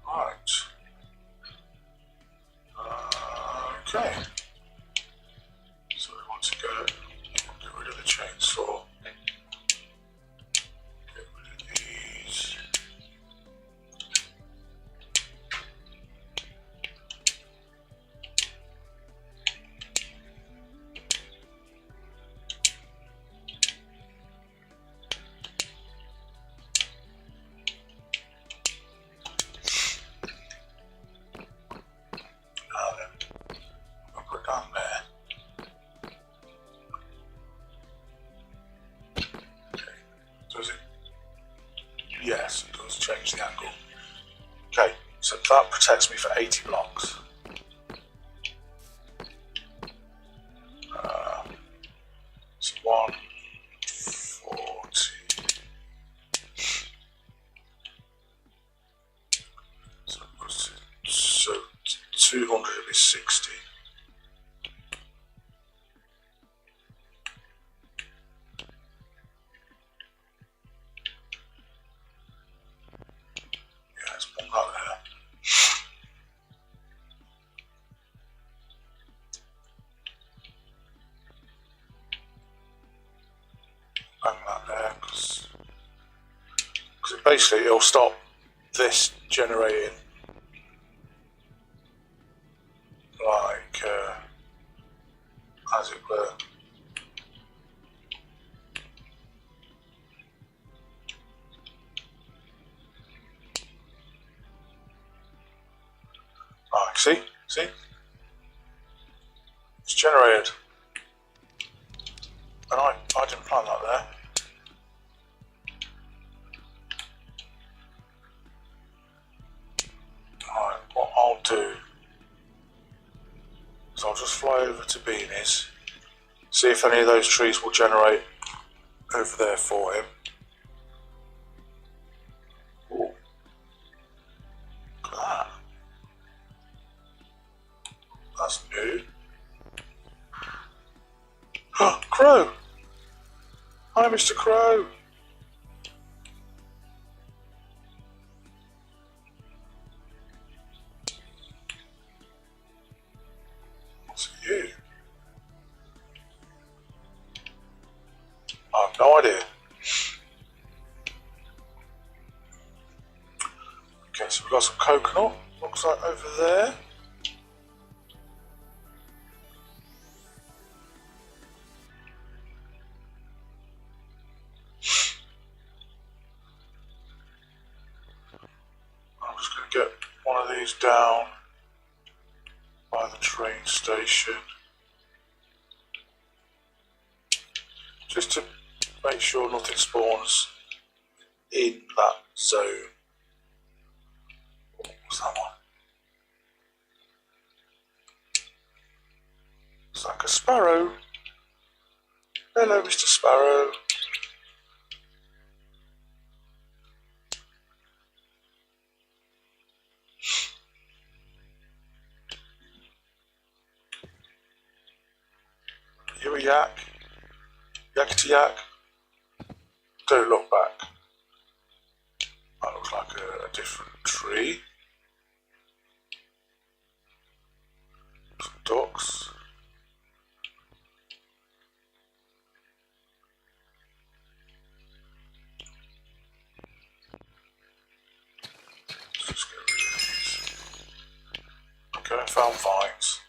Right. Okay. So we want to get rid of the chainsaw. Get rid of these. Down there. Okay. Does it? Yes, it does change the angle. Okay, so that protects me for 80 blocks. So 140. So 200 would be 60. Bang that there, because basically it'll stop this generating like as it were. Right, see? It's generated. And I didn't plan that there. Alright, what I'll do is I'll just fly over to Beanie's, see if any of those trees will generate over there for him. Ooh. Look at that. That's new. Crow! Hi, Mr. Crow! What's you? I have no idea. Okay, so we've got some coconut, looks like over there. Plays down by the train station. Just to make sure nothing spawns in that zone. What's that one? It's like a sparrow. Hello, Mr. Sparrow. You a yak? Yakety yak. Don't look back. That looks like a different tree. Some ducks. Let's just get rid of these. Okay, I found vines.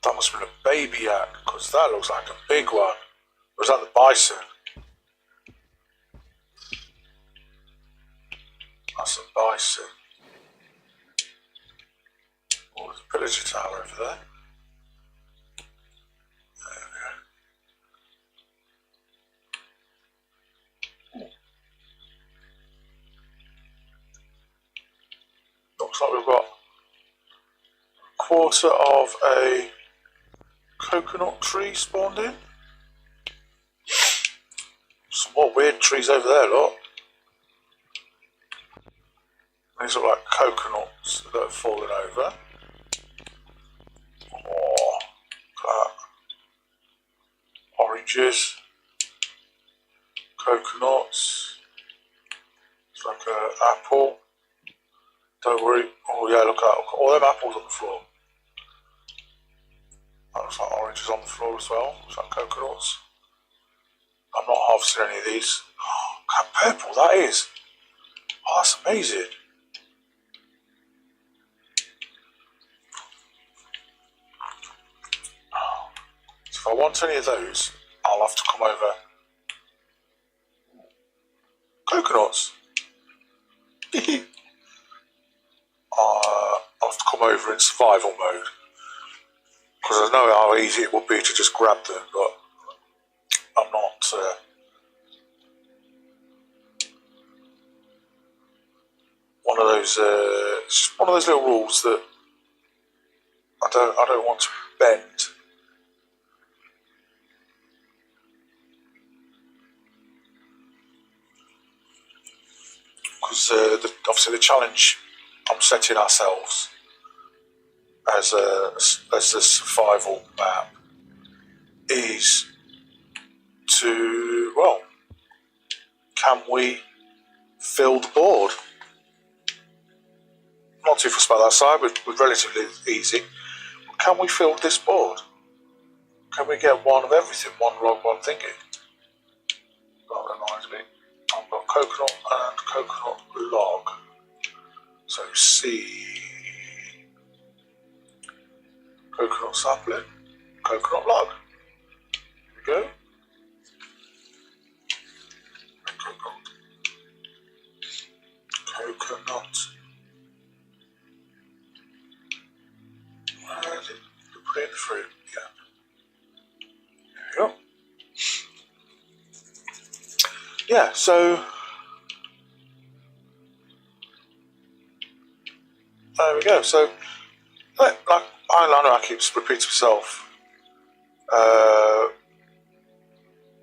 That must have been a baby yak, because that looks like a big one. Or was that the bison? That's a bison. Oh, there's a pillager tower over there. There we go. Looks like we've got a quarter of a coconut tree spawned in. Some more weird trees over there, look. These look like coconuts that have fallen over. Oh, look at that. Oranges. Coconuts. It's like an apple. Don't worry. Oh yeah, look at all them apples on the floor. That looks like oranges on the floor as well. Looks like coconuts. I'm not harvesting any of these. Oh, look how purple that is. Oh, that's amazing. So if I want any of those, I'll have to come over. Coconuts. I'll have to come over in survival mode. Because I know how easy it would be to just grab them, but I'm not. It's just one of those little rules that I don't want to bend. Because obviously the challenge I'm setting ourselves as a survival map is to, well, can we fill the board? Not too fussed about that side, we're relatively easy. Can we fill this board? Can we get one of everything, one log, one thingy? That reminds me, I've got coconut and coconut log. So C, coconut sapling, coconut log. Here we go. Coconut. Where is it? Put it in the fruit. Yeah. There we go. Yeah, so there we go. So, like I know I keep repeating myself.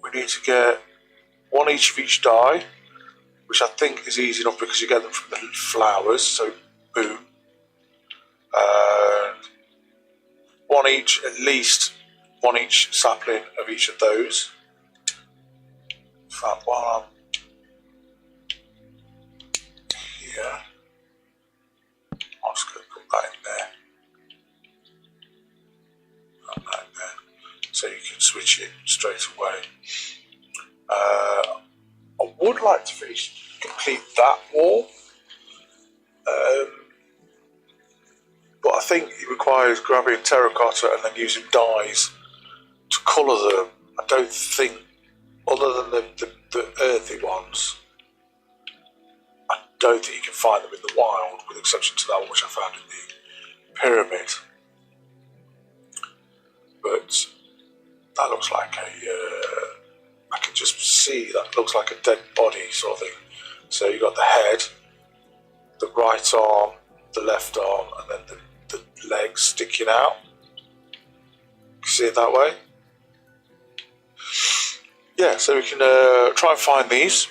We need to get one each of each dye, which I think is easy enough because you get them from the flowers. So, boom. And one each, at least one each sapling of each of those. In fact, while I'm here, I'm just going to put that in there. And that in there. So you can switch it straight away. I would like to complete that wall. But I think it requires grabbing terracotta and then using dyes to colour them. I don't think, other than the earthy ones, I don't think you can find them in the wild, with the exception to that one which I found in the pyramid. But that looks like I can just see that looks like a dead body sort of thing. So you got the head, the right arm, the left arm, and then the legs sticking out. You see it that way? Yeah, so we can try and find these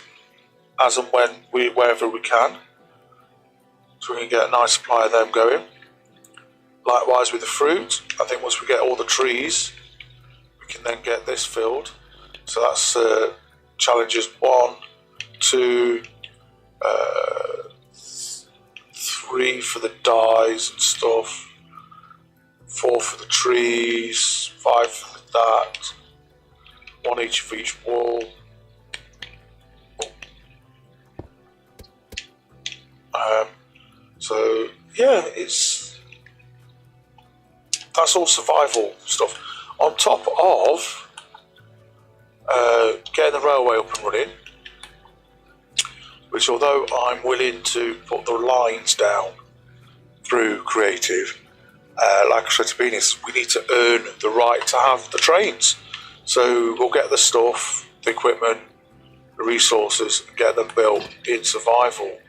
as and when wherever we can, so we can get a nice supply of them going. Likewise with the fruit, I think once we get all the trees, we can then get this filled. So that's challenges 1, 2, 3 for the dyes and stuff, 4 for the trees, 5 for that, 1 each for each wall. So yeah, that's all survival stuff. On top of getting the railway up and running, which although I'm willing to put the lines down through creative, like I said to Beanies, we need to earn the right to have the trains. So we'll get the stuff, the equipment, the resources, and get them built in survival.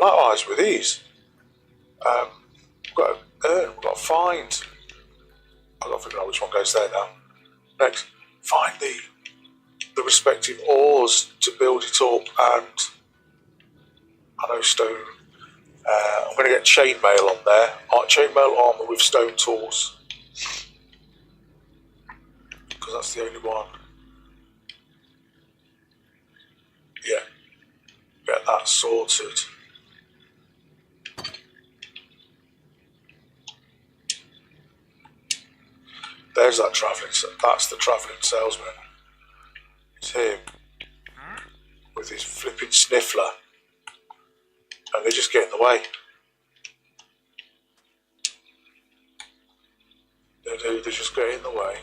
Likewise with these, we've got to earn, we've got to find. I've got to figure out which one goes there now. Next, find the respective ores to build it up, and I know stone. I'm going to get chainmail on there. Chainmail armour with stone tools, because that's the only one. Yeah, get that sorted. There's that travelling. That's the travelling salesman. It's him with his flipping sniffler, and they just get in the way. They just get in the way.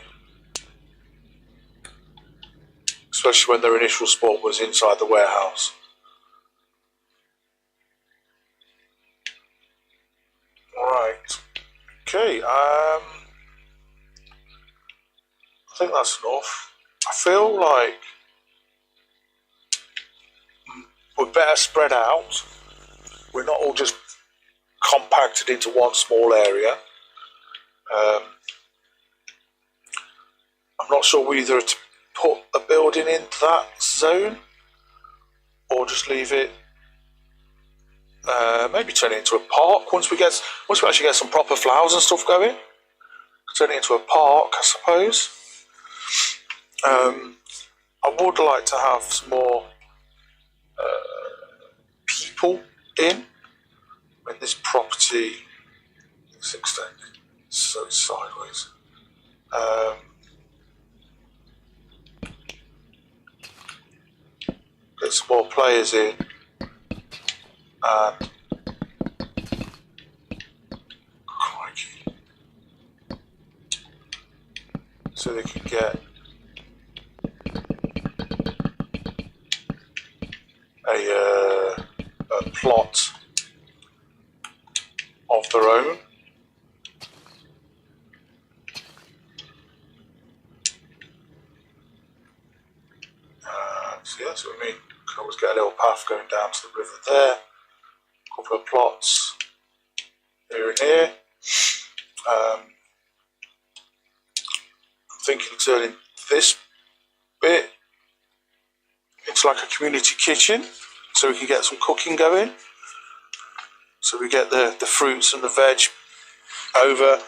Especially when their initial spawn was inside the warehouse. Right. Okay. I think that's enough. I feel like we're better spread out. We're not all just compacted into one small area. I'm not sure whether to put a building in that zone or just leave it. Maybe turn it into a park once we actually get some proper flowers and stuff going. Turn it into a park, I suppose. I would like to have some more people in. I mean, this property is extended, so it's sideways. Get some more players in, and crikey, so they can get a plot of their own. So yeah, that's what I mean. Can always get a little path going down to the river there. A couple of plots here and here. I'm thinking of turning this bit into like a community kitchen, so we can get some cooking going. So we get the fruits and the veg over,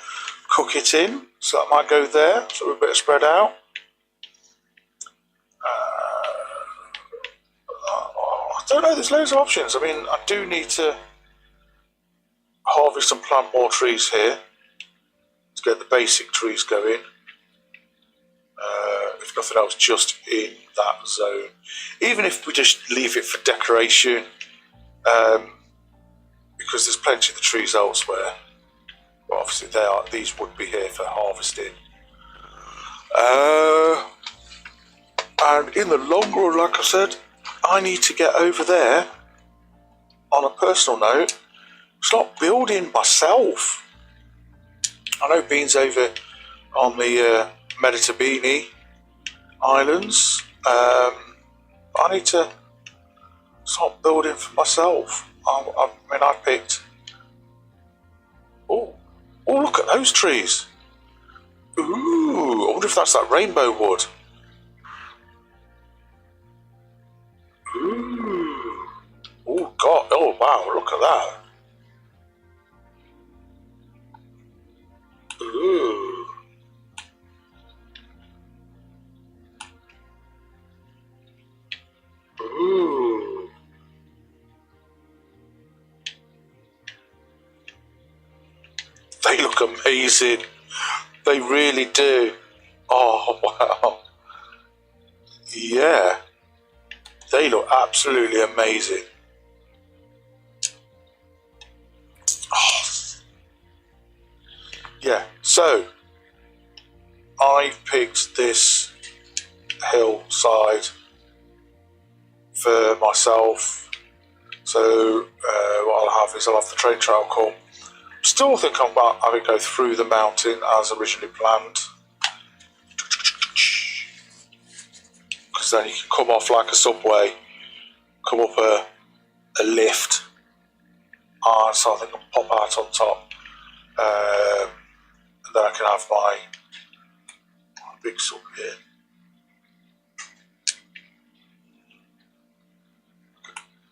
cook it in. So that might go there. So we're a bit spread out. I don't know, there's loads of options. I mean, I do need to harvest and plant more trees here to get the basic trees going. If nothing else, just in that zone. Even if we just leave it for decoration, because there's plenty of the trees elsewhere. Well, obviously these would be here for harvesting. And in the long run, like I said, I need to get over there on a personal note, start building myself. I know Bean's over on the Mediterranean Islands. I need to start building for myself. I mean, I picked... Oh, look at those trees. Ooh, I wonder if that's that rainbow wood. Ooh. Oh, God. Oh, wow, look at that. Ooh. Ooh. They look amazing. They really do. Oh, wow. Yeah. They look absolutely amazing. Oh. Yeah, so I've picked this hillside for myself. So what I'll have is I'll have the train trail come. Still think I'm about having to go through the mountain as originally planned. Because then you can come off like a subway, come up a lift, so I think I can pop out on top. And then I can have my big sub here.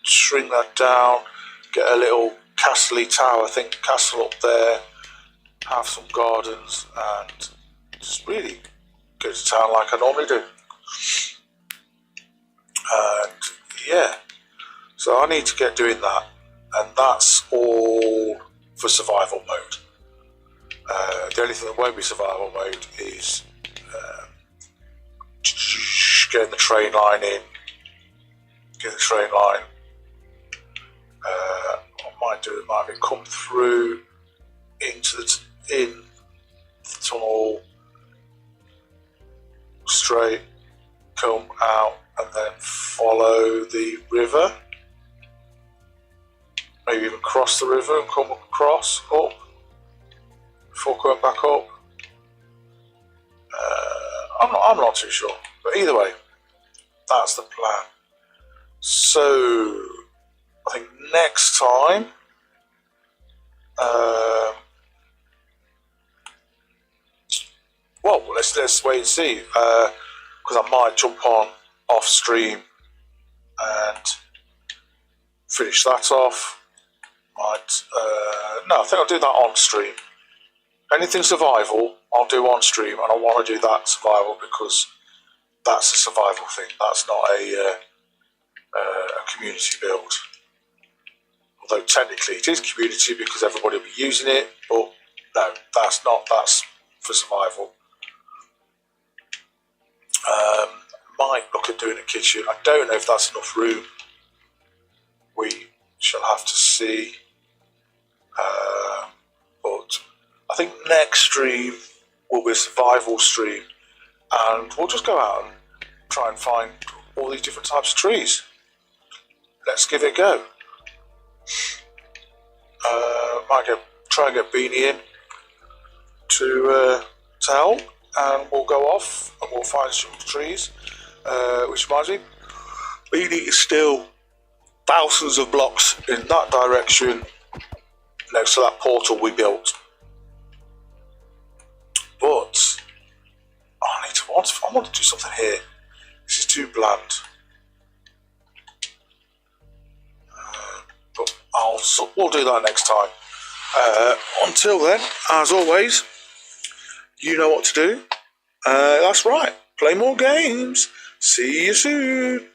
Shrink that down, get a little castle-y tower, castle up there, have some gardens, and just really go to town like I normally do. And yeah, so I need to get doing that, and that's all for survival mode. The only thing that won't be survival mode is getting the train line in. I might do it. Might have come through into the tunnel, straight, come out, and then follow the river. Maybe even cross the river and come across, up, before going back up. I'm not too sure, but either way, that's the plan. So I think next time, well, let's wait and see, because I might jump on off stream and finish that off. No, I think I'll do that on stream. Anything survival, I'll do on stream, and I want to do that survival because that's a survival thing. That's not a community build. Although technically it is community because everybody will be using it, but no, that's not. That's for survival. Might look at doing a kitchen. I don't know if that's enough room. We shall have to see. But I think next stream will be a survival stream, and we'll just go out and try and find all these different types of trees. Let's give it a go. Might try and get Beanie in to help, and we'll go off and we'll find some trees. Which reminds me, Beanie is still thousands of blocks in that direction next to that portal we built. But I want to do something here. This is too bland. But we'll do that next time. Until then, as always, you know what to do. That's right. Play more games. See you soon.